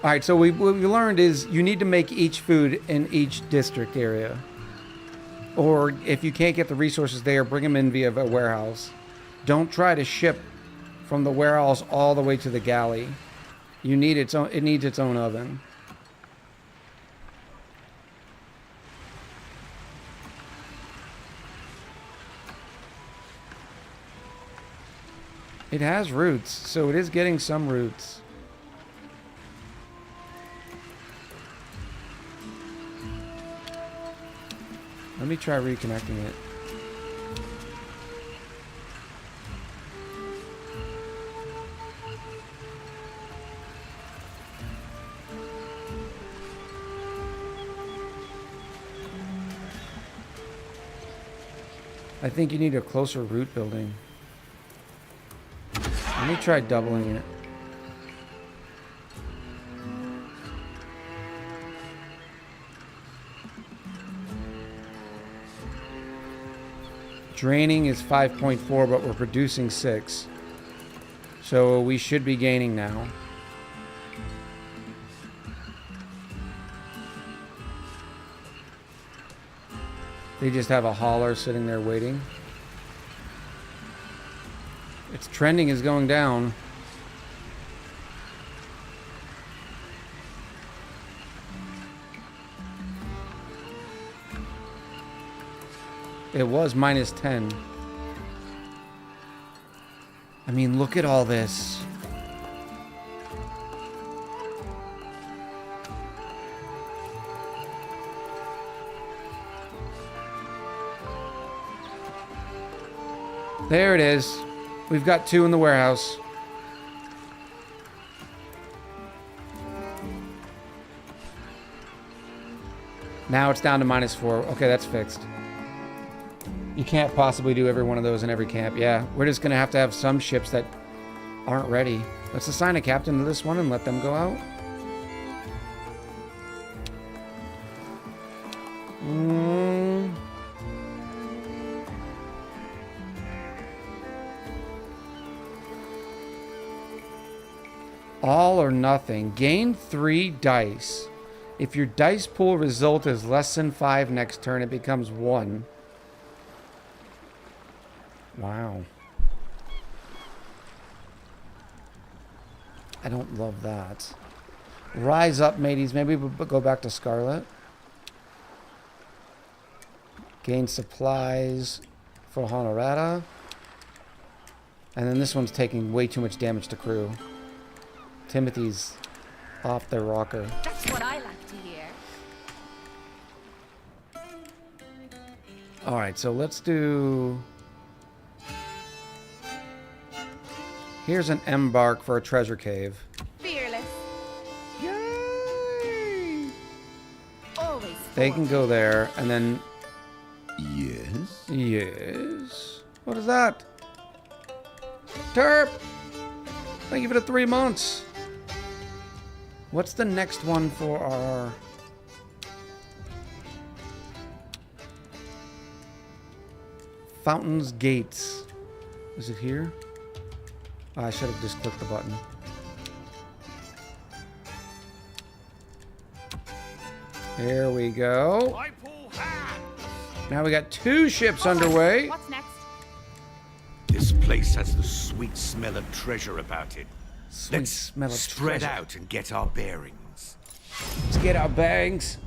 Alright, so what we learned is you need to make each food in each district area. Or if you can't get the resources there, bring them in via a warehouse. Don't try to ship from the warehouse all the way to the galley. You need its own, it needs its own oven. It has roots, so it is getting some roots. Let me try reconnecting it. I think you need a closer root building. Let me try doubling it. Draining is 5.4, but we're producing 6. So we should be gaining now. They just have a hauler sitting there waiting. Its trending is going down. It was minus 10. I mean, look at all this. There it is. We've got 2 in the warehouse. Now it's down to minus 4. Okay, that's fixed. You can't possibly do every one of those in every camp. Yeah, we're just going to have some ships that aren't ready. Let's assign a captain to this one and let them go out. All or nothing. Gain 3 dice. If your dice pool result is less than 5 next turn, it becomes 1. Wow. I don't love that. Rise up, mateys. Maybe we'll go back to Scarlet. Gain supplies for Honorata. And then this one's taking way too much damage to crew. Timothy's off their rocker. That's what I like to hear. Alright, so let's do... Here's an embark for a treasure cave. Fearless. Yay! Always. They can go there, and then... Yes? Yes. What is that? Terp! Thank you for the 3 months. What's the next one for our... Fountains Gates. Is it here? Oh, I should have just clicked the button. There we go. Now we got 2 ships underway. What's next? This place has the sweet smell of treasure about it. Sweet Let's smell of spread treasure. out and get our bearings. Let's get our bags.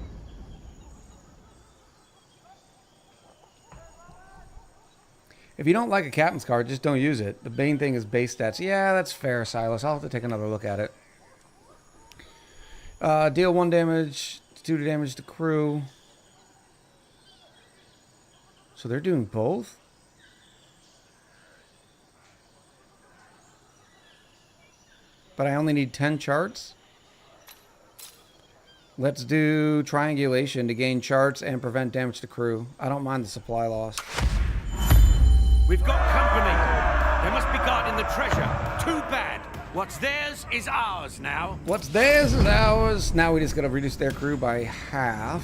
If you don't like a captain's card, just don't use it. The main thing is base stats. Yeah, that's fair, Silas. I'll have to take another look at it. Deal 1 damage, 2 damage to crew. So they're doing both? But I only need 10 charts? Let's do triangulation to gain charts and prevent damage to crew. I don't mind the supply loss. We've got company. They must be guarding the treasure. Too bad. What's theirs is ours now. What's theirs is ours. Now we just gotta reduce their crew by half.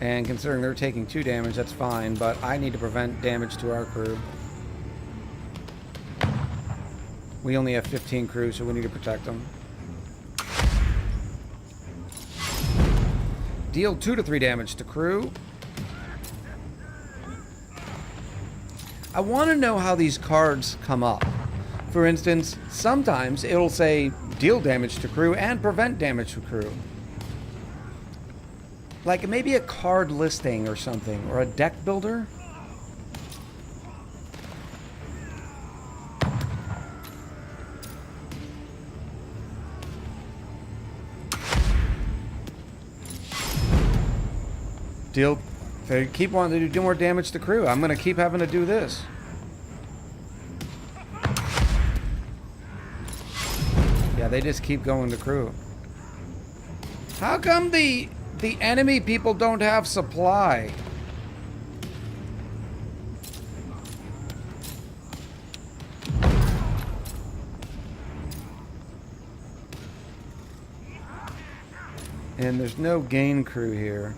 And considering they're taking 2 damage, that's fine. But I need to prevent damage to our crew. We only have 15 crew, so we need to protect them. Deal 2 to 3 damage to crew. I want to know how these cards come up. For instance, sometimes it'll say deal damage to crew and prevent damage to crew. Like maybe a card listing or something, or a deck builder. Deal. If they keep wanting to do more damage to crew, I'm going to keep having to do this. Yeah, they just keep going to crew. How come the enemy people don't have supply? And there's no gain crew here.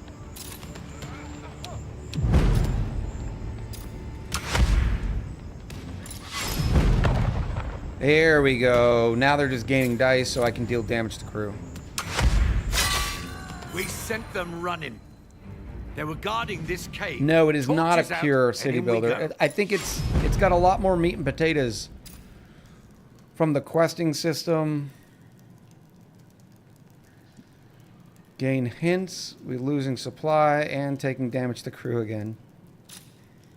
There we go. Now they're just gaining dice so I can deal damage to crew. We sent them running. They were guarding this cave. No, it is not a Torches out, pure and city in we builder. go. I think it's got a lot more meat and potatoes from the questing system. Gain hints. We're losing supply and taking damage to crew again.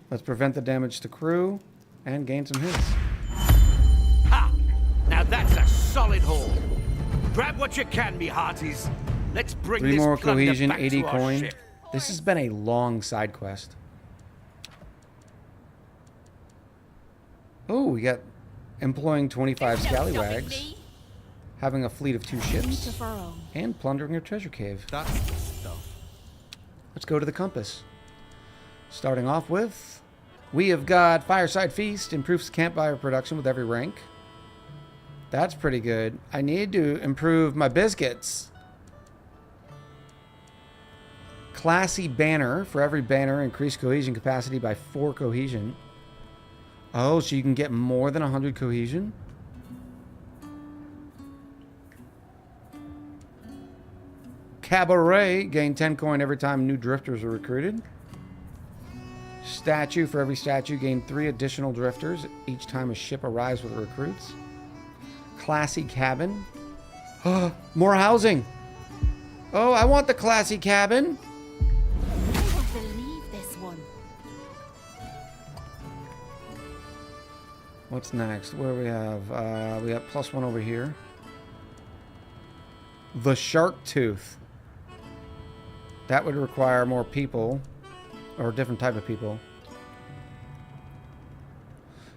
Let's prevent the damage to crew and gain some hints. Ha! Now that's a solid haul. Grab what you can, me hearties. Let's bring 3 this more plunder cohesion, back 80 to our coin. ship. This has been a long side quest. Oh, we got employing 25 scallywags, having a fleet of 2 ships, and plundering a treasure cave. That's the stuff. Let's go to the compass. Starting off with, we have got Fireside Feast, improves campfire production with every rank. That's pretty good. I need to improve my biscuits. Classy banner. For every banner, increase cohesion capacity by 4 cohesion. Oh, so you can get more than 100 cohesion? Cabaret. Gain 10 coin every time new drifters are recruited. Statue. For every statue, gain 3 additional drifters each time a ship arrives with recruits. Classy cabin. More housing. Oh, I want the classy cabin. I won't believe this one. What's next? Where we have +1 over here. The Shark Tooth. That would require more people, or a different type of people.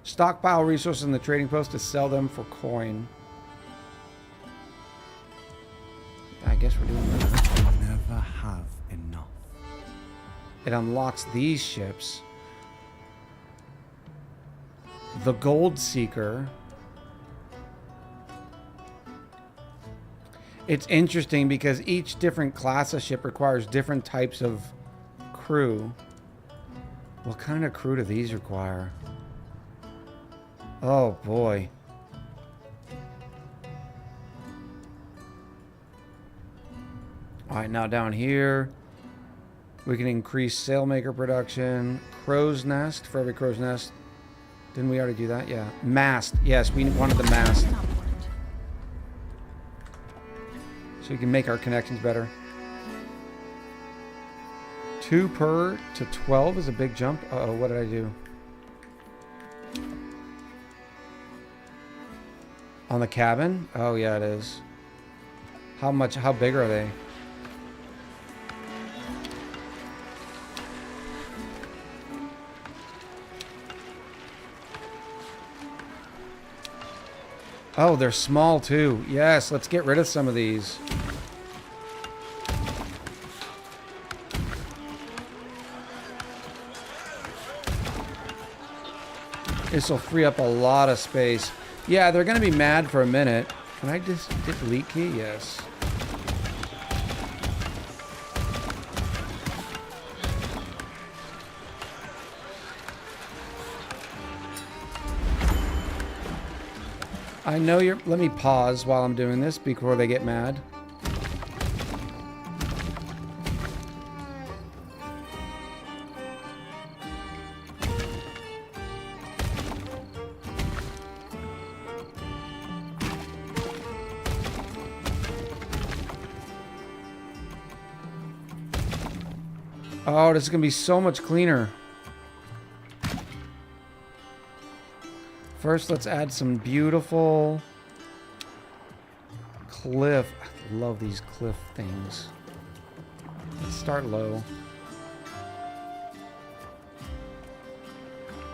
Stockpile resources in the trading post to sell them for coin. I guess we're doing that. Never have enough. It unlocks these ships. The Gold Seeker. It's interesting because each different class of ship requires different types of crew. What kind of crew do these require? Oh boy. Alright, now down here we can increase Sailmaker production. Crow's Nest, for every crow's nest. Didn't we already do that? Yeah. Mast. Yes, we wanted the mast. So we can make our connections better. 2 per to 12 is a big jump. Uh-oh, what did I do? On the cabin? Oh, yeah, it is. How big are they? Oh, they're small too. Yes, let's get rid of some of these. This will free up a lot of space. Yeah, they're going to be mad for a minute. Can I just hit delete key? Yes. I know you're... Let me pause while I'm doing this before they get mad. Oh, this is going to be so much cleaner. First, let's add some beautiful cliff. I love these cliff things. Let's start low.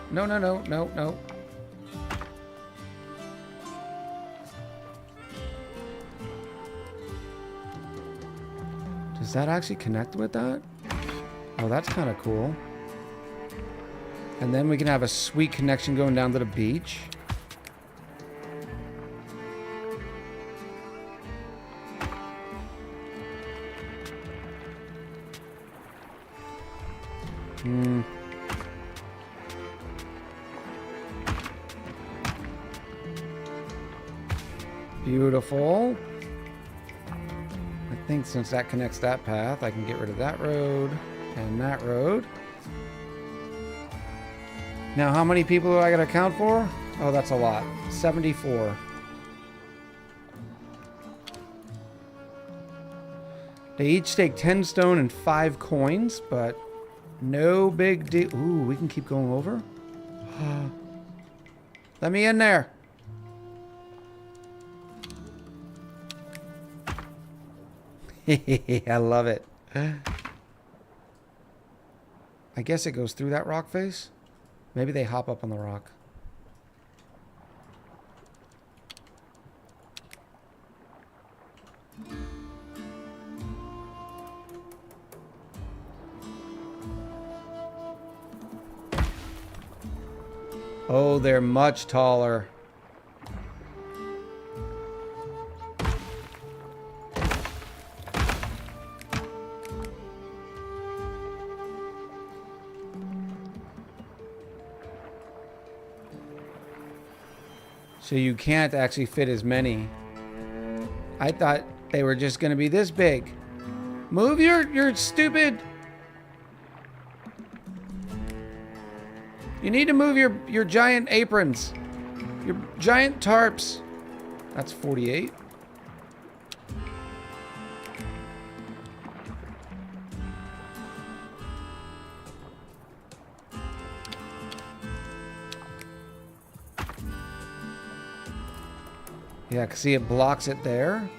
No, no, no, no, no. Does that actually connect with that? Oh, that's kind of cool. And then we can have a sweet connection going down to the beach. Beautiful. I think since that connects that path, I can get rid of that road and that road. Now, how many people do I gotta account for? Oh, that's a lot. 74. They each take 10 stone and 5 coins, but no big deal. Ooh, we can keep going over? Let me in there. I love it. I guess it goes through that rock face. Maybe they hop up on the rock. Oh, they're much taller. So you can't actually fit as many. I thought they were just going to be this big. Move your stupid... You need to move your giant aprons. Your giant tarps. That's 48. Yeah, see it blocks it there.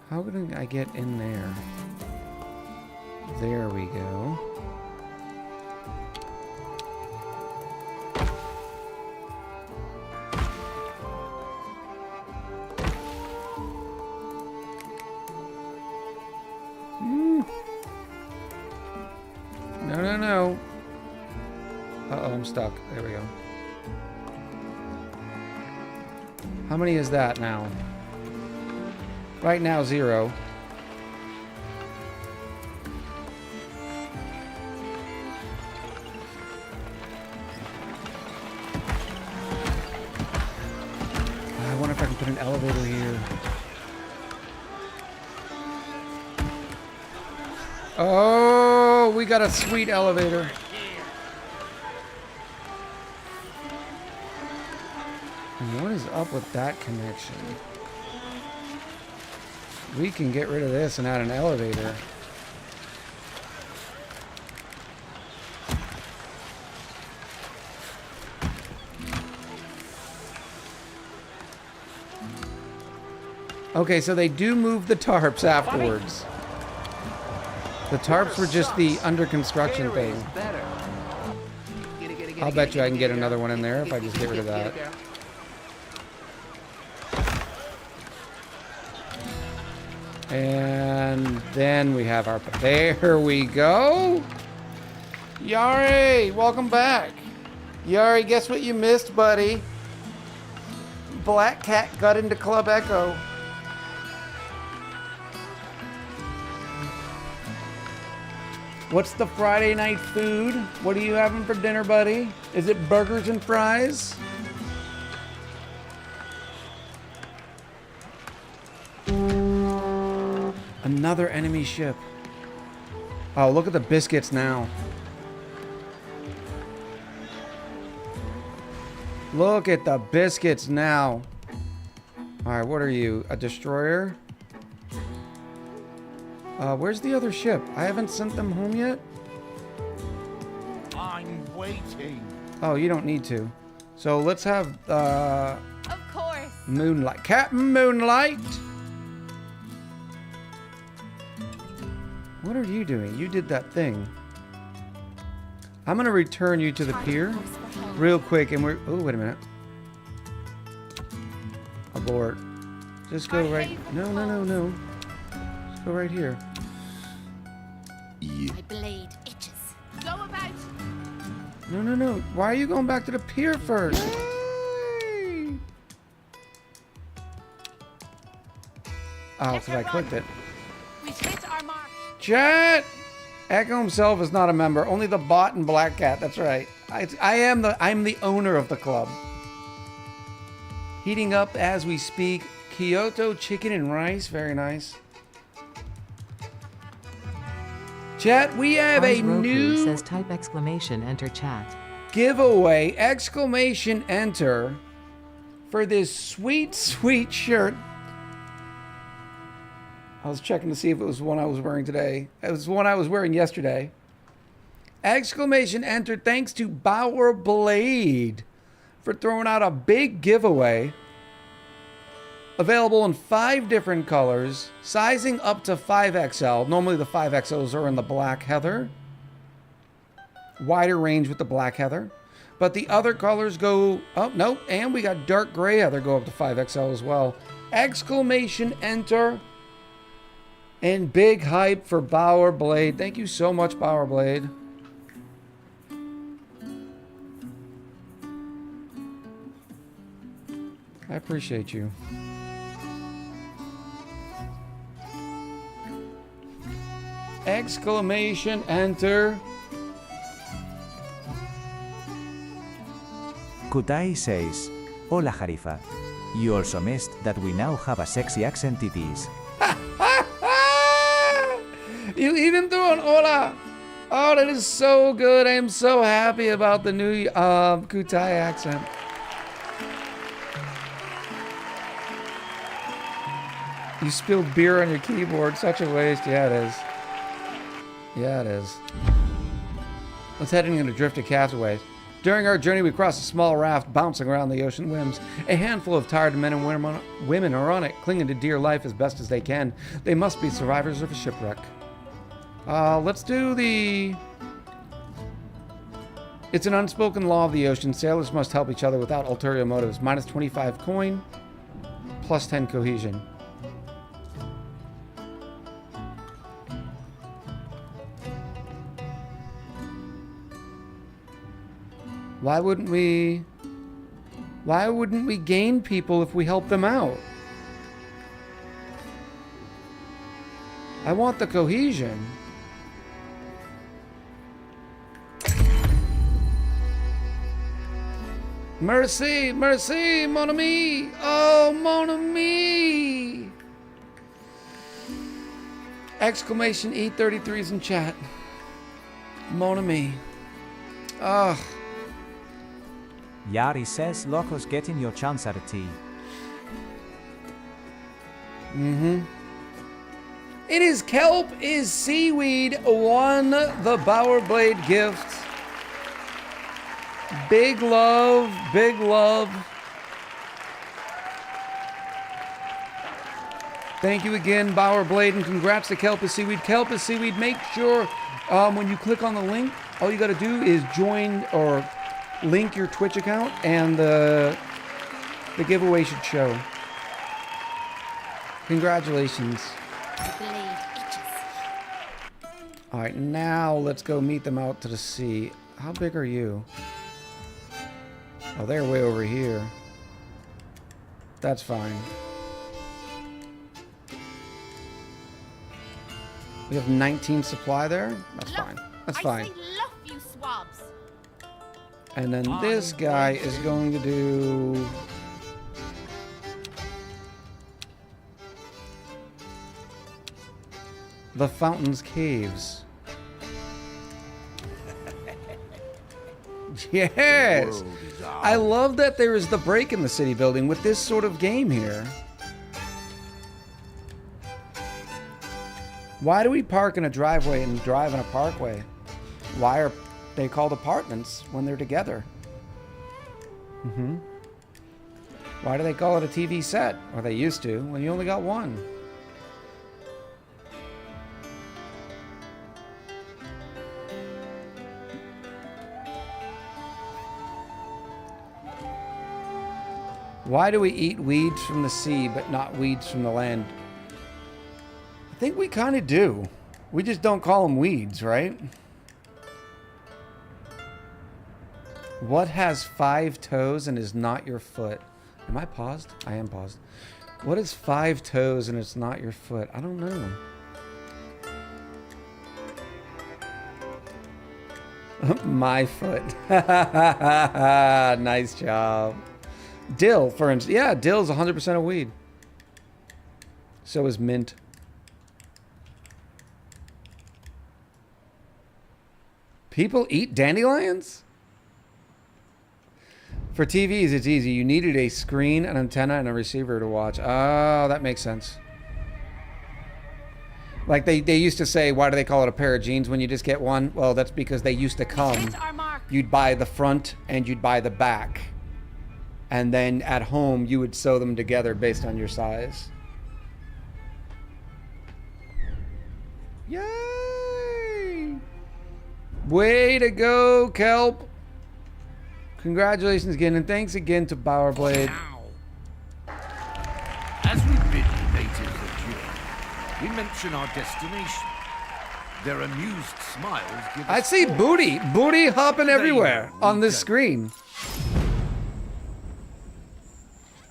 How can I get in there? There we go. no. Uh-oh, I'm stuck. There we go. How many is that now? Right now, 0. I wonder if I can put an elevator here. Oh, we got a sweet elevator. And what is up with that connection? We can get rid of this and add an elevator. Okay, so they do move the tarps afterwards. The tarps were just the under construction thing. I'll bet you I can get another one in there if I just get rid of that. And then we have our... There we go! Yari, welcome back. Yari, guess what you missed, buddy? Black Cat got into Club Echo. What's the Friday night food? What are you having for dinner, buddy? Is it burgers and fries? Another enemy ship. Oh, look at the biscuits now. Look at the biscuits now. Alright, what are you? A destroyer? Where's the other ship? I haven't sent them home yet? I'm waiting. Oh, you don't need to. So let's have, Of course. Moonlight. Captain Moonlight! What are you doing? You did that thing. I'm gonna return you to the pier real quick and we're... Oh, wait a minute. Abort. Just go right... No, no, no, no. Just go right here. My blade itches. Go about. No, no, no. Why are you going back to the pier first? Oh, because I clicked it. We hit our mark. Chat! Echo himself is not a member. Only the bot and Black Cat. That's right. I'm the owner of the club. Heating up as we speak. Kyoto chicken and rice. Very nice. Chat, we have a Roku new says type exclamation enter chat. giveaway exclamation enter for this sweet, sweet shirt. I was checking to see if it was one I was wearing today. It was one I was wearing yesterday. Exclamation enter thanks to Bauer Blade for throwing out a big giveaway. Available in 5 different colors, sizing up to 5XL. Normally the 5XLs are in the black heather. Wider range with the black heather. But the other colors go, oh, no, and we got dark gray heather go up to 5XL as well. Exclamation enter. And big hype for Bauer Blade. Thank you so much, Bauer Blade. I appreciate you. Exclamation enter. Kutai says, Hola Harifa. You also missed that we now have a sexy accent it is. You even threw an hola. Oh, that is so good. I am so happy about the new Kutai accent. You spilled beer on your keyboard. Such a waste. Yeah, it is. Yeah, it is. Let's head into Drifted Castaways. During our journey, we crossed a small raft bouncing around the ocean whims. A handful of tired men and women are on it, clinging to dear life as best as they can. They must be survivors of a shipwreck. Let's do the... It's an unspoken law of the ocean. Sailors must help each other without ulterior motives. Minus 25 coin, plus 10 cohesion. Why wouldn't we gain people if we help them out? I want the cohesion. Merci, merci, mon ami. Oh, mon ami. Exclamation E33s in chat. Mon ami. Ugh. Yari says Locos getting your chance at a tea. It is kelp, is seaweed, won the Bower Blade gift. Big love, big love. Thank you again, Bower Blade, and congrats to Kelp is Seaweed. Kelp is Seaweed, make sure when you click on the link, all you got to do is join or link your Twitch account, and the giveaway should show. Congratulations. The blade itches. All right, now let's go meet them out to the sea. How big are you? Oh, they're way over here. That's fine. We have 19 supply there? That's fine. That's fine. I say love you, swabs. And then this guy is going to do... The Fountain's Caves. Yes! I love that there is the break in the city building with this sort of game here. Why do we park in a driveway and drive in a parkway? Why are they called apartments when they're together? Why do they call it a TV set? Or they used to, when you only got one. Why do we eat weeds from the sea but not weeds from the land? I think we kind of do. We just don't call them weeds, right? What has 5 toes and is not your foot? Am I paused? I am paused. What is 5 toes and it's not your foot? I don't know. My foot. Nice job. Dill, for instance. Yeah, dill's 100% a weed. So is mint. People eat dandelions? For TVs, it's easy. You needed a screen, an antenna, and a receiver to watch. Oh, that makes sense. Like they used to say, why do they call it a pair of jeans when you just get one? Well, that's because they used to come. You'd buy the front and you'd buy the back. And then at home, you would sew them together based on your size. Yay! Way to go, Kelp. Congratulations again, and thanks again to Bower Blade. As we bid the natives adieu, we mention our destination. Their amused smiles give us I see booty. Booty hopping everywhere on this screen.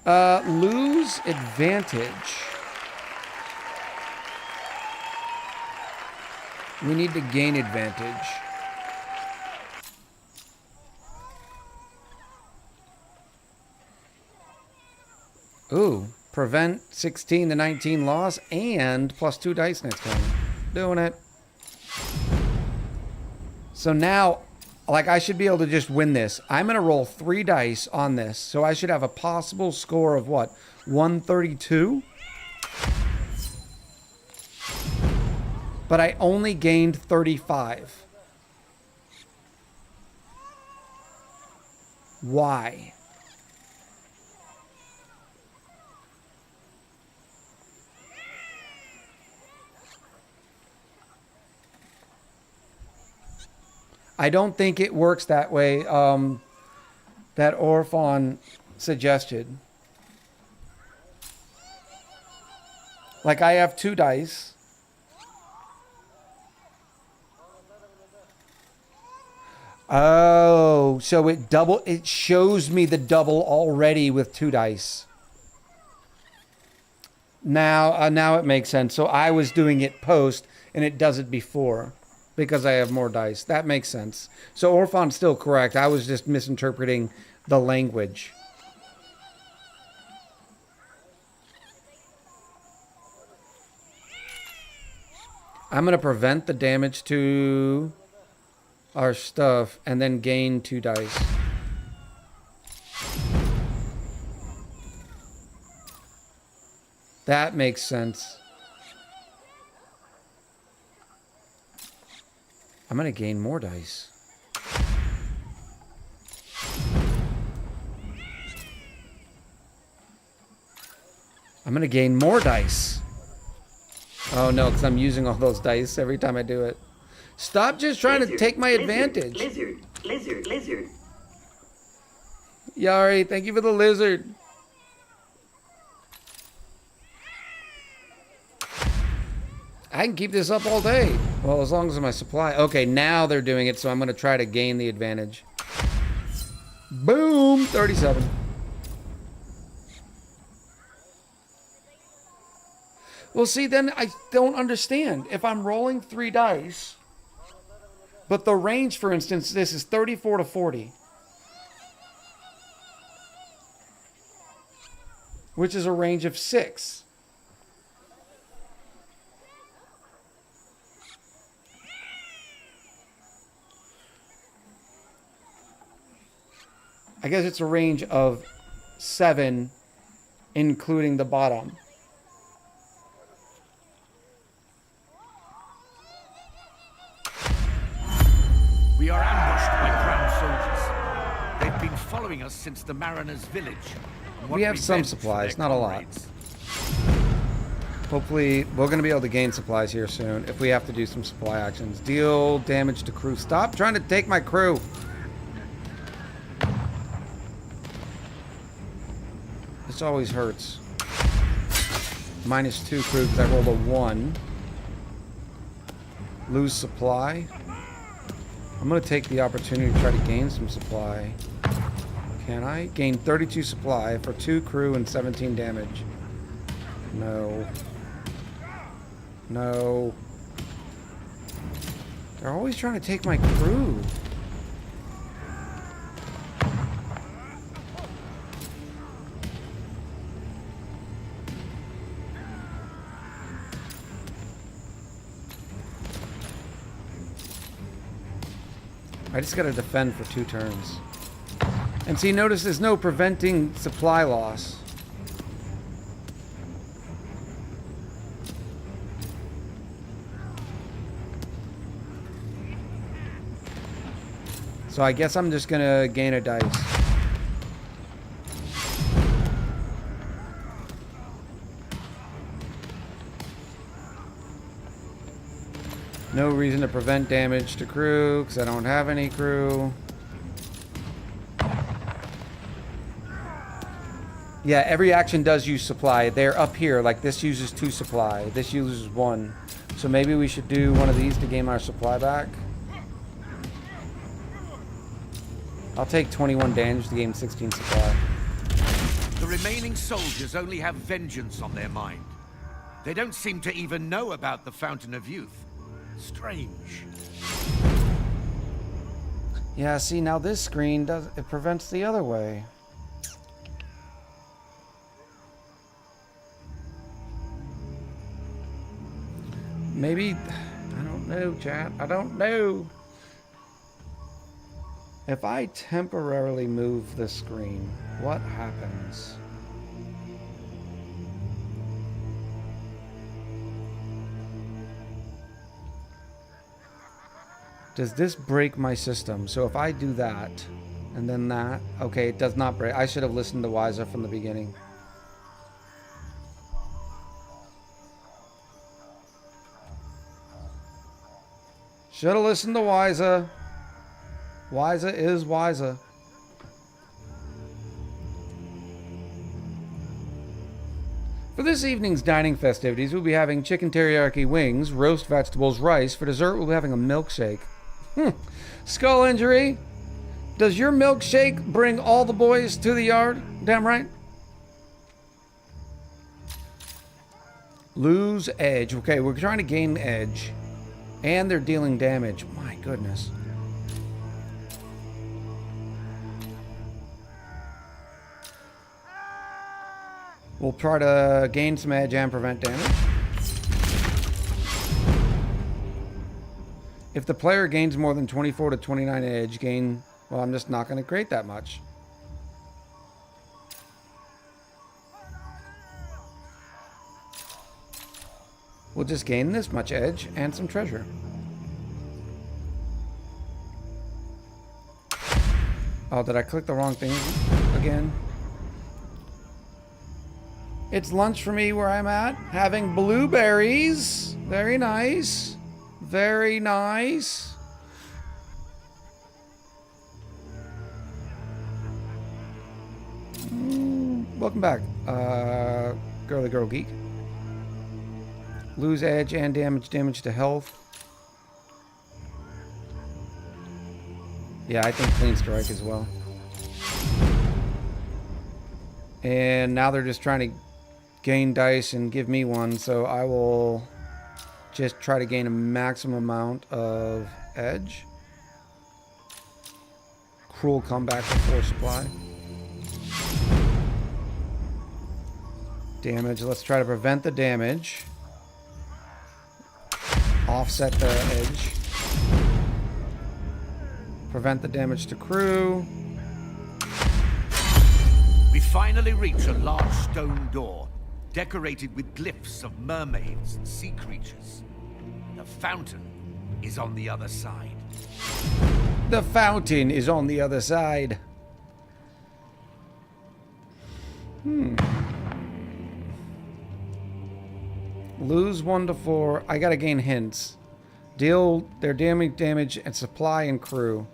Lose advantage. We need to gain advantage. Ooh, prevent 16 to 19 loss and +2 dice next turn. Doing it. So now, like, I should be able to just win this. I'm going to roll 3 dice on this. So I should have a possible score of what? 132? But I only gained 35. Why? I don't think it works that way, that Orphon suggested. Like, I have 2 dice. Oh, so it shows me the double already with 2 dice. Now it makes sense. So I was doing it post and it does it before because I have more dice. That makes sense. So Orphon's still correct. I was just misinterpreting the language. I'm going to prevent the damage to our stuff and then gain 2 dice. That makes sense. I'm going to gain more dice. I'm going to gain more dice. Oh no, because I'm using all those dice every time I do it. Stop just trying to take my advantage. Lizard. Yari, thank you for the lizard. I can keep this up all day. Well, as long as my supply... Okay, now they're doing it, so I'm going to try to gain the advantage. Boom! 37. Well, see, then I don't understand. If I'm rolling 3 dice, but the range, for instance, this is 34 to 40. Which is a range of 6. I guess it's a range of 7, including the bottom. We are ambushed by Crown soldiers. They've been following us since the Mariners' village. We have some supplies, not a lot. Hopefully, we're going to be able to gain supplies here soon if we have to do some supply actions. Deal damage to crew. Stop trying to take my crew. This always hurts. -2 crew because I rolled a 1. Lose supply. I'm going to take the opportunity to try to gain some supply. Can I? Gain 32 supply for 2 crew and 17 damage. No. No. They're always trying to take my crew. I just gotta defend for 2 turns. And see, notice there's no preventing supply loss. So I guess I'm just gonna gain a dice. No reason to prevent damage to crew, because I don't have any crew. Yeah, every action does use supply. They're up here, like this uses 2 supply. This uses 1. So maybe we should do one of these to gain our supply back. I'll take 21 damage to gain 16 supply. The remaining soldiers only have vengeance on their mind. They don't seem to even know about the Fountain of Youth. Strange. Yeah, see, now this screen it prevents the other way. Maybe, I don't know, chat. I don't know. If I temporarily move the screen, what happens? Does this break my system? So if I do that, and then that, okay, it does not break. I should have listened to Wiser from the beginning. Should have listened to Wiser. Wiser is wiser. For this evening's dining festivities, we'll be having chicken teriyaki wings, roast vegetables, rice. For dessert, we'll be having a milkshake. Skull injury. Does your milkshake bring all the boys to the yard? Damn right. Lose edge. Okay, we're trying to gain edge. And they're dealing damage. My goodness. We'll try to gain some edge and prevent damage. If the player gains more than 24 to 29 edge, well, I'm just not going to create that much. We'll just gain this much edge and some treasure. Oh, did I click the wrong thing again? It's lunch for me where I'm at. Having blueberries. Very nice. Very nice. Welcome back, Girly Girl Geek. Lose edge and damage to health. Yeah, I think clean strike as well. And now they're just trying to gain dice and give me one, so I will just try to gain a maximum amount of edge. Cruel comeback for force supply. Damage. Let's try to prevent the damage. Offset the edge. Prevent the damage to crew. We finally reach a large stone door, decorated with glyphs of mermaids and sea creatures. The fountain is on the other side. The fountain is on the other side. Lose 1 to 4. I gotta gain hints. Deal their damage and supply and crew.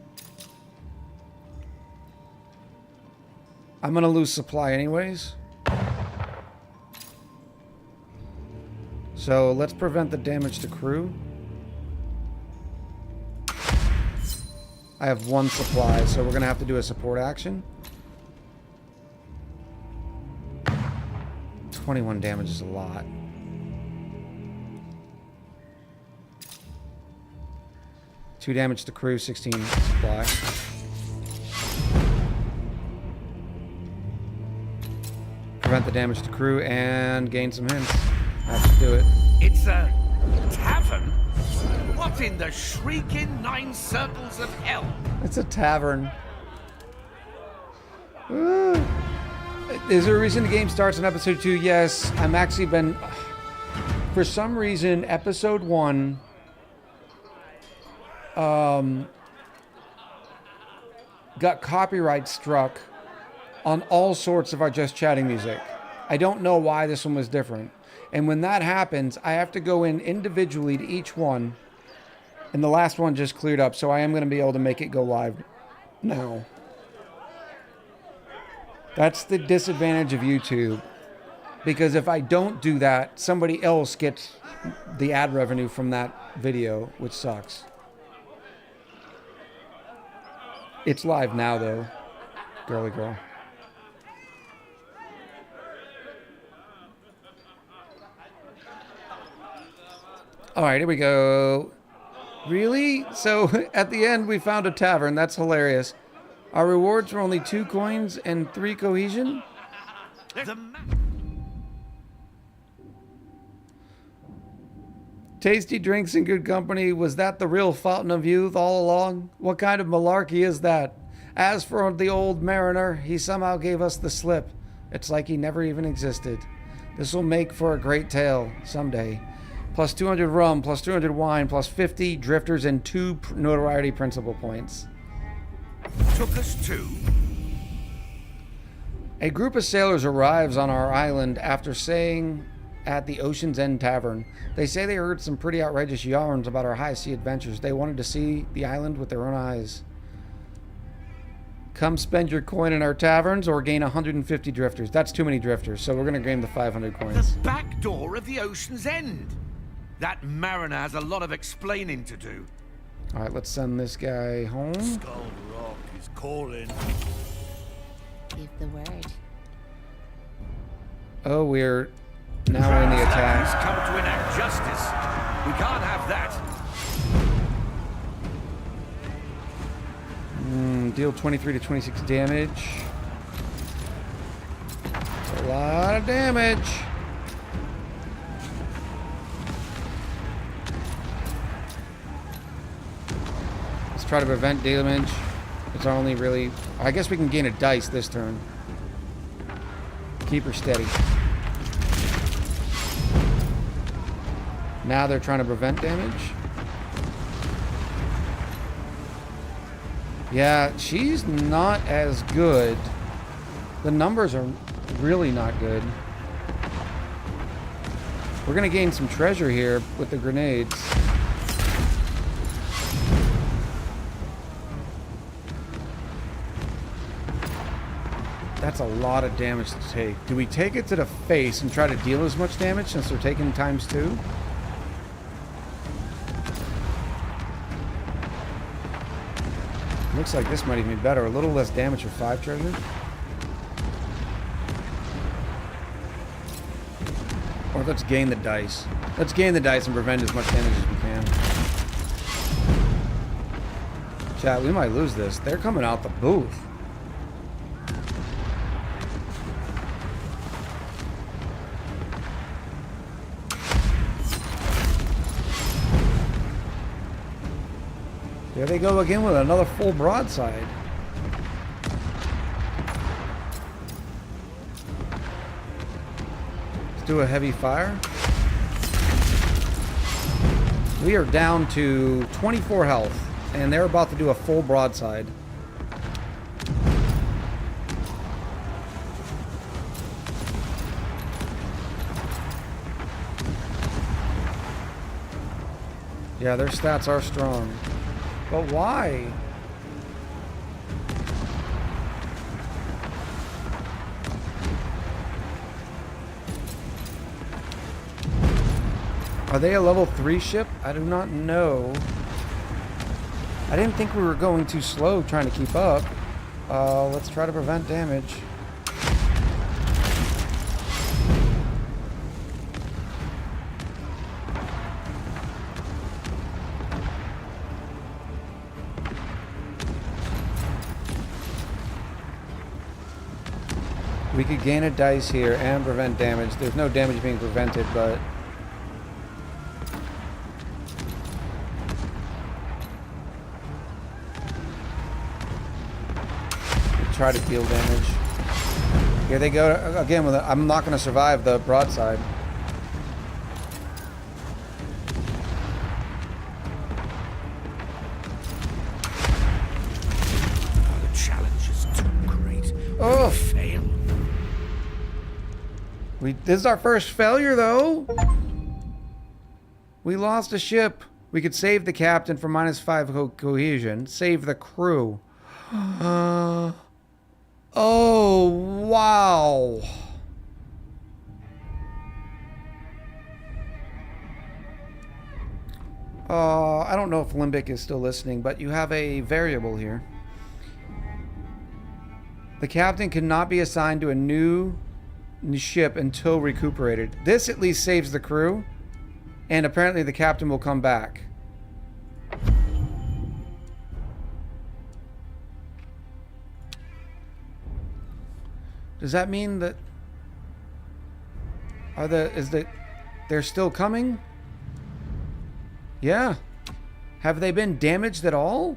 I'm gonna lose supply anyways. So let's prevent the damage to crew. I have 1 supply, so we're gonna have to do a support action. 21 damage is a lot. Two damage to crew, 16 supply. Prevent the damage to crew and gain some hints. That should do it. It's a tavern? What in the shrieking 9 circles of hell? It's a tavern. Is there a reason the game starts in episode 2? Yes. I'm actually been... For some reason, episode 1... got copyright struck on all sorts of our Just Chatting music. I don't know why this one was different. And when that happens, I have to go in individually to each one. And the last one just cleared up, so I am going to be able to make it go live now. That's the disadvantage of YouTube. Because if I don't do that, somebody else gets the ad revenue from that video, which sucks. It's live now, though, girly girl. All right, here we go. Really? So at the end, we found a tavern. That's hilarious. Our rewards were only 2 coins and 3 cohesion. Tasty drinks and good company. Was that the real fountain of youth all along? What kind of malarkey is that? As for the old mariner, he somehow gave us the slip. It's like he never even existed. This will make for a great tale someday. Plus 200 rum, plus 200 wine, plus 50 drifters, and 2 notoriety principal points. Took us to? A group of sailors arrives on our island after staying at the Ocean's End Tavern. They say they heard some pretty outrageous yarns about our high sea adventures. They wanted to see the island with their own eyes. Come spend your coin in our taverns or gain 150 drifters. That's too many drifters, so we're going to gain the 500 coins. The back door of the Ocean's End. That mariner has a lot of explaining to do. All right, let's send this guy home. Skull Rock is calling. Give the word. Oh, we're now in the He's attack. come to enact justice. We can't have that. Deal 23 to 26 damage. That's a lot of damage. Let's try to prevent damage. It's our only really... I guess we can gain a dice this turn. Keep her steady. Now they're trying to prevent damage. Yeah, she's not as good. The numbers are really not good. We're gonna gain some treasure here with the grenades. That's a lot of damage to take. Do we take it to the face and try to deal as much damage since they're taking ×2? Looks like this might even be better. A little less damage for 5 treasure. Or let's gain the dice. Let's gain the dice and prevent as much damage as we can. Chat, we might lose this. They're coming out the booth. There they go again with another full broadside. Let's do a heavy fire. We are down to 24 health, and they're about to do a full broadside. Yeah, their stats are strong. But why? Are they a level 3 ship? I do not know. I didn't think we were going too slow trying to keep up. Let's try to prevent damage. We could gain a dice here and prevent damage. There's no damage being prevented, but... we'll try to deal damage. Here they go again with I'm not going to survive the broadside. The challenge is too great. Oh! Fail. This is our first failure, though. We lost a ship. We could save the captain for -5 cohesion. Save the crew. Oh, wow. I don't know if Limbic is still listening, but you have a variable here. The captain cannot be assigned to a new ship until recuperated. This at least saves the crew, and apparently the captain will come back. Does that mean that they're still coming? Yeah. Have they been damaged at all?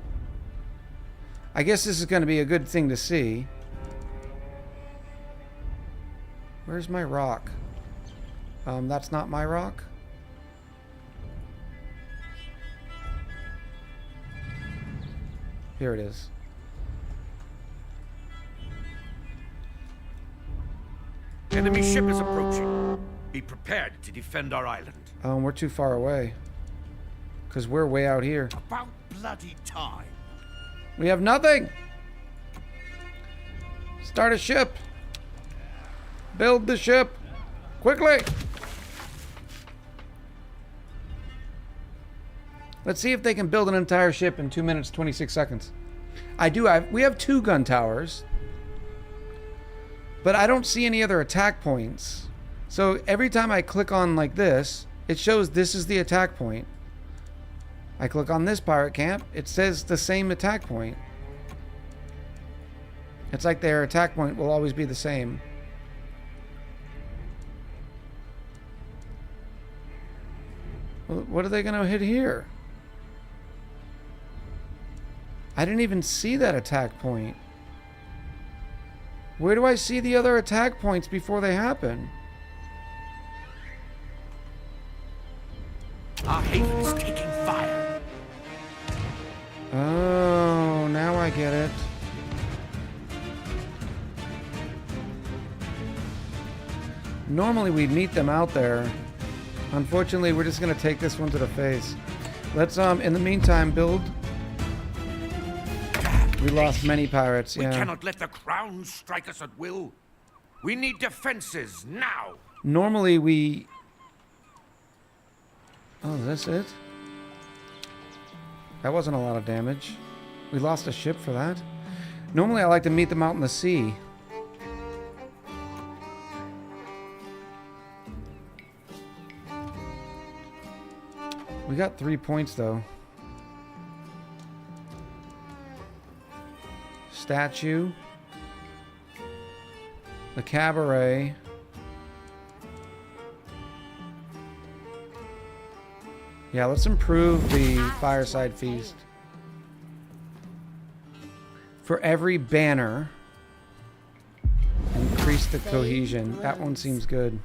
I guess this is going to be a good thing to see. Where's my rock? That's not my rock. Here it is. Enemy ship is approaching. Be prepared to defend our island. We're too far away. Because we're way out here. About bloody time. We have nothing! Start a ship! Build the ship! Quickly! Let's see if they can build an entire ship in 2 minutes, 26 seconds. We have 2 gun towers. But I don't see any other attack points. So every time I click on like this, it shows this is the attack point. I click on this pirate camp, it says the same attack point. It's like their attack point will always be the same. Well, what are they going to hit here? I didn't even see that attack point. Where do I see the other attack points before they happen? Our haven is taking fire. Oh, now I get it. Normally we'd meet them out there. Unfortunately, we're just gonna take this one to the face. Let's in the meantime build. We lost many pirates, yeah. We cannot let the crown strike us at will. We need defenses now. Normally we... Oh, that's it? That wasn't a lot of damage. We lost a ship for that. Normally I like to meet them out in the sea. We got 3 points though. Statue. The cabaret. Yeah, let's improve the fireside feast. For every banner, increase the cohesion. That one seems good.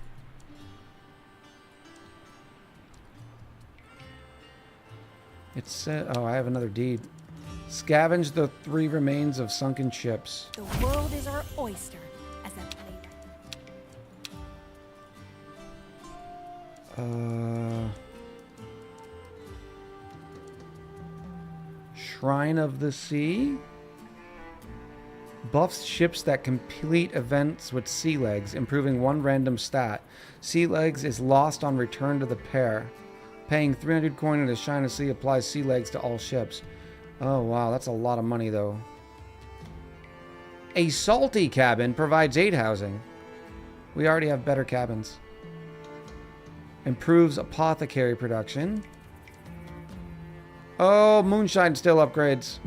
It said, oh, I have another deed. Scavenge the 3 remains of sunken ships. The world is our oyster, as a player. Shrine of the Sea. Buffs ships that complete events with sea legs, improving 1 random stat. Sea legs is lost on return to the pair. Paying 300 coin at a Shrine of the Sea applies sea legs to all ships. Oh wow, that's a lot of money though. A salty cabin provides 8 housing. We already have better cabins. Improves apothecary production. Oh, moonshine still upgrades.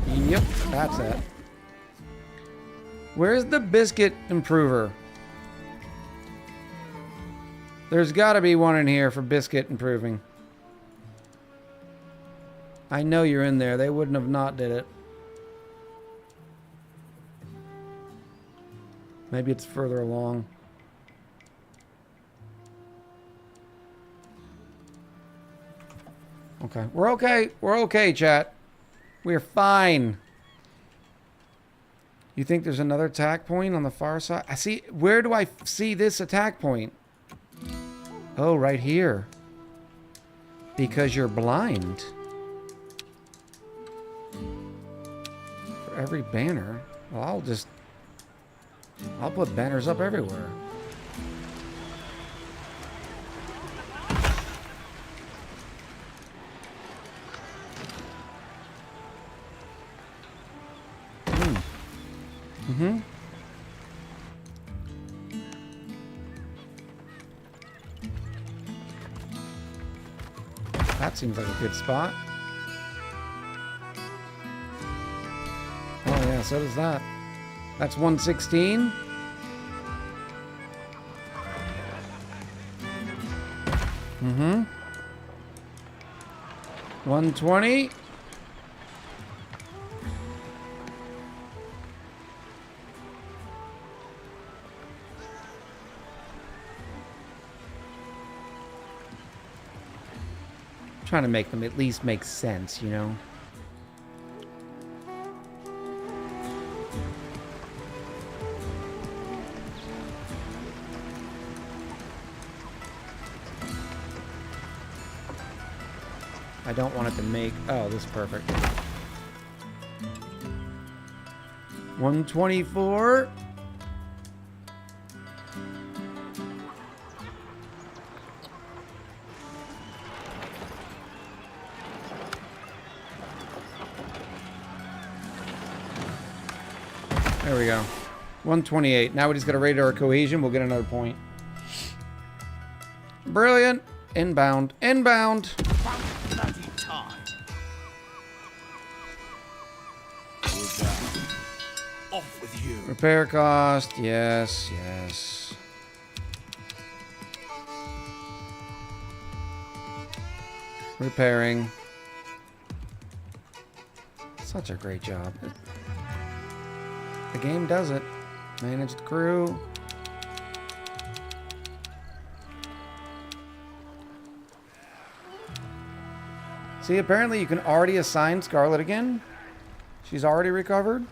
Yep, that's it. Where's the biscuit improver? There's got to be one in here for biscuit improving. I know you're in there. They wouldn't have not did it. Maybe it's further along. Okay. We're okay. We're okay, chat. We're fine. You think there's another attack point on the far side? I see. Where do I see this attack point? Oh, right here. Because you're blind. For every banner. Well, I'll put banners up everywhere. Mm-hmm. That seems like a good spot. Oh yeah, so does that. That's 116. Mm-hmm. 120. Trying to make them at least make sense, you know? I don't want it to make... Oh, this is perfect. 124. There we go. 128. Now we just got to rate our cohesion. We'll get another point. Brilliant. Inbound. Inbound. Bloody time. We're down. Off with you. Repair cost. Yes, yes. Repairing. Such a great job. The game does it. Managed crew. See, apparently you can already assign Scarlet again. She's already recovered.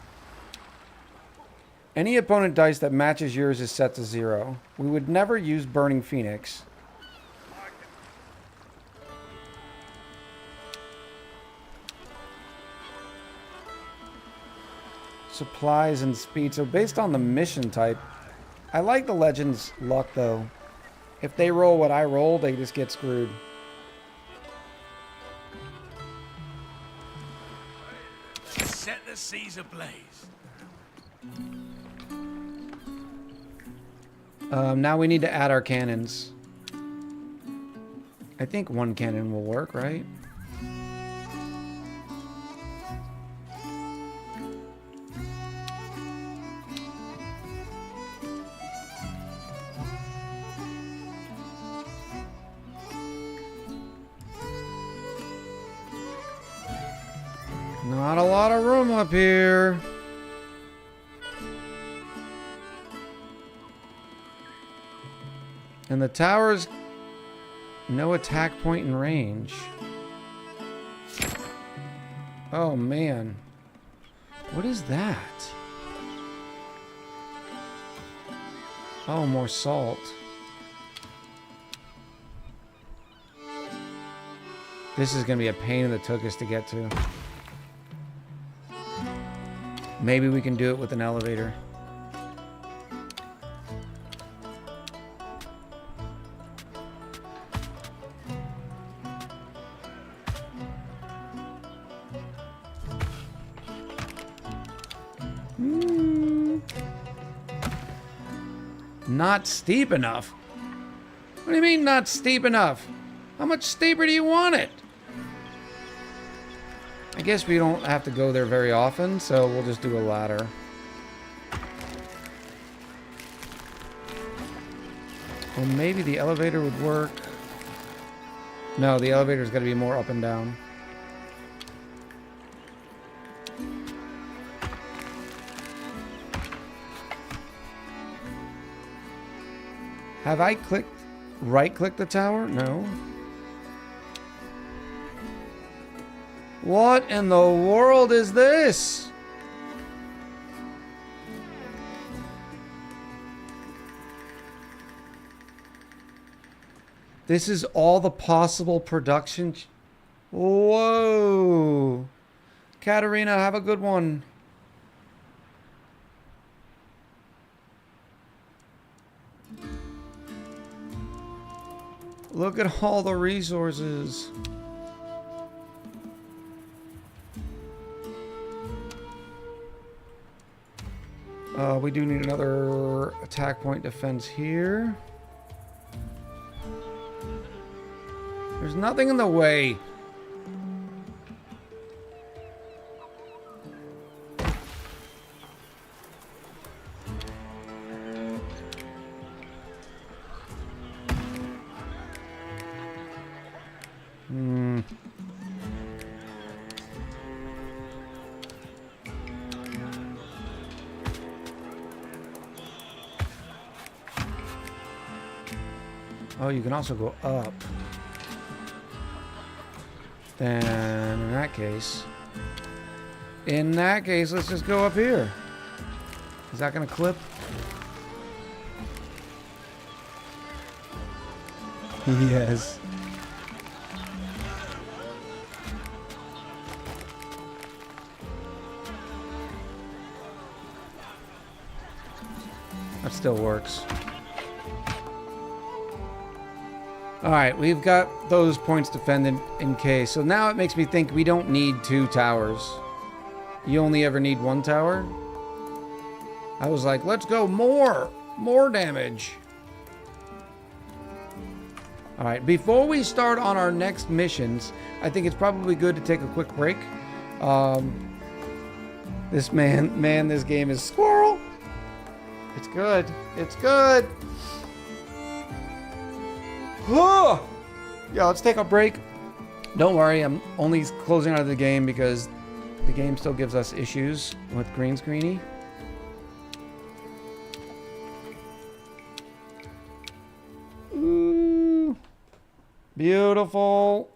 Any opponent dice that matches yours is set to 0. We would never use Burning Phoenix. Supplies and speed. So based on the mission type, I like the Legends luck though. If they roll what I roll, they just get screwed. Set the seas ablaze. Now we need to add our cannons. I think 1 cannon will work, right? Not a lot of room up here. And the tower's no attack point in range. Oh man. What is that? Oh, more salt. This is gonna be a pain in the tuchus to get to. Maybe we can do it with an elevator. Not steep enough? What do you mean not steep enough? How much steeper do you want it? I guess we don't have to go there very often, so we'll just do a ladder. Well, maybe the elevator would work. No, the elevator's got to be more up and down. Have I right-clicked the tower? No. What in the world is this? This is all the possible production. Whoa. Katarina, have a good one. Look at all the resources. We do need another attack point defense here. There's nothing in the way. Oh, you can also go up. Then, in that case, let's just go up here. Is that gonna clip? Yes. That still works. Alright, we've got those points defended in case. So now it makes me think we don't need 2 towers. You only ever need 1 tower? I was like, let's go more damage. All right, before we start on our next missions, I think it's probably good to take a quick break. This this game is squirrel. It's good. It's good. Yeah, let's take a break. Don't worry, I'm only closing out of the game because the game still gives us issues with green screeny. Ooh, beautiful.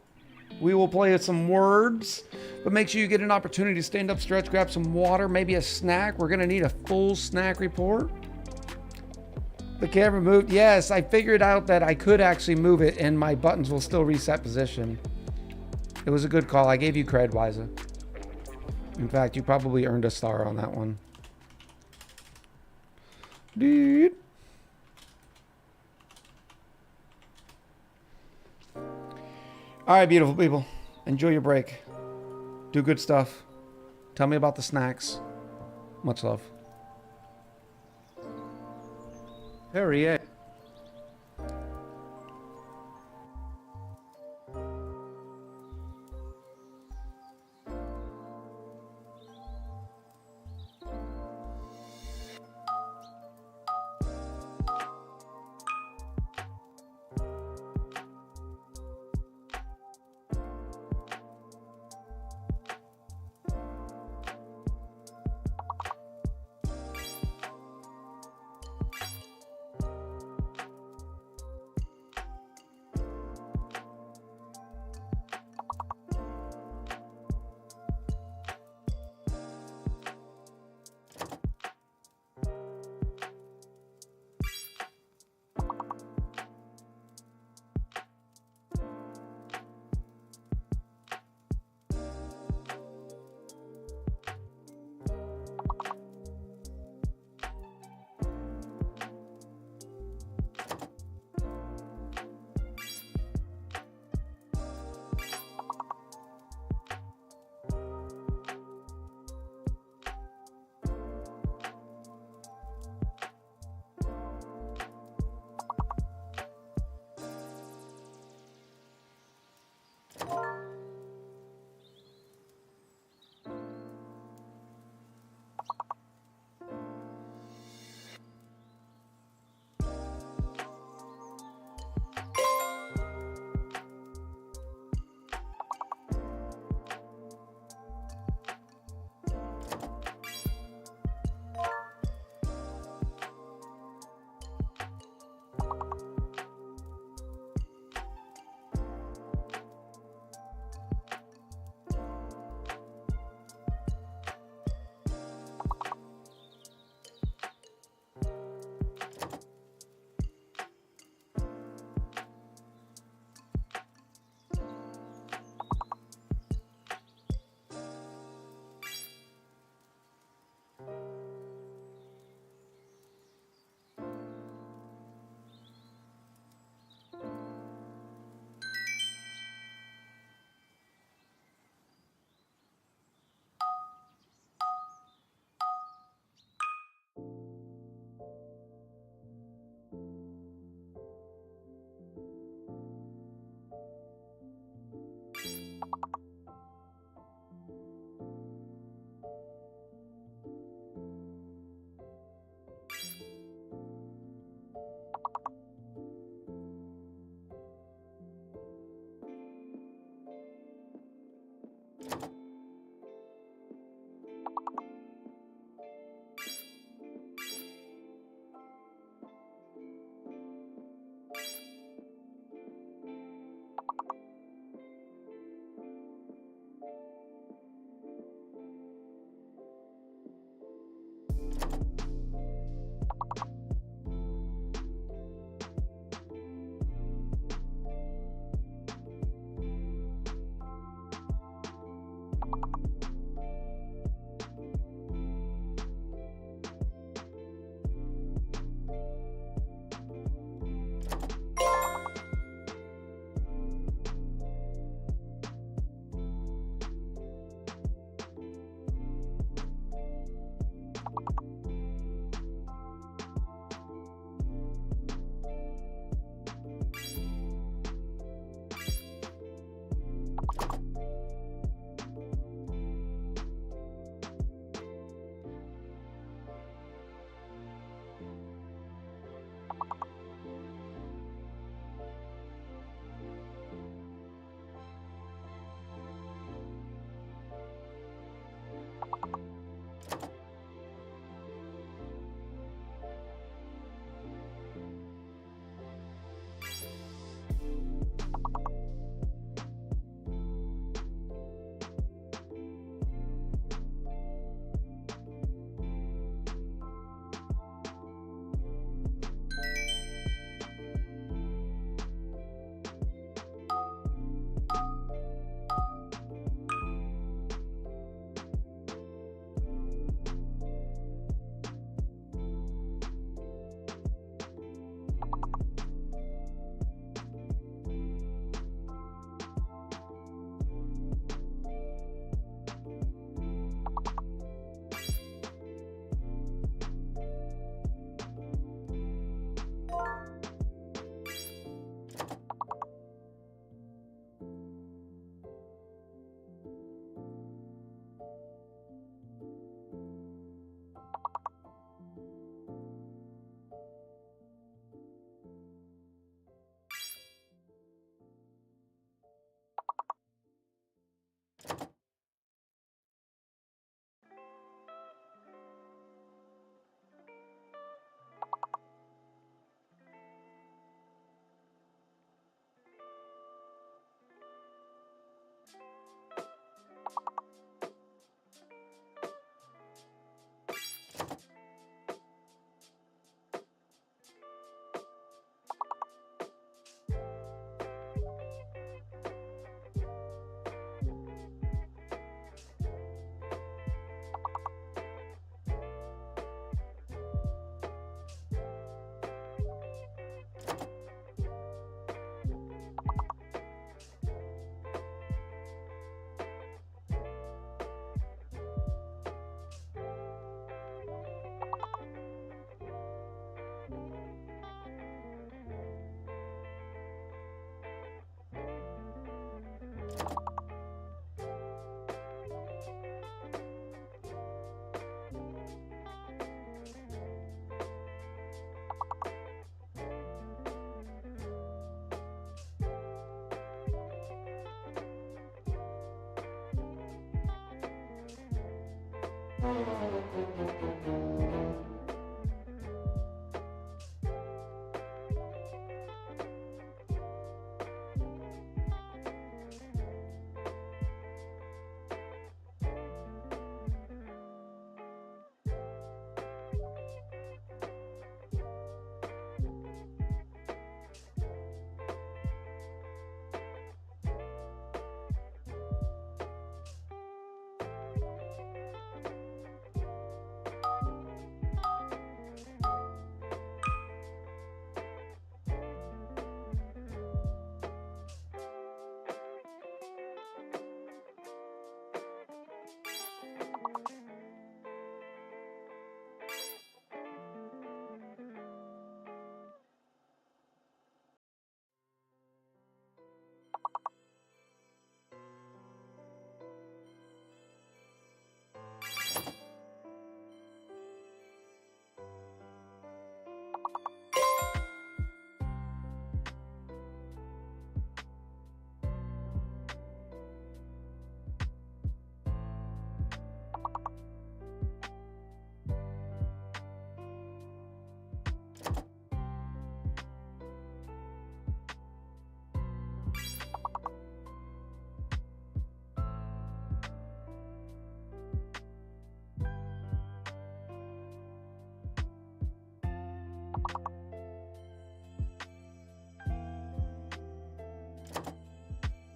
We will play with some words, but make sure you get an opportunity to stand up, stretch, grab some water, maybe a snack. We're gonna need a full snack report. The camera moved. Yes, I figured out that I could actually move it and my buttons will still reset position. It was a good call. I gave you cred, Wiza. In fact, you probably earned a star on that one. Dude. All right, beautiful people. Enjoy your break. Do good stuff. Tell me about the snacks. Much love. Hurry.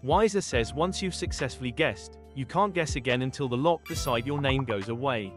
Wiser says once you've successfully guessed, you can't guess again until the lock beside your name goes away.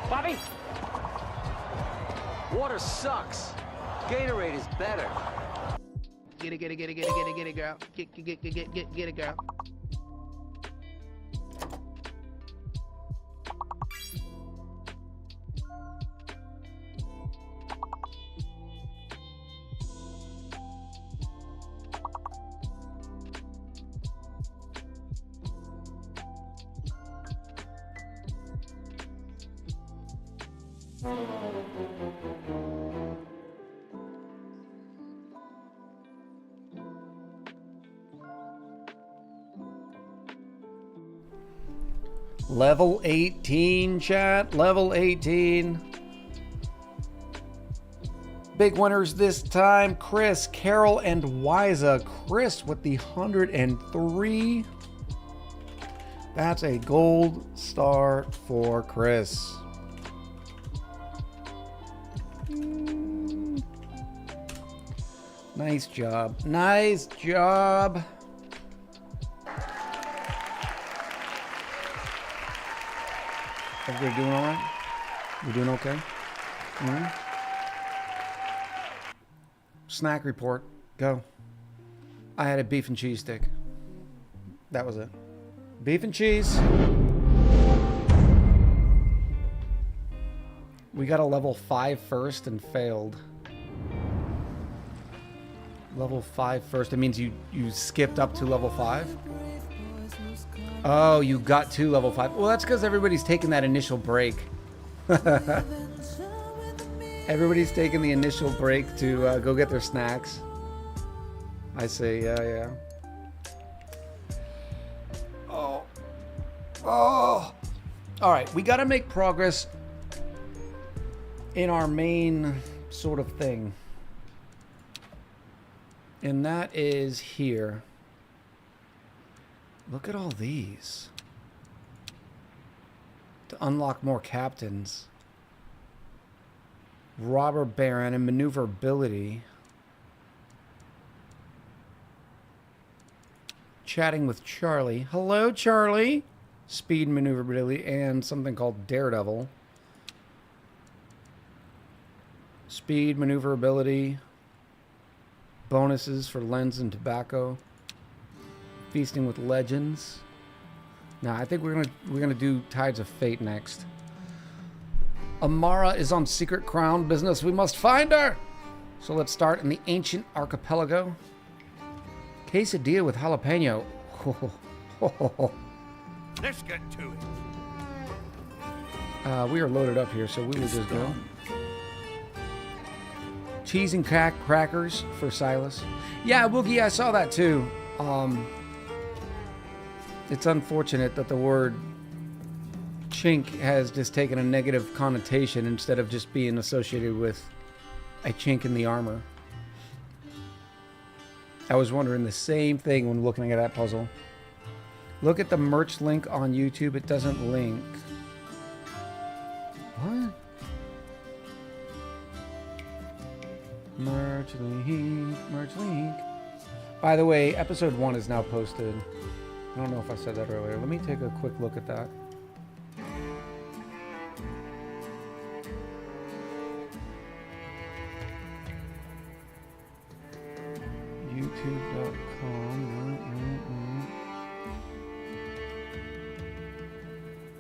Bobby? Water sucks. Gatorade is better. Get it, girl. Get it, girl. Level 18, chat. Level 18. Big winners this time. Chris, Carol, and Wiza. Chris with the 103. That's a gold star for Chris. Nice job. Nice job. Everybody doing all right? You doing okay? Snack report. Go. I had a beef and cheese stick. That was it. Beef and cheese. We got a level 5 first and failed. Level 5 first. It means you skipped up to level 5? Oh, you got to level 5. Well, that's because everybody's taking that initial break. Everybody's taking the initial break to go get their snacks. I see, yeah. Oh. All right, we got to make progress in our main sort of thing. And that is here. Look at all these. To unlock more captains. Robber Baron and maneuverability. Chatting with Charlie. Hello, Charlie. Speed, maneuverability, and something called Daredevil. Speed, maneuverability. Bonuses for lens and tobacco. Feasting with legends. Now, I think we're gonna do Tides of Fate next. Amara is on Secret Crown business. We must find her. So let's start in the ancient archipelago. Quesadilla with jalapeno. Let's get to it. We are loaded up here, so we will just go. Cheese and crackers for Silas. Yeah, Woogie, I saw that too. It's unfortunate that the word chink has just taken a negative connotation instead of just being associated with a chink in the armor. I was wondering the same thing when looking at that puzzle. Look at the merch link on YouTube. It doesn't link. What? Merch link. By the way, episode 1 is now posted. I don't know if I said that earlier. Let me take a quick look at that. YouTube.com.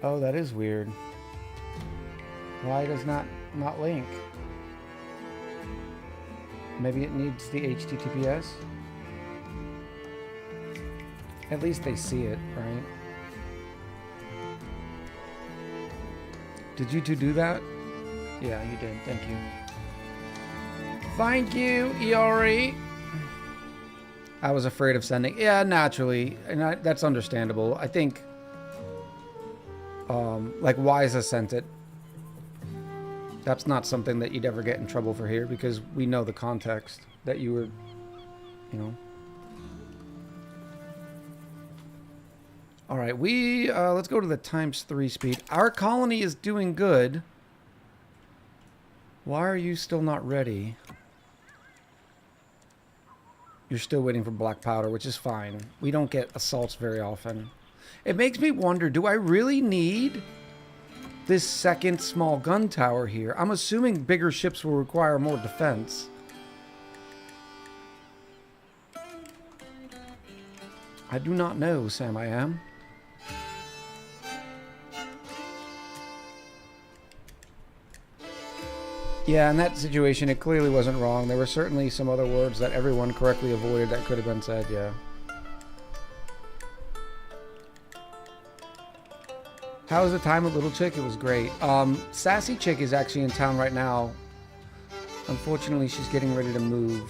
Oh, that is weird. Why does not link? Maybe it needs the HTTPS? At least they see it, right? Did you two do that? Yeah, you did. Thank you. Thank you, Iori. I was afraid of sending. Yeah, naturally. And that's understandable. I think, like Wiza sent it. That's not something that you'd ever get in trouble for here because we know the context that you were, you know. All right, let's go to the ×3 speed. Our colony is doing good. Why are you still not ready? You're still waiting for black powder, which is fine. We don't get assaults very often. It makes me wonder, do I really need this second small gun tower here. I'm assuming bigger ships will require more defense. I do not know, Sam I am. Yeah, in that situation, it clearly wasn't wrong. There were certainly some other words that everyone correctly avoided that could have been said, yeah. How was the time with Little Chick? It was great. Sassy Chick is actually in town right now. Unfortunately, she's getting ready to move.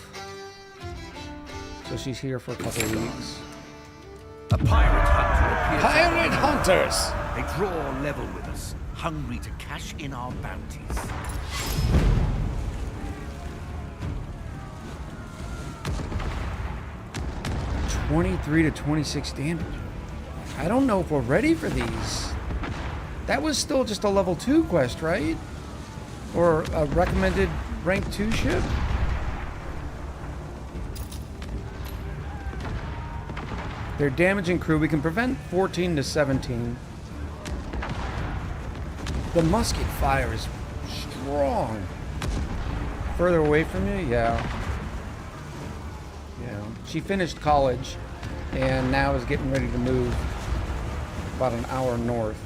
So she's here for a couple of weeks. A pirate hunter appears. Pirate hunters! They draw level with us, hungry to cash in our bounties. 23 to 26 damage. I don't know if we're ready for these. That was still just a level 2 quest, right? Or a recommended rank 2 ship? Their damaging crew, we can prevent 14 to 17. The musket fire is strong. Further away from you? Yeah. Yeah. She finished college and now is getting ready to move about an hour north.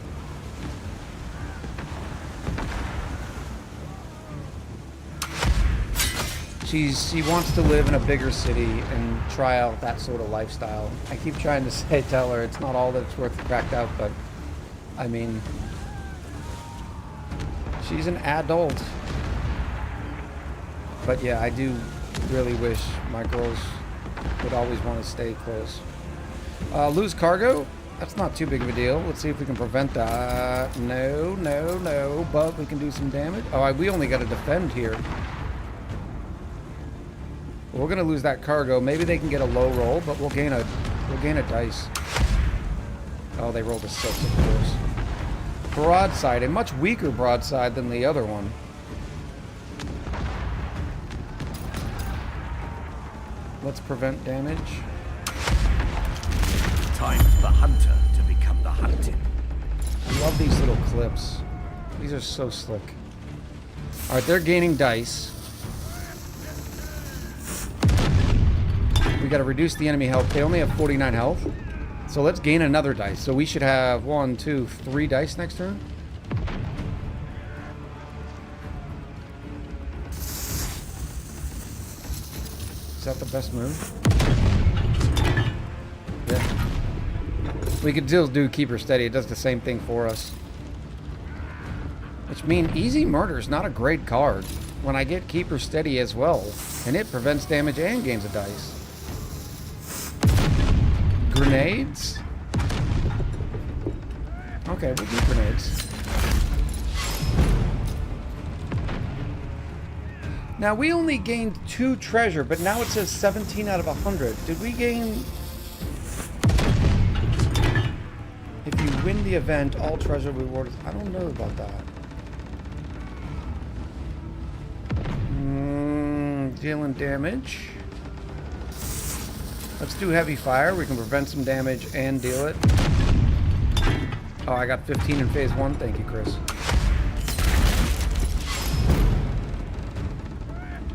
She wants to live in a bigger city and try out that sort of lifestyle. I keep trying to tell her it's not all that it's worth cracked out, but I mean, she's an adult. But yeah, I do really wish my girls would always want to stay close. Lose cargo? That's not too big of a deal. Let's see if we can prevent that. No, no, no, but we can do some damage. Oh, we only got to defend here. We're gonna lose that cargo. Maybe they can get a low roll, but we'll gain a dice. Oh, they rolled a 6, of course. Broadside, a much weaker broadside than the other one. Let's prevent damage. Time for the hunter to become the hunted. I love these little clips. These are so slick. All right, they're gaining dice. We got to reduce the enemy health. They only have 49 health. So let's gain another dice. So we should have 1, 2, 3 dice next turn. Is that the best move? Yeah. We could still do Keep Her Steady. It does the same thing for us. Which means Easy Murder is not a great card when I get Keep Her Steady as well. And it prevents damage and gains a dice. Grenades? Okay, we'll do grenades. Now, we only gained 2 treasure, but now it says 17 out of 100. Did we gain... If you win the event, all treasure rewarded... I don't know about that. Dealing damage. Let's do heavy fire. We can prevent some damage and deal it. Oh, I got 15 in phase 1. Thank you, Chris.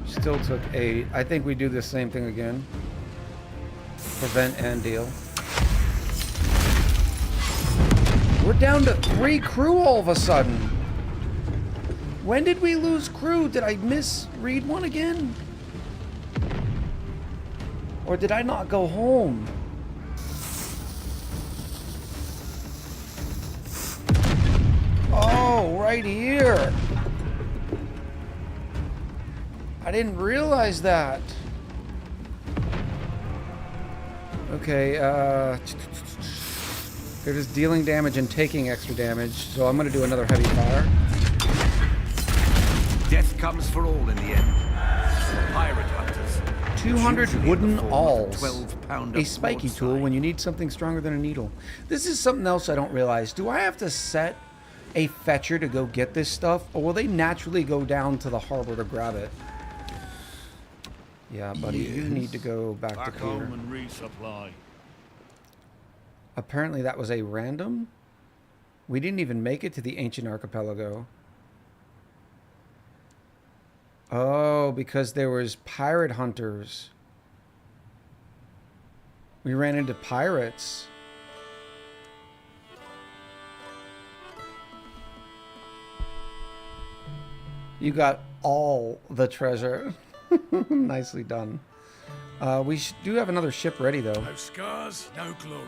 Still took 8. I think we do the same thing again. Prevent and deal. We're down to 3 crew all of a sudden. When did we lose crew? Did I misread one again? Or did I not go home? Oh, right here. I didn't realize that. Okay, they're just dealing damage and taking extra damage, so I'm gonna do another heavy fire. Death comes for all in the end. Pirate hunters. 200 wooden awls. 12-pounder A spiky tool when you need something stronger than a needle. This is something else I don't realize. Do I have to set a fetcher to go get this stuff, or will they naturally go down to the harbor to grab it? Yeah, buddy, you need to go back to Peter. Home and resupply. Apparently that was a random. We didn't even make it to the ancient archipelago. Oh, because there was pirate hunters. We ran into pirates. You got all the treasure. Nicely done. We do have another ship ready, though. No scars, no glory.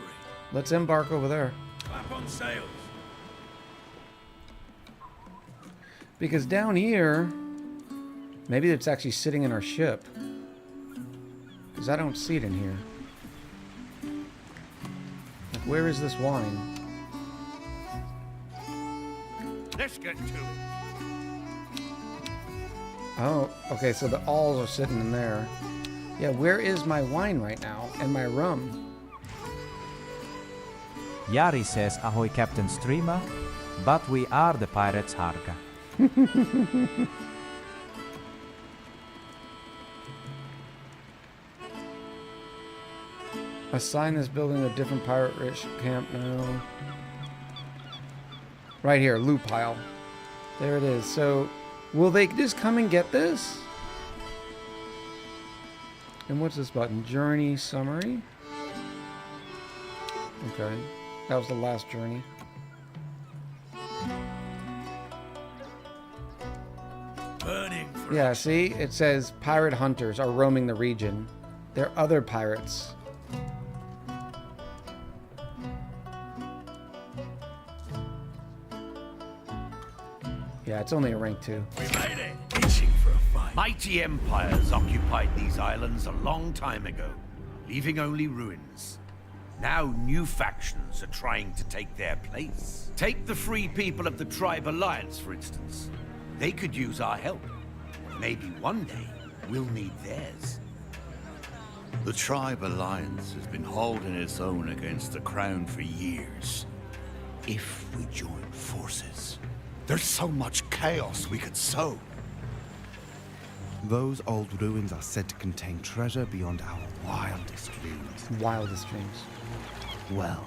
Let's embark over there. Clap on sails. Because down here, maybe it's actually sitting in our ship. Because I don't see it in here. Like, where is this wine? Let's get to it. Oh, okay, so the alls are sitting in there. Yeah, where is my wine right now? And my rum? Yari says, ahoy Captain Streamer, but we are the pirates Harga. Assign this building a different pirate rich camp now. Right here, loot pile. There it is. So, will they just come and get this? And what's this button? Journey summary? Okay. That was the last journey. Burning for Yeah, see? It says pirate hunters are roaming the region. They're other pirates. Yeah, it's only a rank 2. We made it. Itching for a fight. Mighty empires occupied these islands a long time ago, leaving only ruins. Now new factions are trying to take their place. Take the free people of the Tribe Alliance, for instance. They could use our help. Maybe one day we'll need theirs. The Tribe Alliance has been holding its own against the Crown for years. If we join forces, there's so much chaos we could sow. Those old ruins are said to contain treasure beyond our wildest dreams. Wildest dreams. Well,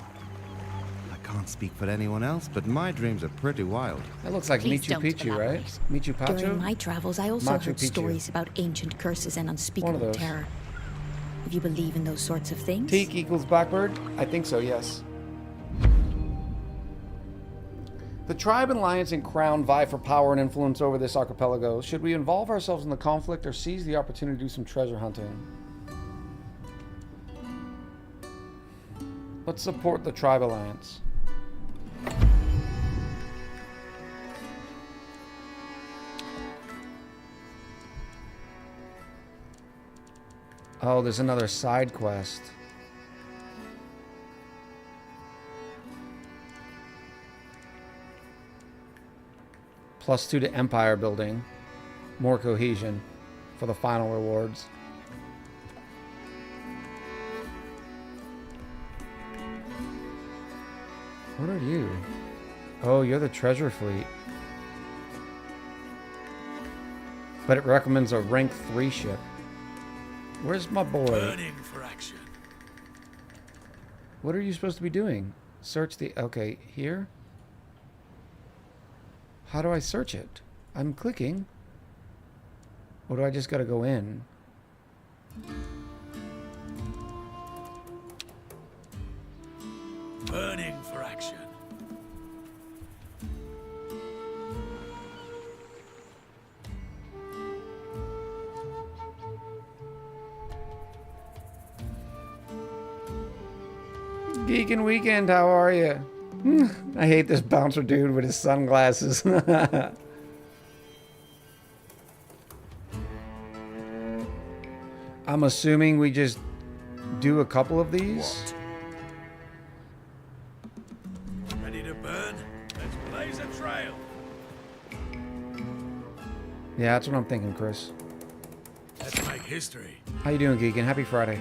I can't speak for anyone else, but my dreams are pretty wild. That looks like Please Michu don't Picchu, right? elaborate. Michu Pacho? During my travels, I also Machu heard Picchu. stories about ancient curses and unspeakable those. terror. If you believe in those sorts of things, Teak equals Blackbird? I think so, yes. The Tribe Alliance and Crown vie for power and influence over this archipelago. Should we involve ourselves in the conflict or seize the opportunity to do some treasure hunting? Let's support the Tribe Alliance. Oh, there's another side quest. +2 to empire building. More cohesion for the final rewards. What are you? Oh, you're the treasure fleet. But it recommends a rank 3 ship. Where's my boy? Burning for action. What are you supposed to be doing? Search the... Okay, here? How do I search it? I'm clicking. Or do I just gotta go in? Burning for action. Geekin' Weekend, how are you? I hate this bouncer dude with his sunglasses. I'm assuming we just do a couple of these. Ready to burn? Let's blaze a trail. Yeah, that's what I'm thinking, Chris. Let's make history. How you doing, Geekin? Happy Friday.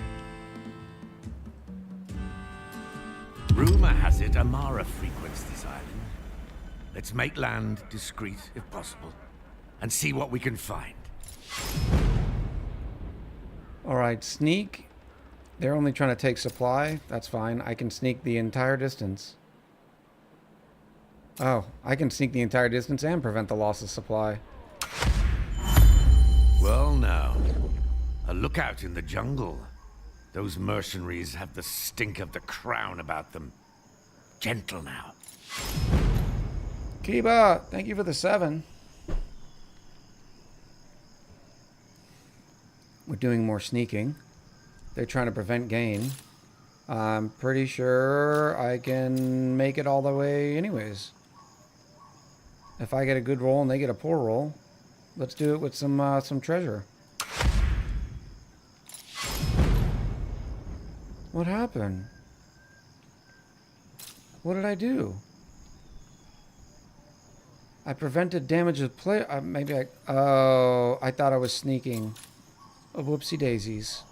Rumor has it Amara frequents this island. Let's make land discreet, if possible, and see what we can find. Alright, sneak. They're only trying to take supply. That's fine. I can sneak the entire distance. Oh, I can sneak the entire distance and prevent the loss of supply. Well now, a lookout in the jungle. Those mercenaries have the stink of the crown about them. Gentle now. Kiba, thank you for the 7. We're doing more sneaking. They're trying to prevent gain. I'm pretty sure I can make it all the way anyways. If I get a good roll and they get a poor roll, let's do it with some treasure. What happened? What did I do? I prevented damage to play. Maybe I... Oh, I thought I was sneaking. Oh, whoopsie daisies.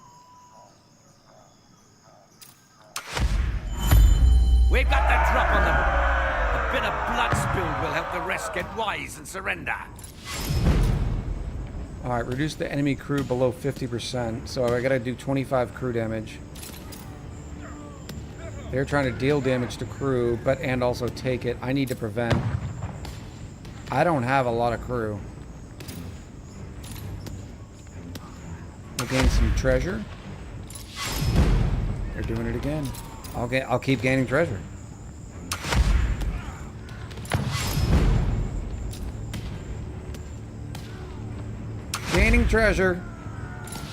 We've got the drop on them. A bit of blood spilled will help the rest get wise and surrender. Alright, reduce the enemy crew below 50%. So I gotta do 25 crew damage. They're trying to deal damage to crew, and also take it. I need to prevent. I don't have a lot of crew. We'll gain some treasure. They're doing it again. I'll keep gaining treasure. Gaining treasure.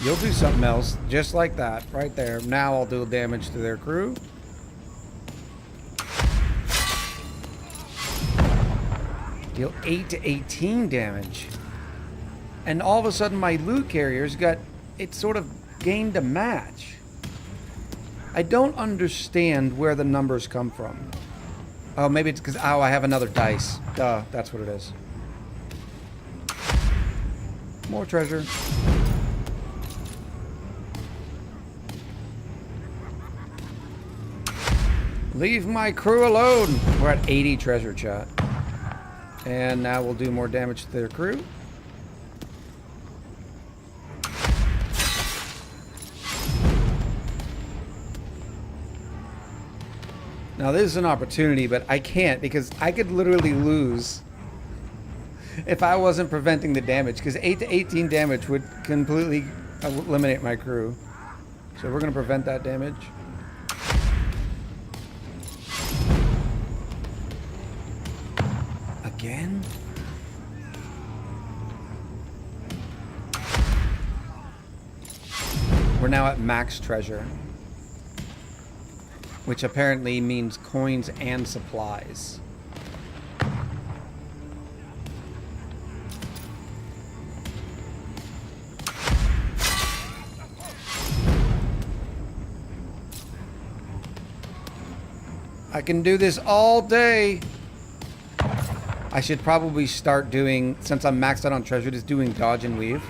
You'll do something else, just like that, right there. Now I'll do damage to their crew. Deal 8 to 18 damage. And all of a sudden my loot carriers got, it sort of gained a match. I don't understand where the numbers come from. Oh, maybe it's because, I have another dice. Duh, that's what it is. More treasure. Leave my crew alone. We're at 80 treasure, chat. And now we'll do more damage to their crew. Now this is an opportunity, but I can't because I could literally lose if I wasn't preventing the damage, because 8 to 18 damage would completely eliminate my crew. So we're going to prevent that damage. Again? We're now at max treasure, which apparently means coins and supplies. I can do this all day. I should probably start doing, since I'm maxed out on treasure, just doing dodge and weave.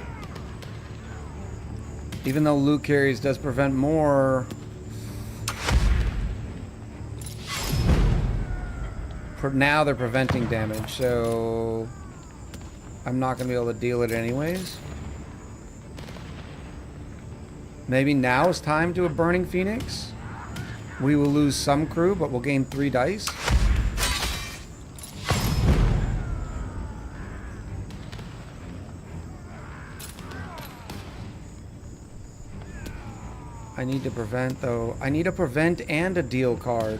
Even though loot carries does prevent more. For now they're preventing damage, so I'm not going to be able to deal it anyways. Maybe now is time to a Burning Phoenix. We will lose some crew, but we'll gain 3 dice. I need to prevent, though. I need a prevent and a deal card.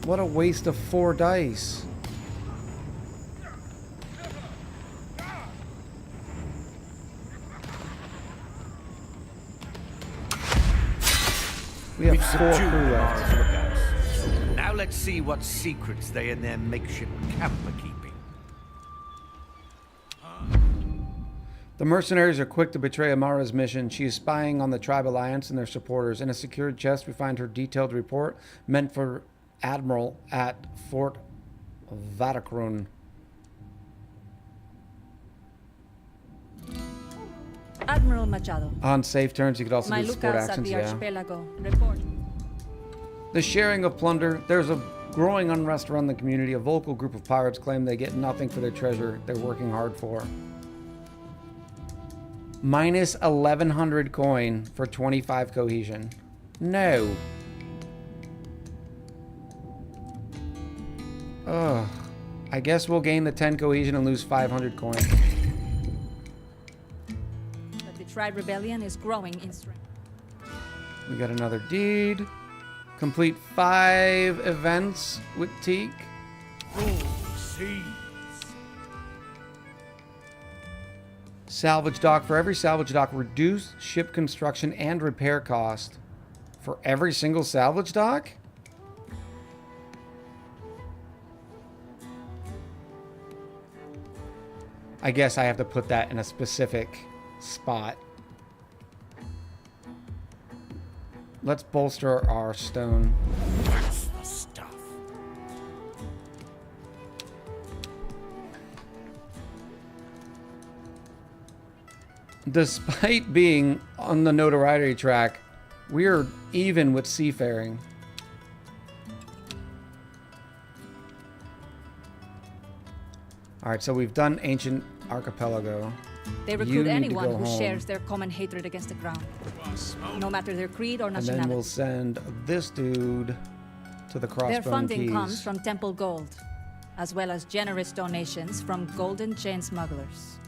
What a waste of 4 dice. We have 4 crew left. Now let's see what secrets they and their makeshift camp are keeping. The mercenaries are quick to betray Amara's mission. She is spying on the Tribe Alliance and their supporters. In a secured chest, we find her detailed report meant for Admiral at Fort Vatacrun. Admiral Machado. On safe terms, you could also My do support lookouts at actions, the yeah. archipelago. Report. The sharing of plunder. There's a growing unrest around the community. A vocal group of pirates claim they get nothing for their treasure they're working hard for. Minus 1,100 coin for 25 cohesion. No. Ugh. I guess we'll gain the 10 cohesion and lose 500 coin. But the tribe rebellion is growing in strength. We got another deed. Complete 5 events with Teak. Salvage dock. For every salvage dock, reduce ship construction and repair cost. For every single salvage dock? I guess I have to put that in a specific spot. Let's bolster our stone. That's the stuff. Despite being on the notoriety track, we're even with seafaring. Alright, so we've done Ancient Archipelago. They You recruit need to anyone go who home. shares their common hatred against the crown, no matter their creed or And nationality. then we'll send this dude to the Crossbone Their funding Keys. comes from Temple Gold, as well as generous donations from Golden Chain smugglers.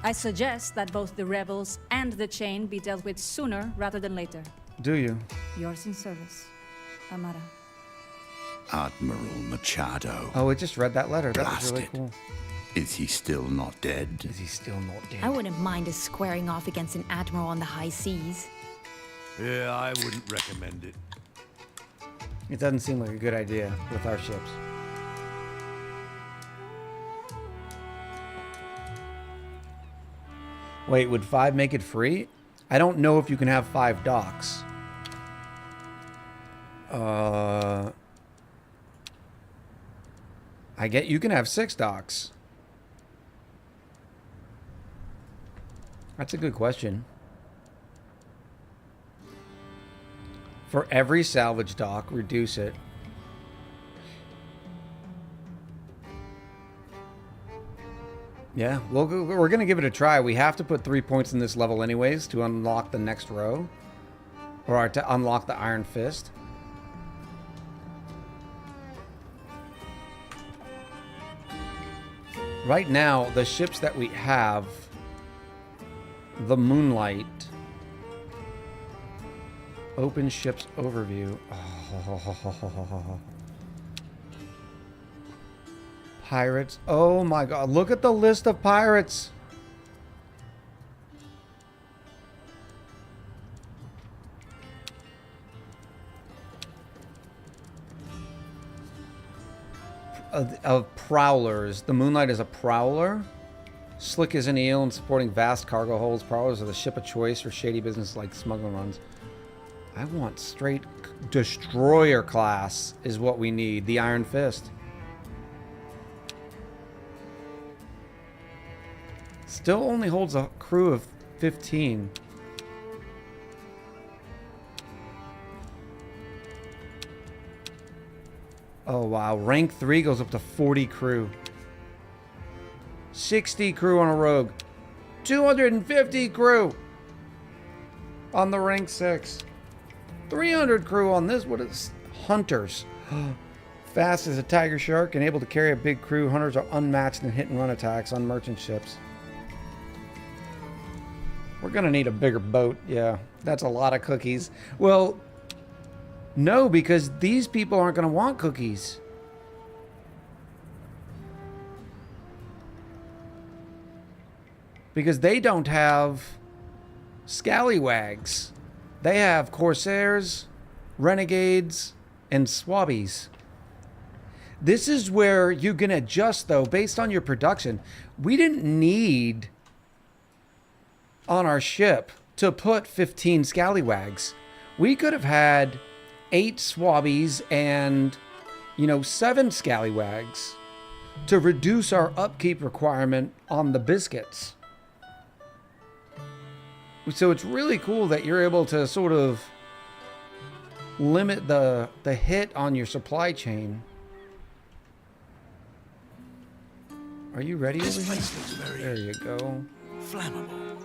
I suggest that both the rebels and the chain be dealt with sooner rather than later. Do you? Yours in service, Amara. Admiral Machado. Oh, I just read that letter. That was Blast really it. cool. Is he still not dead? Is he still not dead? I wouldn't mind us squaring off against an admiral on the high seas. Yeah, I wouldn't recommend it. It doesn't seem like a good idea with our ships. Wait, would 5 make it free? I don't know if you can have 5 docks. I get you can have 6 docks. That's a good question. For every salvage dock, reduce it. Yeah, we're going to give it a try. We have to put 3 points in this level anyways to unlock the next row. Or to unlock the Iron Fist. Right now, the ships that we have... The Moonlight. Open ships overview. Oh. Pirates. Oh my god. Look at the list of pirates. Of prowlers. The Moonlight is a prowler. Slick is an eel and supporting vast cargo holds. Prowlers are the ship of choice for shady business like smuggling runs. I want straight destroyer class is what we need. The Iron Fist. Still only holds a crew of 15. Oh wow, rank 3 goes up to 40 crew. 60 crew on a rogue. 250 crew on the rank 6. 300 crew on this. What is hunters? Fast as a tiger shark and able to carry a big crew. Hunters are unmatched in hit and run attacks on merchant ships. We're gonna need a bigger boat. Yeah, that's a lot of cookies. Well, no, because these people aren't gonna want cookies. Because they don't have scallywags. They have corsairs, renegades, and swabbies. This is where you can adjust, though, based on your production. We didn't need on our ship to put 15 scallywags. We could have had 8 swabbies and, 7 scallywags to reduce our upkeep requirement on the biscuits. So it's really cool that you're able to sort of limit the hit on your supply chain. Are you ready over here? There you go. Flammable.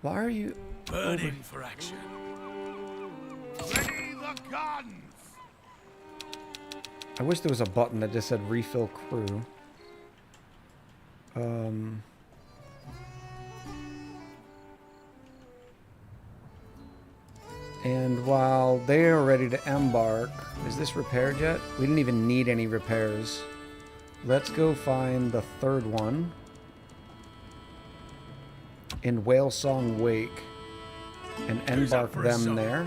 Why are you Burning for action. Ready the guns! I wish there was a button that just said refill crew. And while they are ready to embark, is this repaired yet? We didn't even need any repairs. Let's go find the third one in Whale Song Wake and embark them there.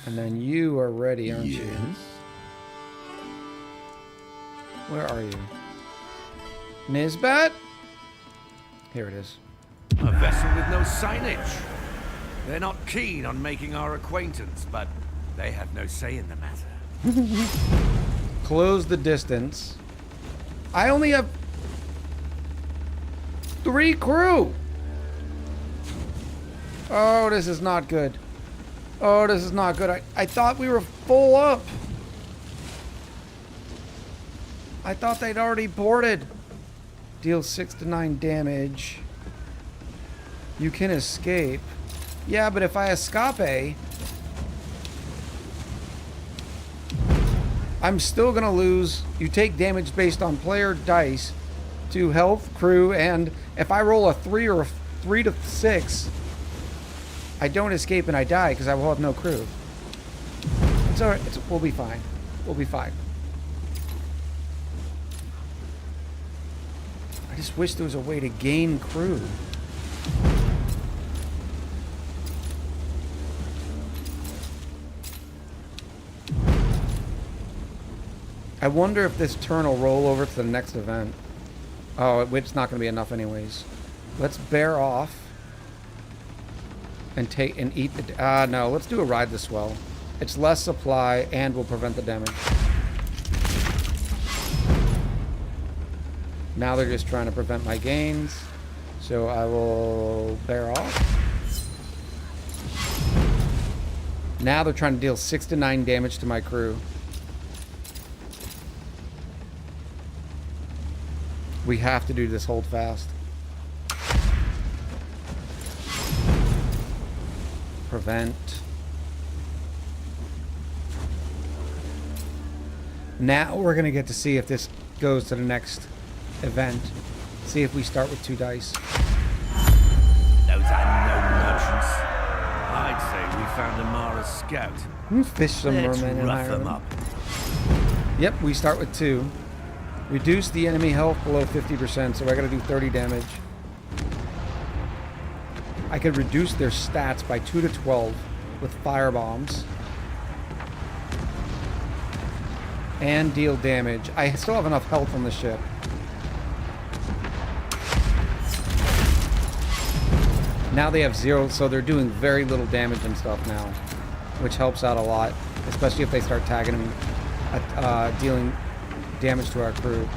And then you are ready, aren't you? Where are you? Nisbat? Here it is. A vessel with no signage. They're not keen on making our acquaintance, but they have no say in the matter. Close the distance. I only have 3 crew. Oh, this is not good. Oh, this is not good. I thought we were full up. I thought they'd already boarded. Deal 6 to 9 damage. You can escape. Yeah, but if I escape, I'm still going to lose. You take damage based on player dice to health, crew, and if I roll a 3 or a 3 to 6, I don't escape and I die because I will have no crew. It's alright. We'll be fine. We'll be fine. I just wish there was a way to gain crew. I wonder if this turn will roll over to the next event. Oh, it's not going to be enough anyways. Let's bear off and take and eat the... no, let's do a ride the swell. It's less supply and will prevent the damage. Now they're just trying to prevent my gains. So I will bear off. Now they're trying to deal 6 to 9 damage to my crew. We have to do this hold fast. Prevent. Now we're going to get to see if this goes to the next event. See if we start with 2 dice. Those unknown merchants. I'd say we found a Mara scout. Fish some Let's mermen in rough them Ireland. up. Yep, we start with 2. Reduce the enemy health below 50%, so I gotta do 30 damage. I could reduce their stats by 2 to 12 with fire bombs. And deal damage. I still have enough health on the ship. Now they have 0, so they're doing very little damage and stuff now, which helps out a lot, especially if they start tagging them, dealing damage to our crew.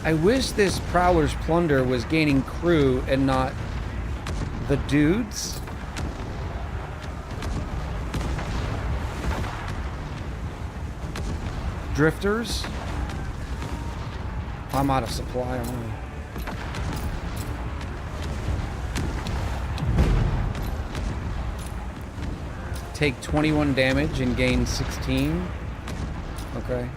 I wish this Prowler's Plunder was gaining crew and not the dudes. Drifters. I'm out of supply on them. Take 21 damage and gain 16. Okay.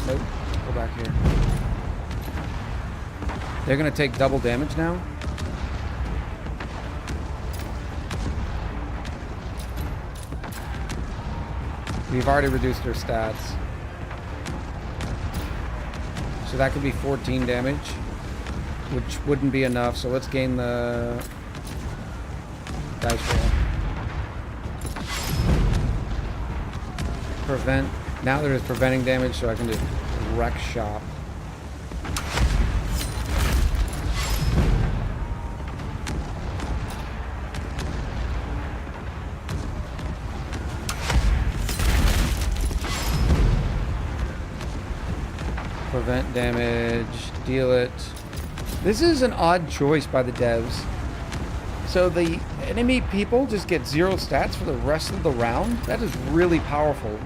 Nope. Go back here. They're gonna take double damage now. We've already reduced their stats. So that could be 14 damage, which wouldn't be enough. So let's gain the dice roll. Prevent. Now they're just preventing damage, so I can just wreck shop. Prevent damage, deal it. This is an odd choice by the devs. So the enemy people just get 0 stats for the rest of the round? That is really powerful.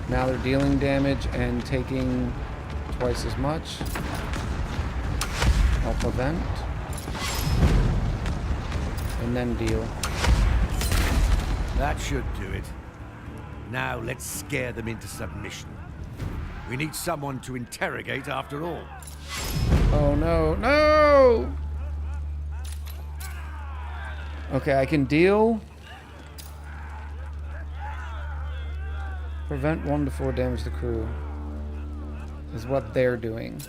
Now they're dealing damage and taking twice as much. I'll prevent. And then deal. That should do it. Now let's scare them into submission. We need someone to interrogate after all. Oh no, no! Okay, I can deal. Prevent 1 to 4 damage to crew. Is what they're doing.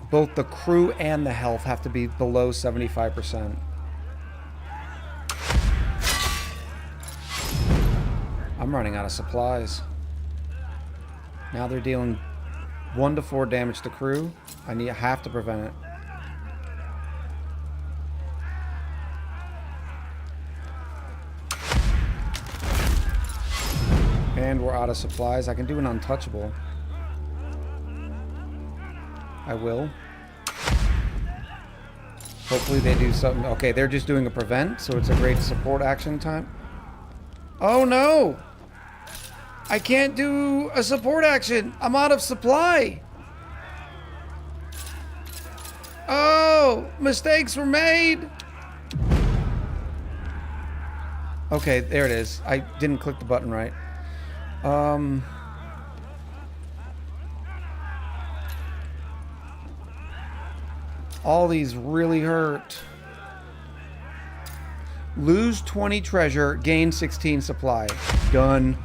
Both the crew and the health have to be below 75%. I'm running out of supplies. Now they're dealing 1 to 4 damage to crew. I have to prevent it. And we're out of supplies. I can do an untouchable. I will. Hopefully they do something. Okay, they're just doing a prevent, so it's a great support action time. Oh no! I can't do a support action. I'm out of supply. Oh, mistakes were made. Okay, there it is. I didn't click the button right. All these really hurt. Lose 20 treasure, gain 16 supply. Done.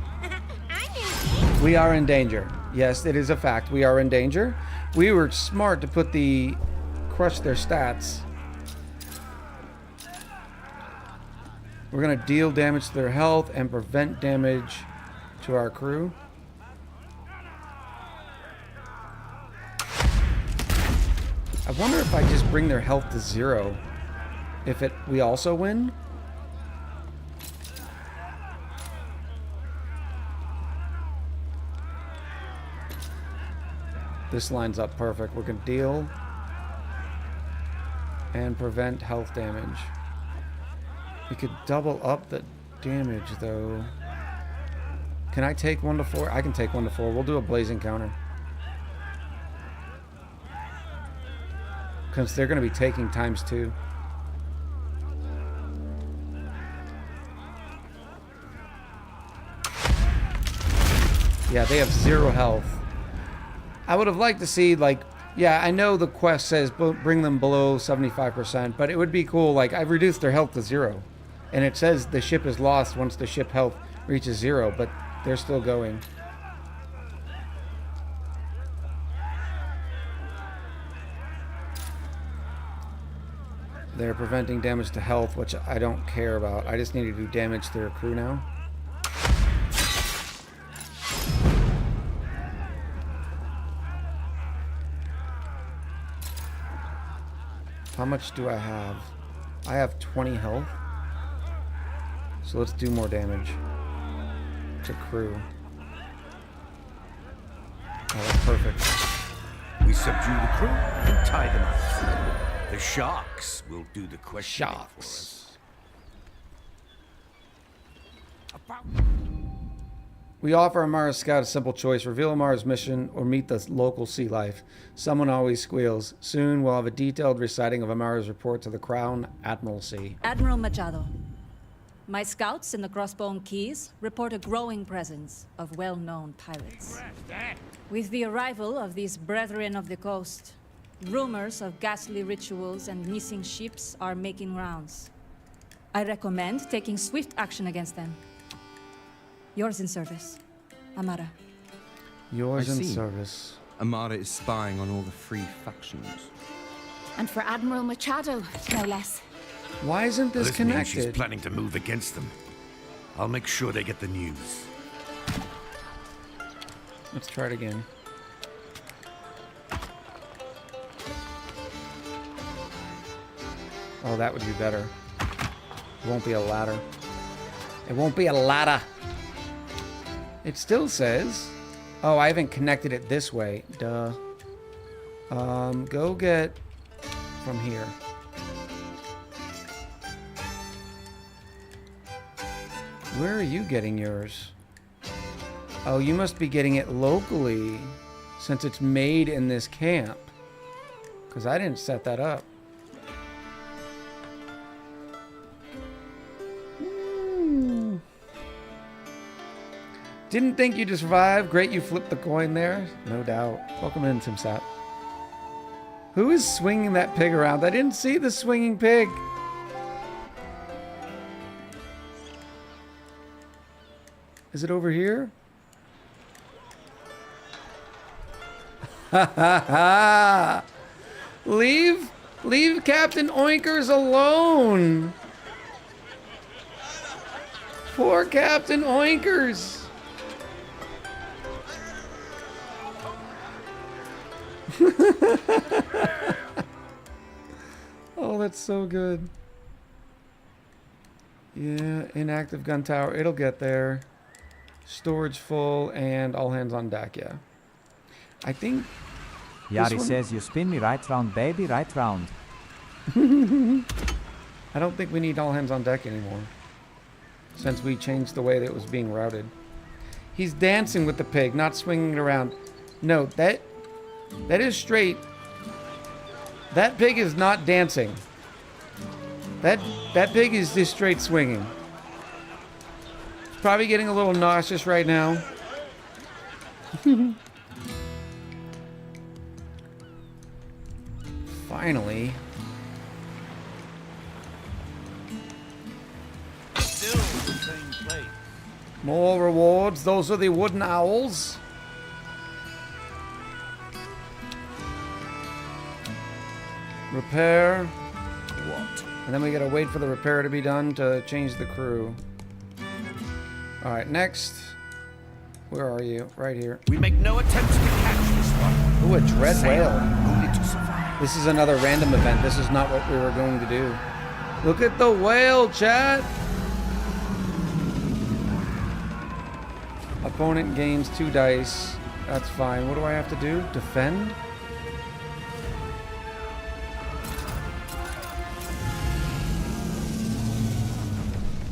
We are in danger. Yes, it is a fact. We are in danger. We were smart to put crush their stats. We're gonna deal damage to their health and prevent damage to our crew. I wonder if I just bring their health to 0, we also win? This lines up perfect. We can deal and prevent health damage. We could double up the damage though. Can I take 1 to 4? I can take 1 to 4. We'll do a blazing counter. Because they're going to be taking ×2. Yeah, they have 0 health. I would have liked to see, like, yeah, I know the quest says bring them below 75%, but it would be cool, like, I've reduced their health to 0. And it says the ship is lost once the ship health reaches 0, but they're still going. They're preventing damage to health, which I don't care about. I just need to do damage to their crew now. How much do I have? I have 20 health. So let's do more damage to crew. Oh, that's perfect. We subdue the crew and tie them up. The sharks will do the questioning for us. We offer Amara's scout a simple choice. Reveal Amara's mission or meet the local sea life. Someone always squeals. Soon we'll have a detailed reciting of Amara's report to the Crown Admiralty. Admiral Machado, my scouts in the Crossbone Keys report a growing presence of well-known pirates. With the arrival of these brethren of the coast, rumors of ghastly rituals and missing ships are making rounds. I recommend taking swift action against them. Yours in service, Amara. Yours I in see. service. Amara is spying on all the free factions. And for Admiral Machado, no less. Why isn't this This means she's connected? planning to move against them. I'll make sure they get the news. Let's try it again. Oh, that would be better. It won't be a ladder. It won't be a ladder. It still says... Oh, I haven't connected it this way. Duh. Go get from here. Where are you getting yours? Oh, you must be getting it locally since it's made in this camp. Because I didn't set that up. Didn't think you'd survive. Great you flipped the coin there. No doubt. Welcome in, Simsat. Who is swinging that pig around? I didn't see the swinging pig. Is it over here? Ha ha ha! Leave Captain Oinkers alone. Poor Captain Oinkers. Oh, that's so good. Yeah, inactive gun tower. It'll get there. Storage full and all hands on deck, yeah. I think... Yari says, you spin me right round, baby, right round. I don't think we need all hands on deck anymore. Since we changed the way that it was being routed. He's dancing with the pig, not swinging it around. No, that is straight. That pig is not dancing. That pig is just straight swinging. It's probably getting a little nauseous right now. Finally. Still the same place. More rewards. Those are the wooden owls. Repair. What? And then we gotta wait for the repair to be done to change the crew. Alright, next. Where are you? Right here. We make no attempts to catch this one. Ooh, a dread whale. Only to survive. This is another random event. This is not what we were going to do. Look at the whale, chat! Opponent gains 2 dice. That's fine. What do I have to do? Defend?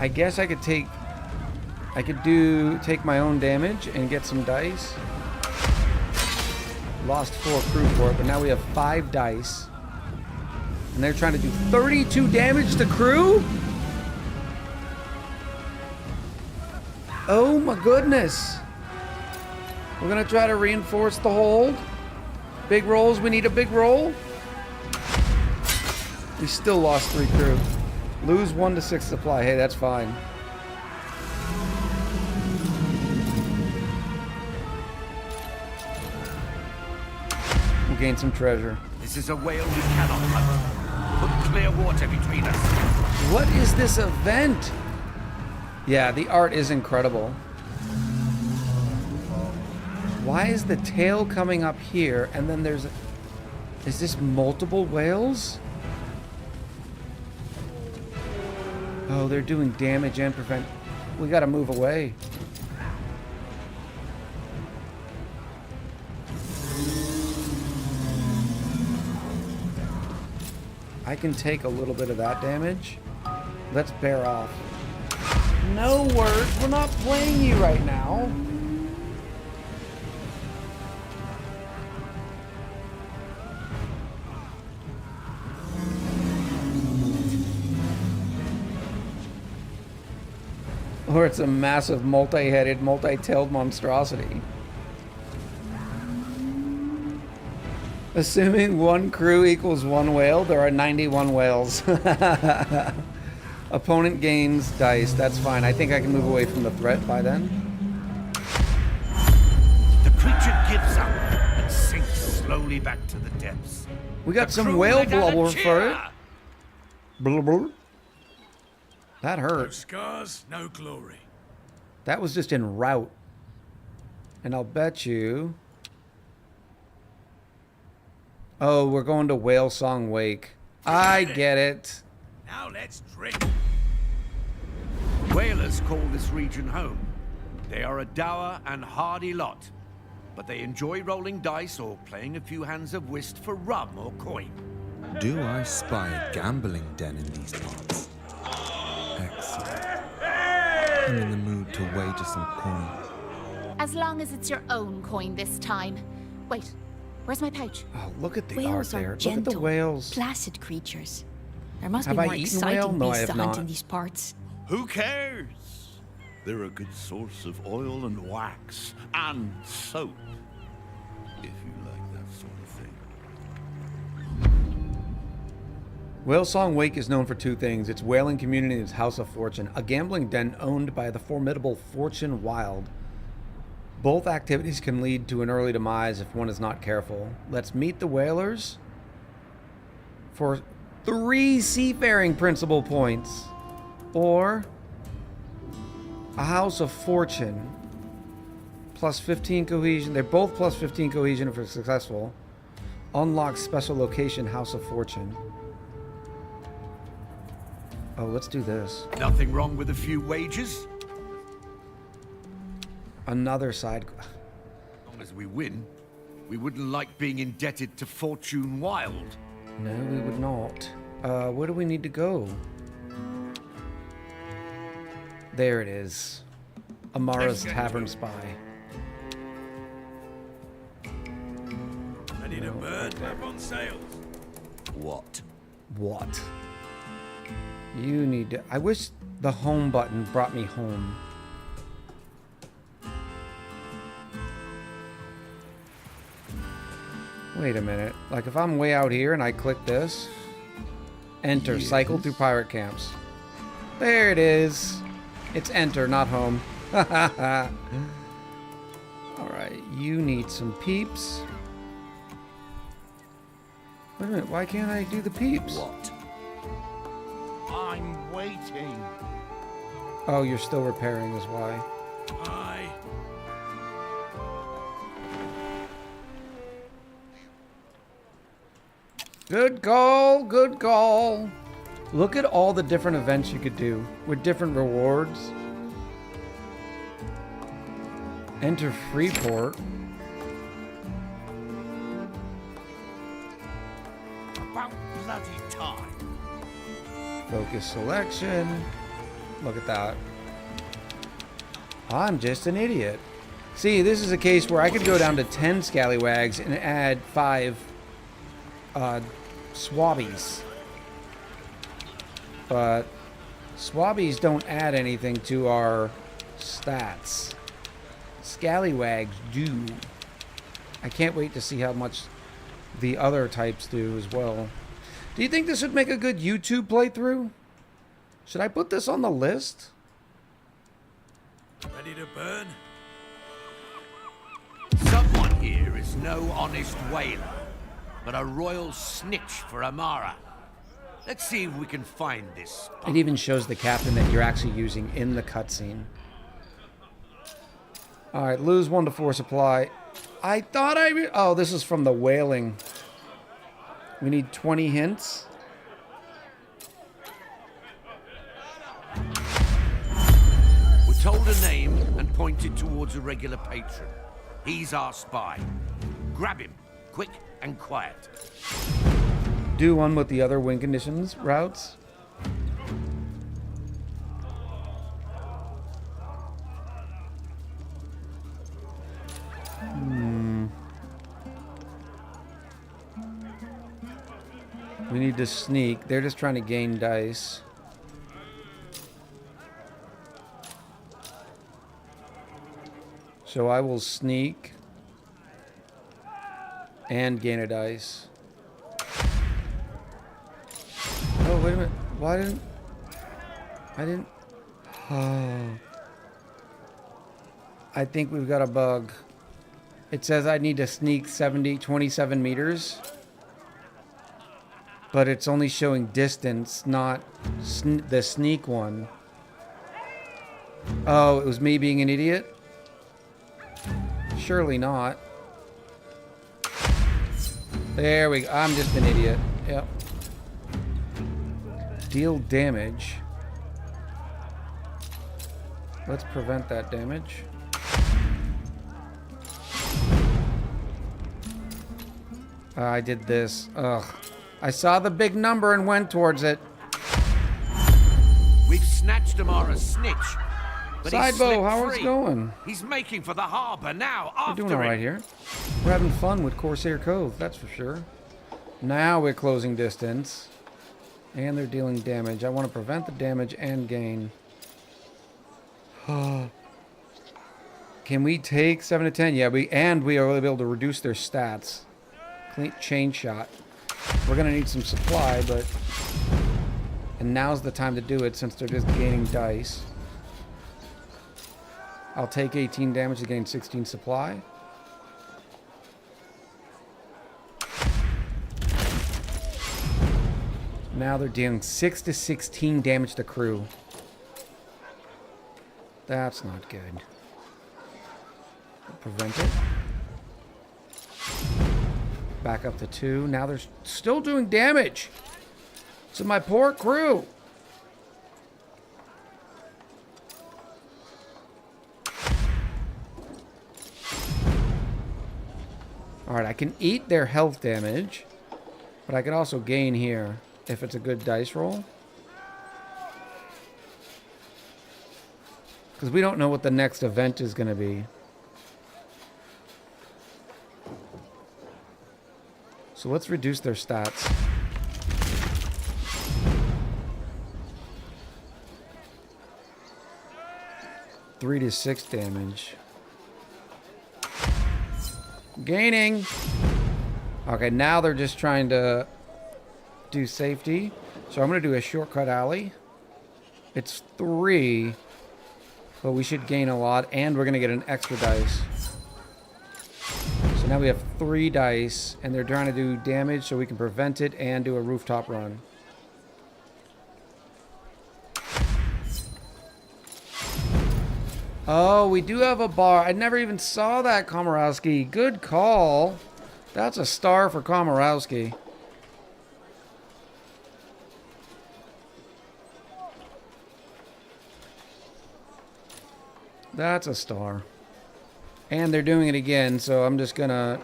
I guess I could take my own damage and get some dice. Lost 4 crew for it, but now we have 5 dice. And they're trying to do 32 damage to crew? Oh my goodness. We're gonna try to reinforce the hold. Big rolls, we need a big roll. We still lost 3 crew. Lose 1 to 6 supply. Hey, that's fine. We'll gain some treasure. This is a whale we cannot hunt. Put clear water between us. What is this event? Yeah, the art is incredible. Why is the tail coming up here and then there's... Is this multiple whales? Oh, they're doing damage and prevent... We gotta move away. I can take a little bit of that damage. Let's bear off. No words. We're not playing you right now. Or it's a massive multi-headed, multi-tailed monstrosity. Assuming 1 crew equals 1 whale, there are 91 whales. Opponent gains dice. That's fine. I think I can move away from the threat by then. The creature gives up and sinks slowly back to the depths. We got The some crew whale let out a blubber for it. cheer. Blubber. That No hurt. scars, no glory. That was just en route. And I'll bet you... Oh, we're going to Whale Song Wake. I get it. Now let's drink. Whalers call this region home. They are a dour and hardy lot, but they enjoy rolling dice or playing a few hands of whist for rum or coin. Do I spy a gambling den in these parts? Excellent. I'm in the mood to wager some coin. As long as it's your own coin this time. Wait, where's my pouch? Oh, look at the Whales art are there. gentle, Look at the whales. placid creatures. There must Have be I more eaten whale? exciting No, I beasts have to hunt not. in these parts. Who cares? They're a good source of oil and wax and soap, if you like that sort of thing. Whale Song Wake is known for two things. Its whaling community and its House of Fortune, a gambling den owned by the formidable Fortune Wild. Both activities can lead to an early demise if one is not careful. Let's meet the whalers for 3 seafaring principal points. Or a House of Fortune plus 15 cohesion. They're both plus 15 cohesion if they're successful. Unlock special location House of Fortune. Oh, let's do this. Nothing wrong with a few wagers. Another side. As long as we win, we wouldn't like being indebted to Fortune Wild. No, we would not. Where do we need to go? There it is. Amara's Tavern Spy. Ready to burn, up on sails. What? What? You need to... I wish the home button brought me home. Wait a minute. Like if I'm way out here and I click this, enter, cycle through pirate camps. There it is. It's enter, not home. Alright, you need some peeps. Wait a minute, why can't I do the peeps? What? I'm waiting. Oh, you're still repairing is why. Aye. Good call, good call. Look at all the different events you could do with different rewards. Enter Freeport. About bloody time. Focus selection. Look at that. I'm just an idiot. See, this is a case where I could go down to 10 scallywags and add 5 swabbies. But swabbies don't add anything to our stats. Scallywags do. I can't wait to see how much the other types do as well. Do you think this would make a good YouTube playthrough? Should I put this on the list? Ready to burn? Someone here is no honest whaler, but a royal snitch for Amara. Let's see if we can find this. It even shows the captain that you're actually using in the cutscene. Alright, lose 1 to 4 supply. I thought oh, this is from the whaling. We need 20 hints. We're told a name and pointed towards a regular patron. He's our spy. Grab him, quick and quiet. Do one with the other win conditions routes. We need to sneak. They're just trying to gain dice. So I will sneak and gain a dice. Oh, wait a minute. Why didn't... I didn't... Oh. I think we've got a bug. It says I need to sneak 27 meters. But it's only showing distance, not the sneak one. Oh, it was me being an idiot? Surely not. There we go. I'm just an idiot. Yep. Deal damage. Let's prevent that damage. I did this. Ugh. I saw the big number and went towards it. We've snatched Amara's snitch. But Sidebow, how is it going? He's making for the harbor now. We're doing all right here. We're having fun with Corsair Cove, that's for sure. Now we're closing distance. And they're dealing damage. I want to prevent the damage and gain. Can we take 7 to 10? Yeah, we are able to reduce their stats. Clean chain shot. We're gonna need some supply, but and now's the time to do it since they're just gaining dice. I'll take 18 damage to gain 16 supply. Now they're dealing 6 to 16 damage to crew. That's not good. Prevent it. Back up to 2. Now they're still doing damage to my poor crew. Alright, I can eat their health damage, but I can also gain here if it's a good dice roll. Because we don't know what the next event is going to be. So let's reduce their stats. Three to 6 damage. Gaining. Okay, now they're just trying to do safety. So I'm going to do a shortcut alley. It's 3. But we should gain a lot. And we're going to get an extra dice. So now we have 3 dice, and they're trying to do damage so we can prevent it and do a rooftop run. Oh, we do have a bar. I never even saw that, Komorowski. Good call. That's a star for Komorowski. That's a star. And they're doing it again, so I'm just gonna...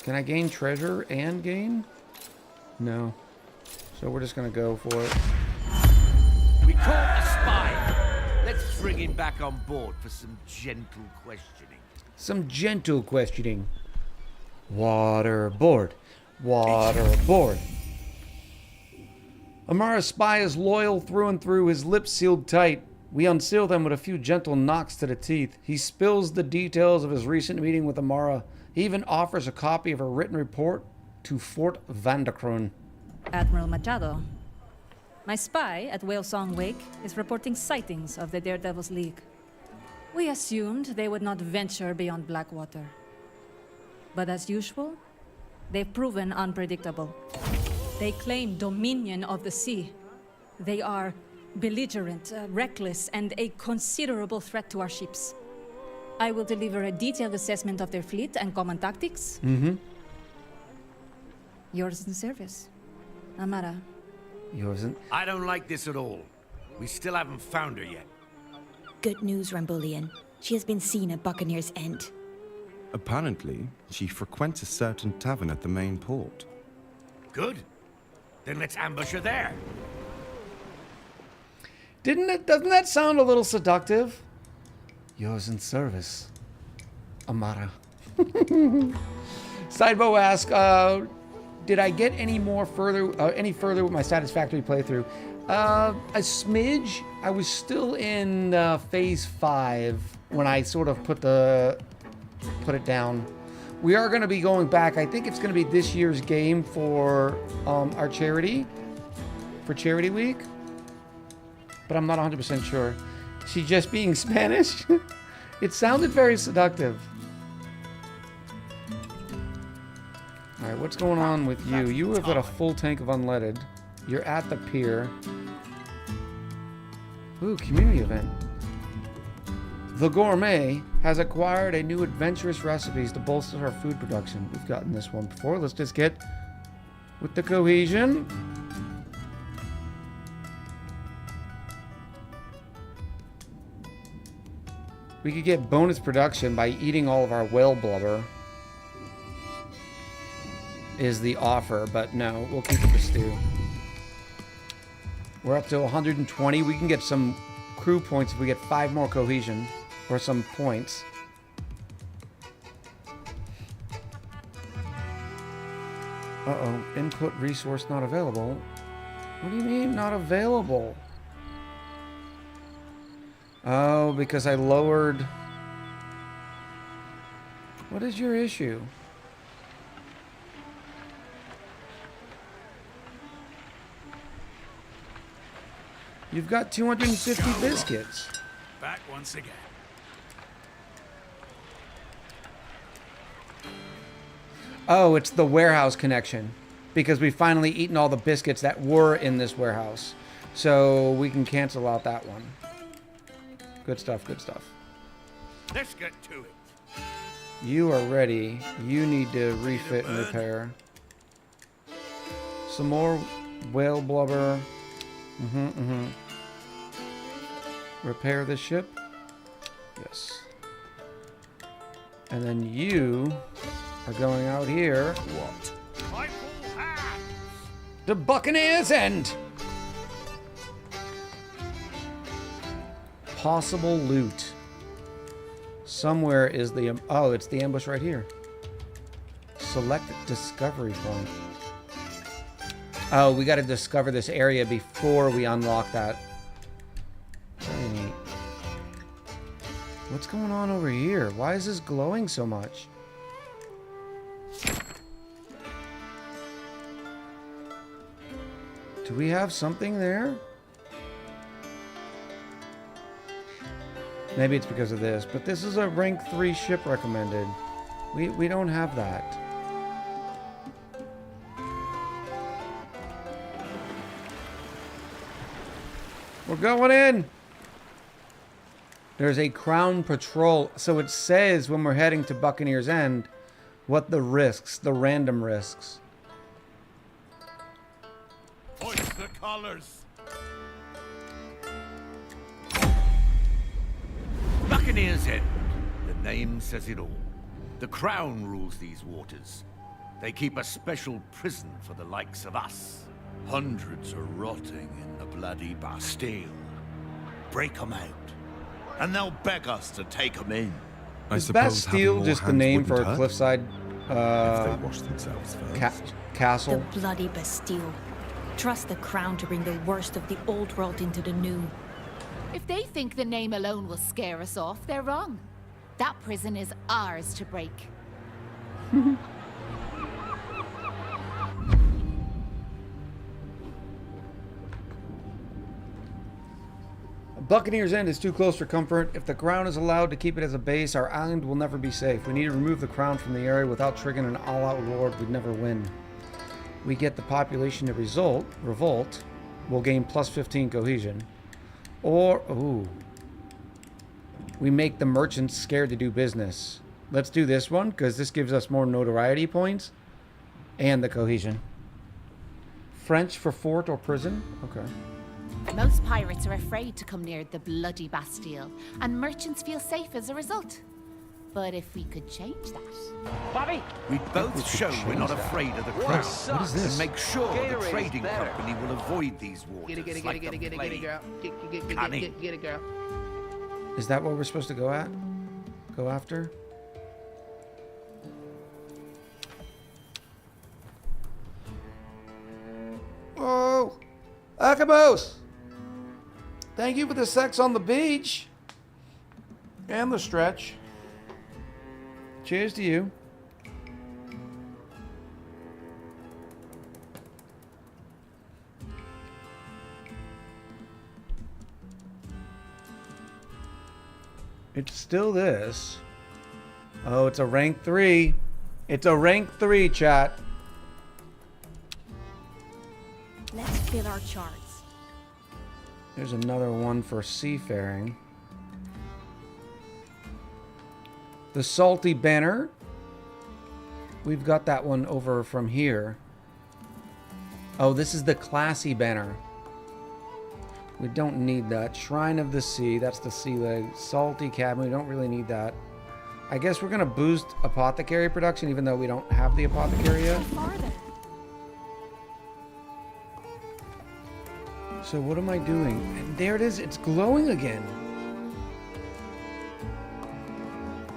Can I gain treasure and gain? No. So we're just gonna go for it. We caught a spy. Let's bring him back on board for some gentle questioning. Some gentle questioning. Waterboard. Waterboard. Amara's spy is loyal through and through, his lips sealed tight. We unseal them with a few gentle knocks to the teeth. He spills the details of his recent meeting with Amara. He even offers a copy of her written report to Fort Vandekroon. Admiral Machado. My spy at Whale Song Wake is reporting sightings of the Daredevil's League. We assumed they would not venture beyond Blackwater. But as usual, they've proven unpredictable. They claim dominion of the sea. They are belligerent, reckless, and a considerable threat to our ships. I will deliver a detailed assessment of their fleet and common tactics. Yours in service, Amara. Yours in... I don't like this at all. We still haven't found her yet. Good news, Rambulian. She has been seen at Buccaneer's End. Apparently, she frequents a certain tavern at the main port. Good. Then let's ambush her there. Doesn't that sound a little seductive? Yours in service, Amara. Sidebow asks, did I get any further with my satisfactory playthrough? A smidge. I was still in phase 5 when I sort of put it down. We are going to be going back. I think it's going to be this year's game for our charity, for Charity Week. But I'm not 100% sure. She just being Spanish? It sounded very seductive. Alright, what's going on with you? You have got a full tank of unleaded. You're at the pier. Ooh, community event. The Gourmet has acquired a new adventurous recipes to bolster our food production. We've gotten this one before. Let's just get with the cohesion. We could get bonus production by eating all of our whale blubber. Is the offer, but no, we'll keep it for stew. We're up to 120. We can get some crew points if we get 5 more cohesion. Or some points. Uh-oh. Input resource not available. What do you mean not available? Oh, because I lowered... What is your issue? You've got 250 biscuits. Back once again. Oh, it's the warehouse connection. Because we've finally eaten all the biscuits that were in this warehouse. So we can cancel out that one. Good stuff, good stuff. Let's get to it. You are ready. You need to refit and repair. Some more whale blubber. Repair the ship. Yes. And then you are going out here. What? My full hands. The Buccaneer's End. Possible loot. Somewhere is the... Oh, it's the ambush right here. Select discovery point. Oh, we got to discover this area before we unlock that. Very neat. What's going on over here? Why is this glowing so much? Do we have something there? Maybe it's because of this, but this is a rank 3 ship recommended. We don't have that. We're going in. There's a Crown Patrol. So it says when we're heading to Buccaneer's End, what the risks, the random risks. Hoist the colors. Buccaneer's End. The name says it all. The Crown rules these waters. They keep a special prison for the likes of us. Hundreds are rotting in the bloody Bastille. Break them out, and they'll beg us to take them in. Is Bastille just the name for a cliffside if they wash themselves first. Castle? The bloody Bastille. Trust the Crown to bring the worst of the old world into the new. If they think the name alone will scare us off, they're wrong. That prison is ours to break. Buccaneer's End is too close for comfort. If the Crown is allowed to keep it as a base, our island will never be safe. We need to remove the Crown from the area. Without triggering an all-out lord, we'd never win. We get the population to revolt. We'll gain plus 15 cohesion. Or, ooh. We make the merchants scared to do business. Let's do this one, because this gives us more notoriety points. And the cohesion. French for fort or prison? Okay. Most pirates are afraid to come near the bloody Bastille, and merchants feel safe as a result. But if we could change that... Bobby! We both show we're not afraid of the Crown. What is this? And make sure the Gatorade trading is better. company will avoid these waters Get it, get it, like get it, the get it, get it, plague. girl. Get it, girl. Is that what we're supposed to go at? Go after? Oh! Akabos! Thank you for the sex on the beach. And the stretch. Cheers to you. It's still this. Oh, it's a rank 3. It's a rank 3, chat. Let's fill our charts. There's another one for seafaring. The salty banner. We've got that one over from here. Oh, this is the classy banner. We don't need that. Shrine of the Sea. That's the sea leg. Salty cabin. We don't really need that. I guess we're going to boost apothecary production even though we don't have the apothecary yet. So what am I doing? And there it is. It's glowing again.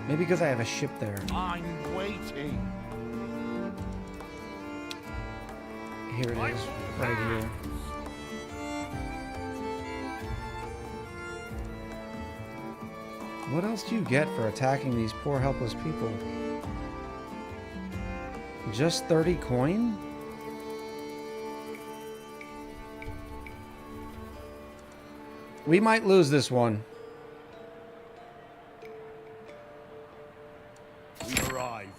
Maybe because I have a ship there. I'm waiting. Here it is. Right here. What else do you get for attacking these poor helpless people? Just 30 coin? We might lose this one. We've arrived.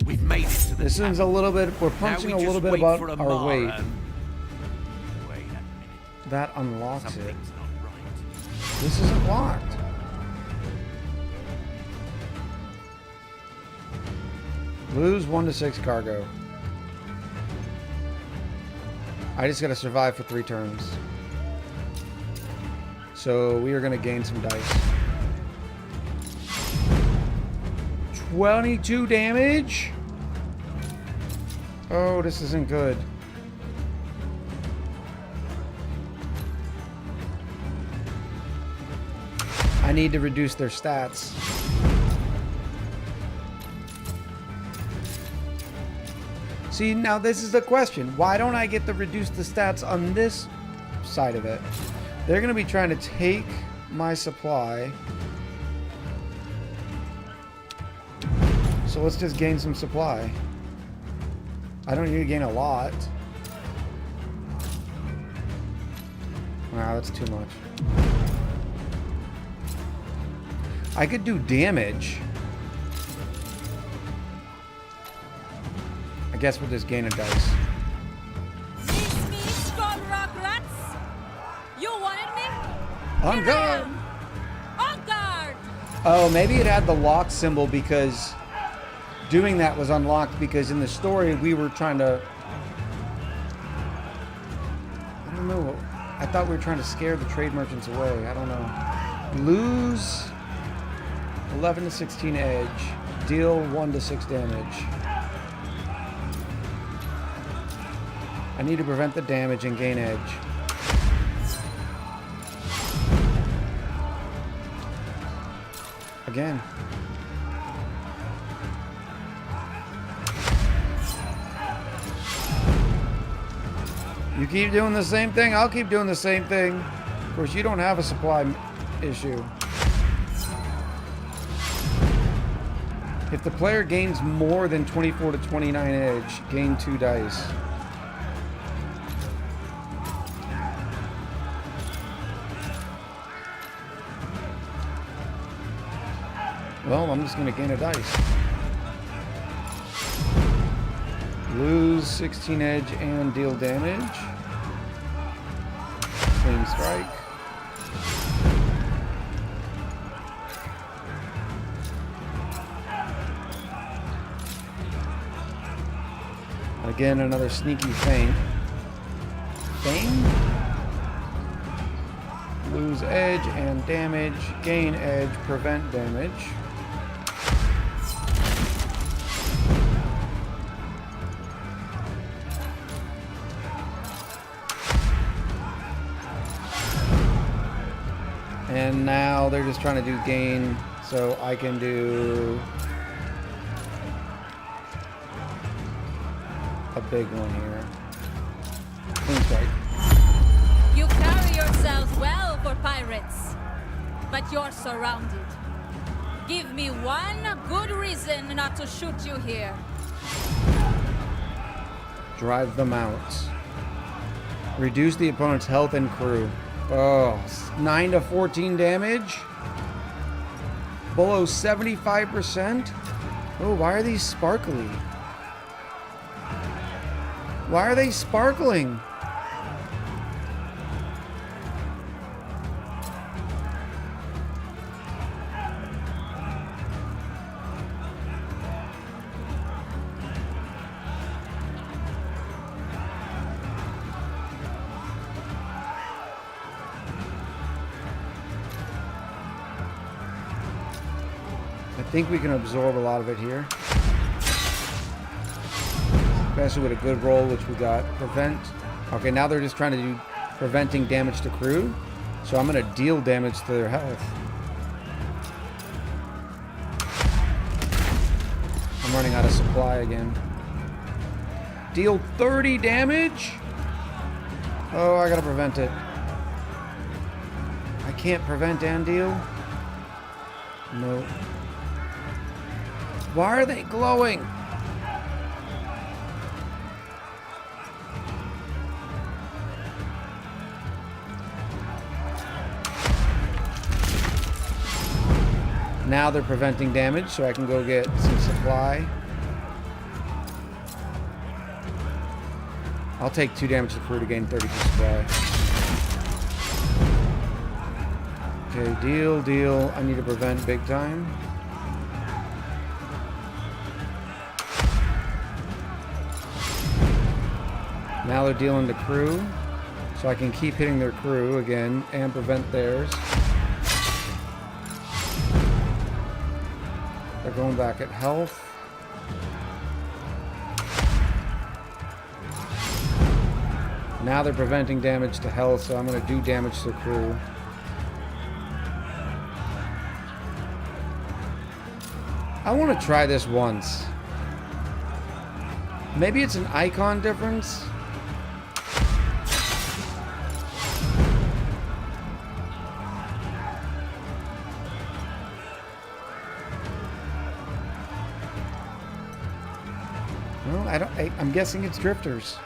We've made it to the This is a little bit, we're punching a little bit above our weight. Wait a minute. That unlocks it. Something's not right. This isn't locked. Lose 1 to 6 cargo. I just gotta survive for 3 turns. So we are gonna gain some dice. 22 damage? Oh, this isn't good. I need to reduce their stats. See, now this is the question. Why don't I get to reduce the stats on this side of it? They're going to be trying to take my supply. So let's just gain some supply. I don't need to gain a lot. Wow, that's too much. I could do damage. I guess we'll just gain a dice. You wanted me? On guard! On guard! Oh, maybe it had the lock symbol because doing that was unlocked because in the story we were trying to... I don't know. I thought we were trying to scare the trade merchants away. I don't know. Lose 11 to 16 edge. Deal 1 to 6 damage. I need to prevent the damage and gain edge. Again. You keep doing the same thing, I'll keep doing the same thing. Of course, you don't have a supply issue. If the player gains more than 24 to 29 edge, gain 2 dice. Well, I'm just going to gain a dice. Lose 16 edge and deal damage. Clean strike. Again, another sneaky feint. Feint? Lose edge and damage. Gain edge, prevent damage. And now they're just trying to do gain, so I can do a big one here. Clean strike. You carry yourselves well for pirates, but you're surrounded. Give me one good reason not to shoot you here. Drive them out. Reduce the opponent's health and crew. Oh, 9 to 14 damage. Below 75%. Oh, why are these sparkly? Why are they sparkling? think we can absorb a lot of it here. Especially with a good roll, which we got. Prevent. Okay, now they're just trying to do preventing damage to crew. So I'm going to deal damage to their health. I'm running out of supply again. Deal 30 damage? Oh, I gotta prevent it. I can't prevent and deal? No. Why are they glowing? Now they're preventing damage, so I can go get some supply. I'll take 2 damage to the crew to gain 30 for supply. Okay, deal. I need to prevent big time. Now they're dealing to crew, so I can keep hitting their crew again and prevent theirs. They're going back at health. Now they're preventing damage to health, so I'm going to do damage to the crew. I want to try this once. Maybe it's an icon difference. Well, I'm guessing it's drifters.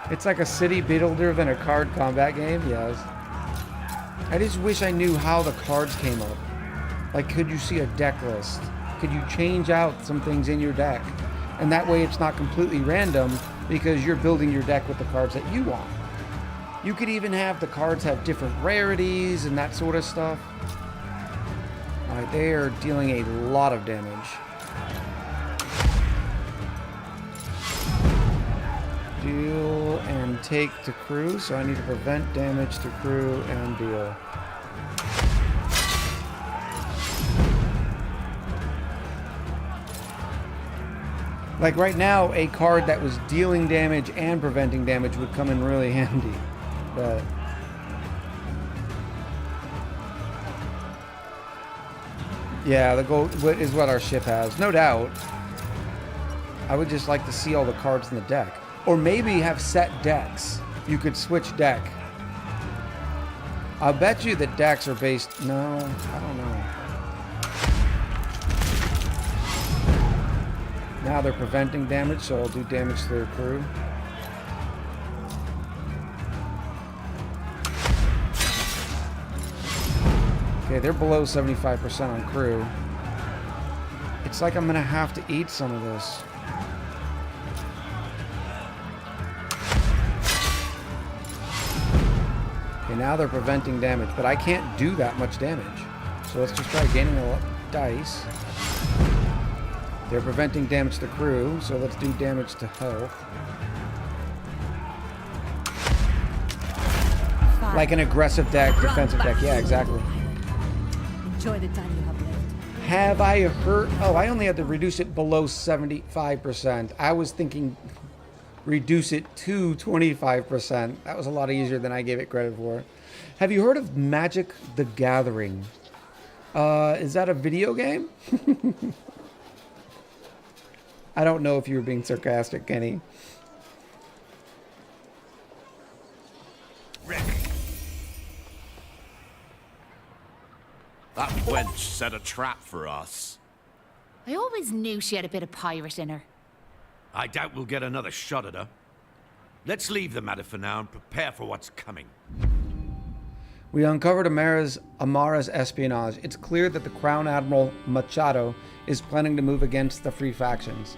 It's like a city builder than a card combat game, yes. I just wish I knew how the cards came up. Like, could you see a deck list? Could you change out some things in your deck? And that way it's not completely random because you're building your deck with the cards that you want. You could even have the cards have different rarities and that sort of stuff. Alright, they are dealing a lot of damage. Deal and take to crew, so I need to prevent damage to crew and deal. Like right now, a card that was dealing damage and preventing damage would come in really handy. But yeah, the gold is what our ship has, no doubt. I would just like to see all the cards in the deck. Or maybe have set decks. You could switch deck. I'll bet you that decks are based... No, I don't know. Now they're preventing damage, so I'll do damage to their crew. Okay, they're below 75% on crew. It's like I'm gonna have to eat some of this. Okay, now they're preventing damage, but I can't do that much damage. So let's just try gaining a dice. They're preventing damage to crew, so let's do damage to health. Like an aggressive deck, defensive deck. Yeah, exactly. Enjoy the time you have left. Have I hurt? Oh, I only had to reduce it below 75%. I was thinking reduce it to 25%. That was a lot easier than I gave it credit for. Have you heard of Magic the Gathering? Is that a video game? I don't know if you were being sarcastic, Kenny. That wench set a trap for us. I always knew she had a bit of pirate in her. I doubt we'll get another shot at her. Let's leave the matter for now and prepare for what's coming. We uncovered Amara's espionage. It's clear that the Crown Admiral Machado is planning to move against the Free Factions.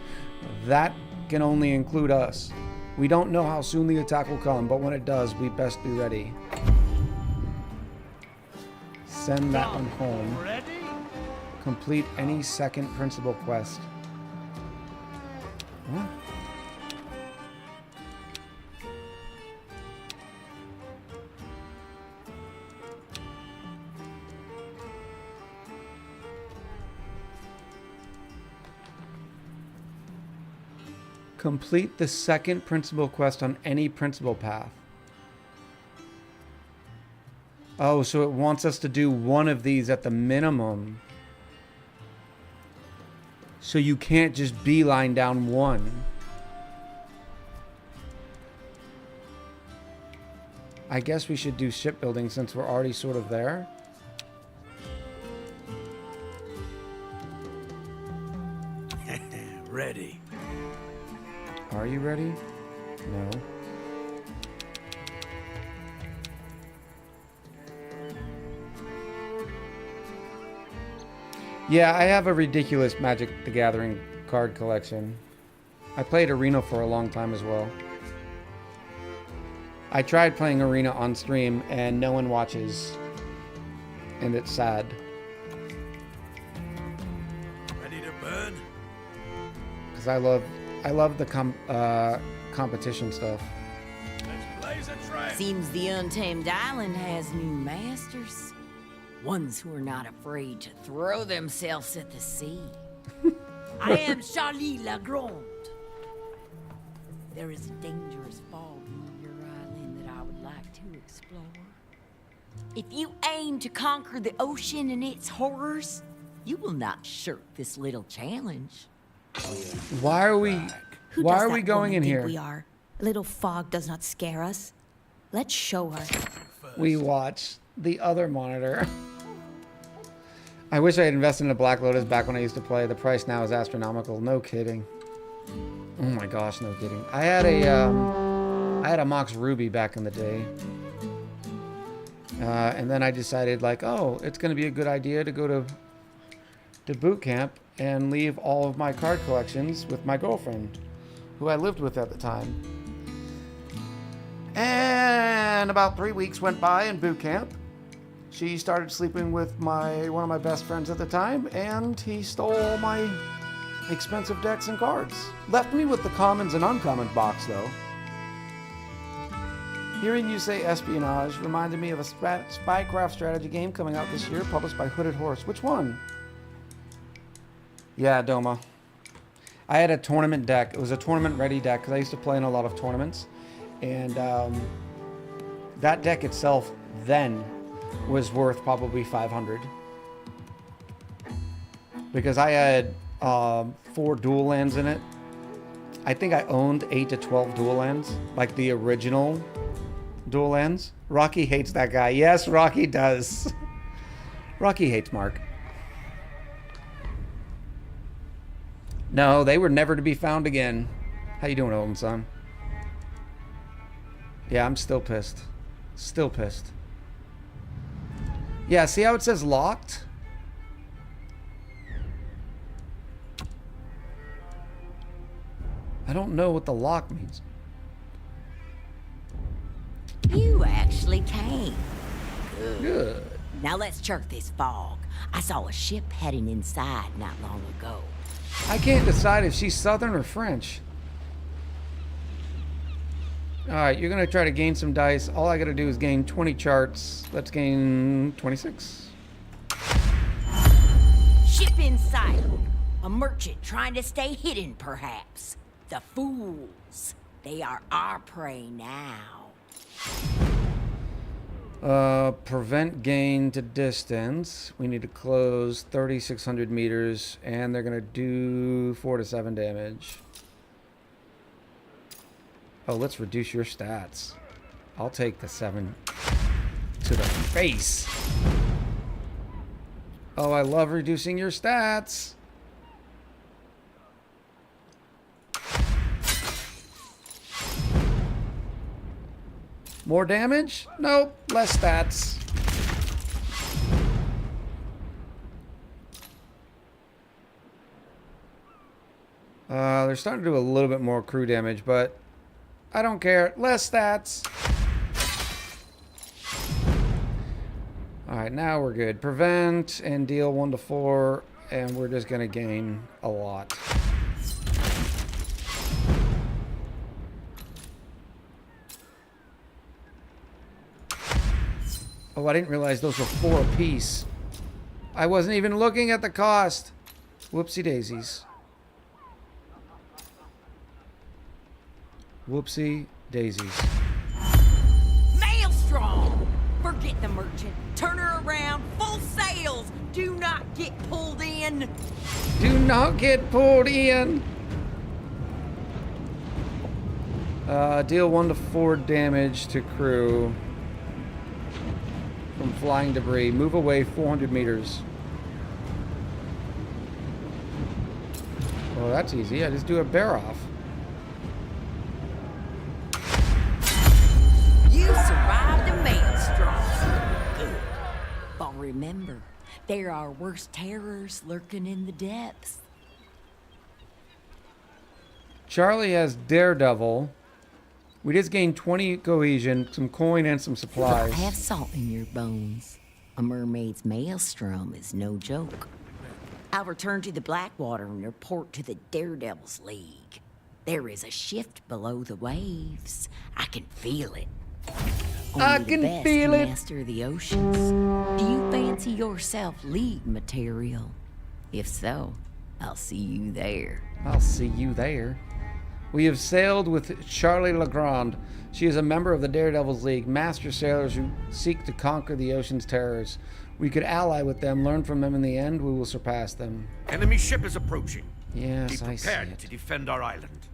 That can only include us. We don't know how soon the attack will come, but when it does, we best be ready. Send that one home. Complete any second principal quest. What? Complete the second principal quest on any principal path. Oh, so it wants us to do one of these at the minimum. So you can't just beeline down one. I guess we should do shipbuilding since we're already sort of there. Ready. Are you ready? No. Yeah, I have a ridiculous Magic the Gathering card collection. I played Arena for a long time as well. I tried playing Arena on stream and no one watches. And it's sad. Ready to burn? Because I love the competition stuff. Let's blaze a trail. Seems the Untamed Island has new masters. Ones who are not afraid to throw themselves at the sea. I am Charlie Lagrande. There is a dangerous fog near your island that I would like to explore. If you aim to conquer the ocean and its horrors, you will not shirk this little challenge. Why are we Who why does are we that going woman in think here? We are. A little fog does not scare us. Let's show her. We watch the other monitor. I wish I had invested in a Black Lotus back when I used to play. The price now is astronomical. No kidding. Oh my gosh, no kidding. I had a Mox Ruby back in the day. And then I decided like, oh, it's going to be a good idea to go to boot camp and leave all of my card collections with my girlfriend, who I lived with at the time. And about 3 weeks went by in boot camp. She started sleeping with one of my best friends at the time, and he stole all my expensive decks and cards. Left me with the commons and uncommon box, though. Hearing you say espionage reminded me of a spycraft strategy game coming out this year, published by Hooded Horse. Which one? Yeah, Doma. I had a tournament deck. It was a tournament-ready deck, because I used to play in a lot of tournaments. And that deck itself then was worth probably 500. Because I had 4 dual lands in it. I think I owned 8 to 12 dual lands, like the original dual lands. Rocky hates that guy. Yes, Rocky does. Rocky hates Mark. No, they were never to be found again. How you doing, Olden son? Yeah, I'm still pissed. Still pissed. Yeah, see how it says locked? I don't know what the lock means. You actually came. Good. Now let's chirk this fog. I saw a ship heading inside not long ago. I can't decide if she's Southern or French. Alright, you're going to try to gain some dice. All I got to do is gain 20 charts. Let's gain 26. Ship in sight. A merchant trying to stay hidden, perhaps. The fools. They are our prey now. Prevent gain to distance. We need to close 3,600 meters, and they're going to do 4 to 7 damage. Oh, let's reduce your stats. I'll take the 7 to the face. Oh, I love reducing your stats. More damage? Nope, less stats. They're starting to do a little bit more crew damage, but I don't care. Less stats. Alright, now we're good. Prevent and deal 1 to 4, and we're just gonna gain a lot. Oh, I didn't realize those were 4 apiece. I wasn't even looking at the cost. Whoopsie daisies. Whoopsie daisies. Maelstrom! Forget the merchant. Turn her around. Full sails. Do not get pulled in. Do not get pulled in. Deal 1 to 4 damage to crew from flying debris. Move away 400 meters. Well, that's easy. I just do a bear off. You survived a maelstrom. Good. But remember, there are worse terrors lurking in the depths. Charlie has Daredevil. We just gained 20 cohesion, some coin, and some supplies. Have salt in your bones. A mermaid's maelstrom is no joke. I'll return to the Blackwater and report to the Daredevils League. There is a shift below the waves. I can feel it. I Only can the best feel can it. master the oceans. Do you fancy yourself league material? If so, I'll see you there. I'll see you there. We have sailed with Charlie Legrand. She is a member of the Daredevils League, master sailors who seek to conquer the ocean's terrors. We could ally with them, learn from them. In the end, we will surpass them. Enemy ship is approaching. Yes, Be I see prepared it. to defend our island.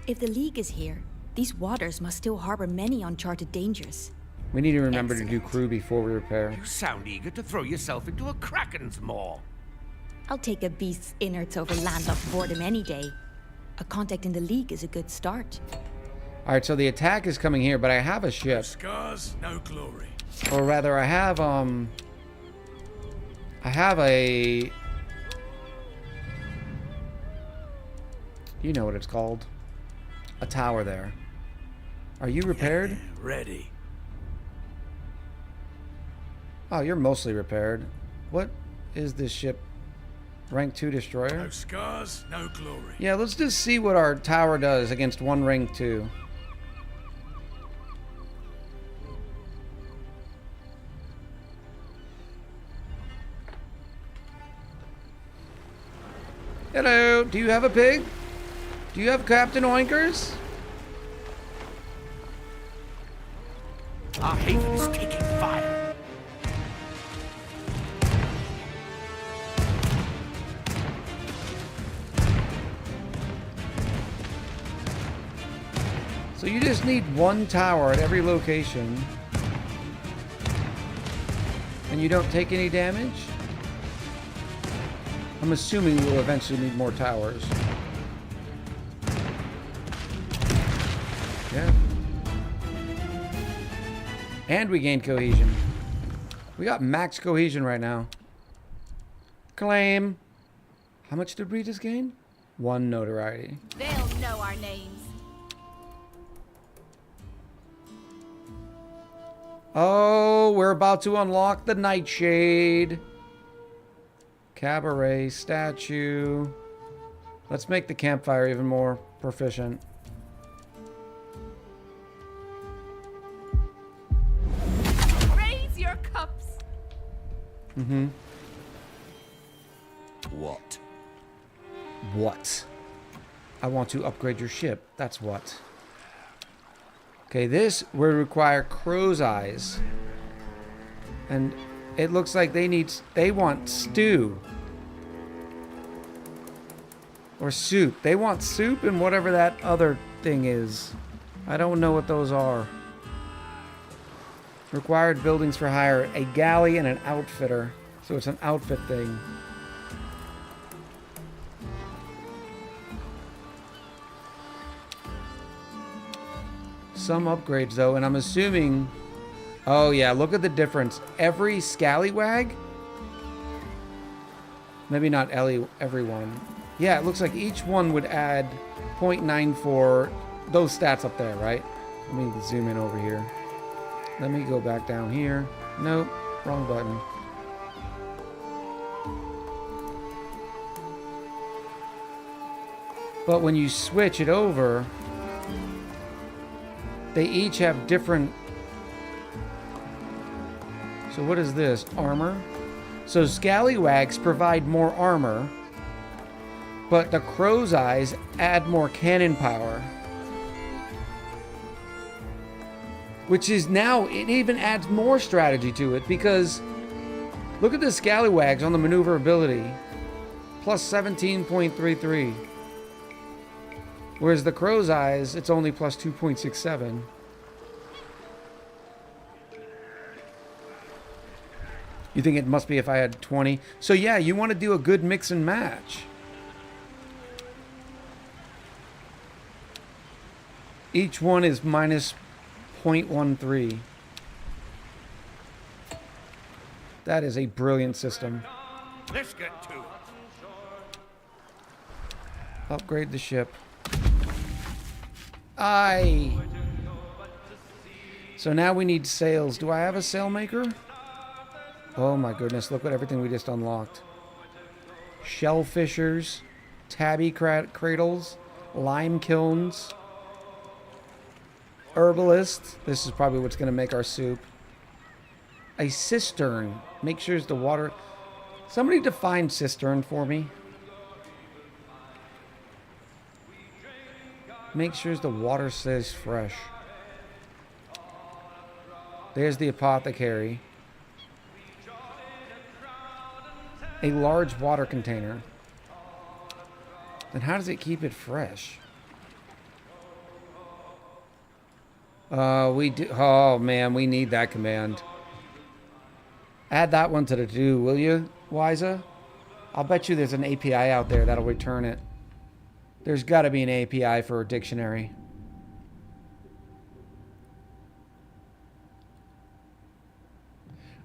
If the League is here, these waters must still harbor many uncharted dangers. We need to remember to do crew before we repair. You sound eager to throw yourself into a kraken's maw. I'll take a beast's innards over landlocked boredom any day. A contact in the League is a good start. Alright, so the attack is coming here, but I have a ship. Scars, no glory. Or rather, I have a... You know what it's called. A tower there. Are you repaired? Ready. Oh, you're mostly repaired. What is this ship? Rank 2 destroyer? No scars, no glory. Yeah, let's just see what our tower does against one rank 2. Hello, do you have a pig? Do you have Captain Oinkers? Our haven is taking fire. So you just need one tower at every location. And you don't take any damage? I'm assuming we'll eventually need more towers. Yeah. And we gained cohesion. We got max cohesion right now. Claim. How much did we just gain? 1 notoriety. They'll know our names. Oh, we're about to unlock the Nightshade. Cabaret statue. Let's make the campfire even more proficient. Raise your cups. Mm-hmm. What? What? I want to upgrade your ship. That's what. Okay, this will require crow's eyes. And it looks like they want stew. Or soup. They want soup and whatever that other thing is. I don't know what those are. Required buildings for hire. A galley and an outfitter. So it's an outfit thing. Some upgrades though, and I'm assuming... Oh yeah, look at the difference. Every scallywag? Maybe not everyone. Yeah, it looks like each one would add 0.94. Those stats up there, right? Let me zoom in over here. Let me go back down here. Nope, wrong button. But when you switch it over, they each have different... So what is this? Armor? So scallywags provide more armor, but the crow's eyes add more cannon power. which is now, it even adds more strategy to it because look at the scallywags on the maneuverability. Plus 17.33. Whereas the crow's eyes, it's only plus 2.67. You think it must be if I had 20? So yeah, you want to do a good mix and match. Each one is minus 0.13. That is a brilliant system. Let's get to it. Upgrade the ship. Aye. So now we need sails. Do I have a sail maker? Oh my goodness, look at everything we just unlocked. Shellfishers, tabby cradles, lime kilns, herbalist. This is probably what's going to make our soup. A cistern. Make sure it's the water. Somebody define cistern for me. Make sure the water stays fresh. There's the apothecary. A large water container. Then how does it keep it fresh? We do. Oh man, we need that command. Add that one to the do, will you, Wiza? I'll bet you there's an API out there that'll return it. There's got to be an API for a dictionary.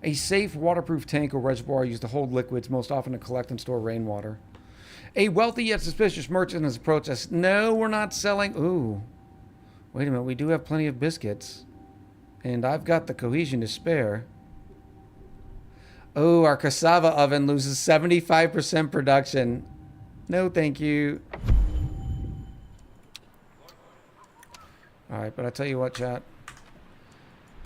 A safe waterproof tank or reservoir used to hold liquids, most often to collect and store rainwater. A wealthy yet suspicious merchant has approached us. No, we're not selling. Ooh. Wait a minute, we do have plenty of biscuits. And I've got the cohesion to spare. Oh, our cassava oven loses 75% production. No, thank you. Alright, but I tell you what, chat.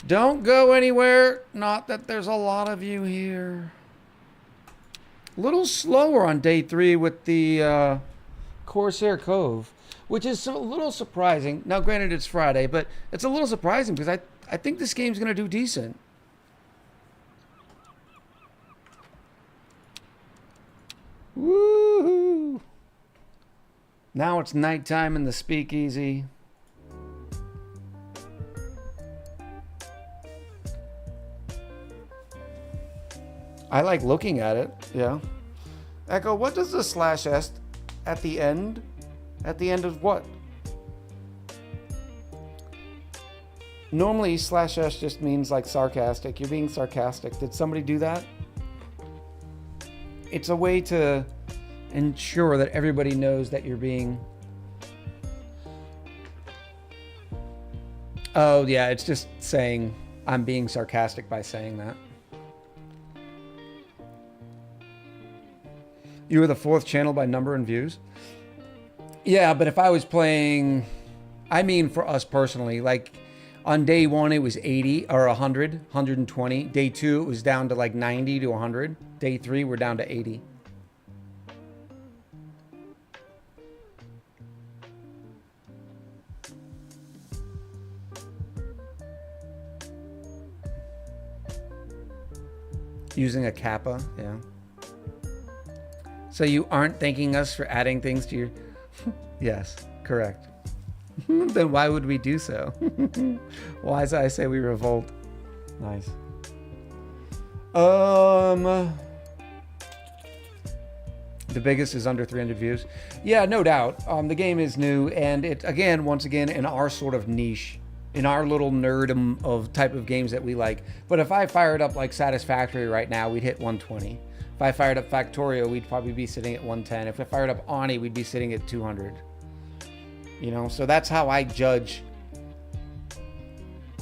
Don't go anywhere. Not that there's a lot of you here. A little slower on day 3 with the Corsair Cove, which is a little surprising. Now, granted, it's Friday, but it's a little surprising because I think this game's going to do decent. Woohoo! Now it's nighttime in the speakeasy. I like looking at it, yeah. Echo, what does the /s at the end? At the end of what? Normally /s just means like sarcastic. You're being sarcastic. Did somebody do that? It's a way to ensure that everybody knows that you're being... Oh yeah, it's just saying I'm being sarcastic by saying that. You were the 4th channel by number and views? Yeah, but if I was playing... I mean for us personally, like on day 1 it was 80 or 100, 120. Day 2 it was down to like 90 to 100. Day 3 we're down to 80. Using a kappa, yeah. So you aren't thanking us for adding things to your... Yes, correct. Then why would we do so? Why is I say we revolt? Nice. The biggest is under 300 views. Yeah, no doubt. The game is new, and it, again, once again, in our sort of niche, in our little nerdum of type of games that we like. But if I fired up like Satisfactory right now, we'd hit 120. If I fired up Factorio, we'd probably be sitting at 110. If I fired up Ani, we'd be sitting at 200. You know, so that's how I judge.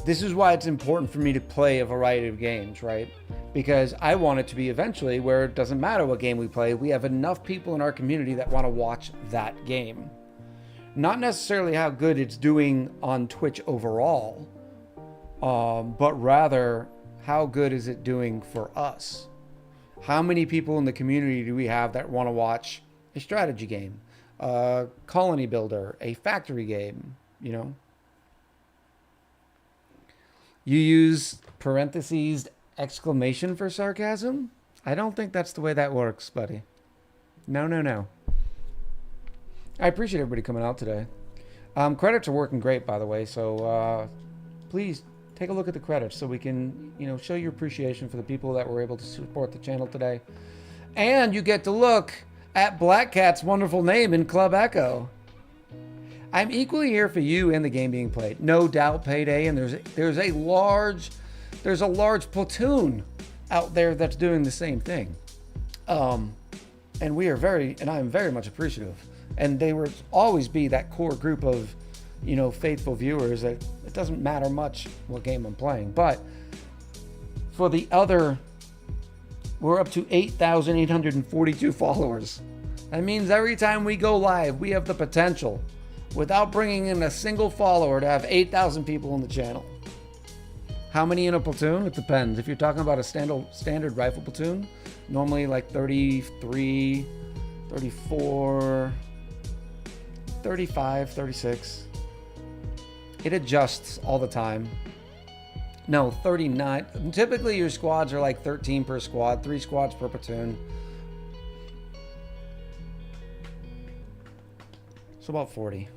This is why it's important for me to play a variety of games, right? Because I want it to be eventually where it doesn't matter what game we play, we have enough people in our community that want to watch that game. Not necessarily how good it's doing on Twitch overall, but rather how good is it doing for us? How many people in the community do we have that want to watch a strategy game, a colony builder, a factory game, you know? You use parentheses exclamation for sarcasm? I don't think that's the way that works, buddy. No, no, no. I appreciate everybody coming out today. Credits are working great, by the way, so please take a look at the credits so we can, you know, show your appreciation for the people that were able to support the channel today. And you get to look at Black Cat's wonderful name in Club Echo. I'm equally here for you and the game being played. No doubt, Payday, and there's a large platoon out there that's doing the same thing. And we are I am very much appreciative. And they will always be that core group of, you know, faithful viewers that it doesn't matter much what game I'm playing. But for the other, we're up to 8,842 followers. That means every time we go live, we have the potential, without bringing in a single follower, to have 8,000 people in the channel. How many in a platoon? It depends. If you're talking about a standard rifle platoon, normally like 33, 34, 35, 36. It adjusts all the time. No, 39. Typically your squads are like 13 per squad, 3 squads per platoon. So about 40.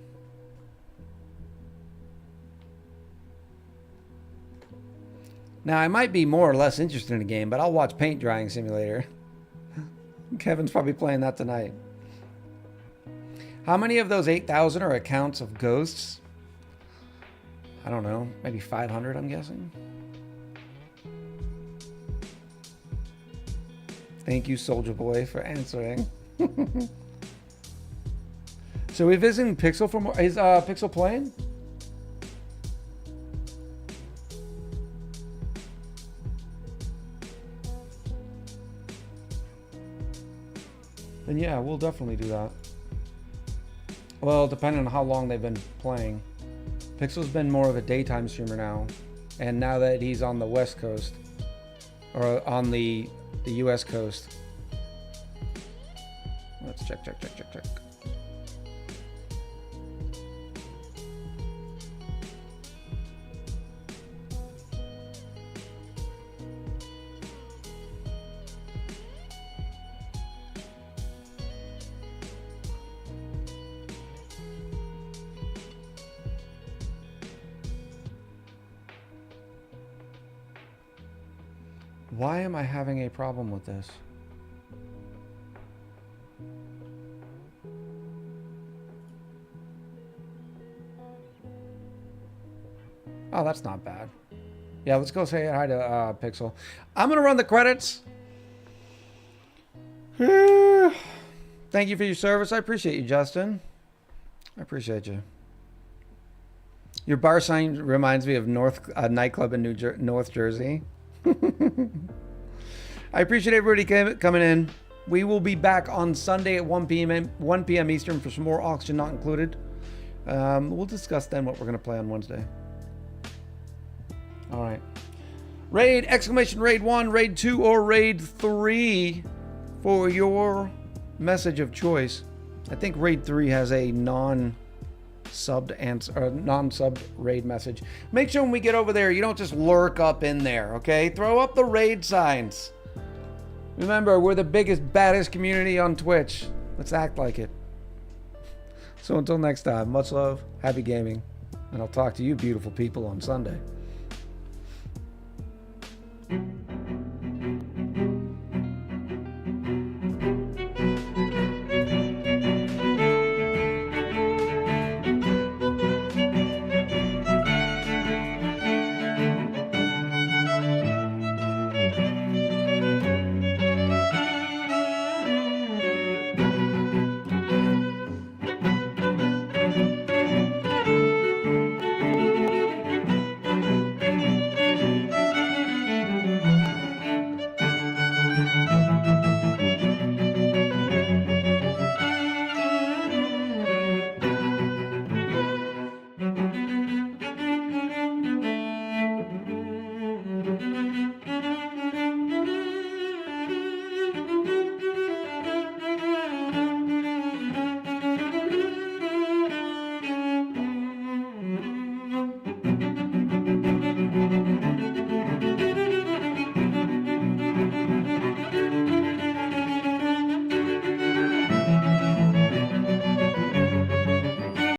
Now, I might be more or less interested in the game, but I'll watch Paint Drying Simulator. Kevin's probably playing that tonight. How many of those 8,000 are accounts of ghosts? I don't know. Maybe 500, I'm guessing. Thank you, Soldier Boy, for answering. So we visiting Pixel for more? Is Pixel playing? Then yeah, we'll definitely do that. Well, depending on how long they've been playing. Pixel's been more of a daytime streamer now. And now that he's on the West Coast, or on the US coast. Let's check. Why am I having a problem with this? Oh, that's not bad. Yeah, let's go say hi to Pixel. I'm going to run the credits. Thank you for your service. I appreciate you, Justin. I appreciate you. Your bar sign reminds me of nightclub in North Jersey. I appreciate everybody coming in. We will be back on Sunday at 1 p.m. Eastern for some more Oxygen Not Included. We'll discuss then what we're going to play on Wednesday. All right. Raid, exclamation Raid 1, Raid 2, or Raid 3 for your message of choice. I think Raid 3 has a non-subbed raid message. Make sure when we get over there, you don't just lurk up in there, okay? Throw up the raid signs. Remember, we're the biggest, baddest community on Twitch. Let's act like it. So until next time, much love, happy gaming, and I'll talk to you beautiful people on Sunday.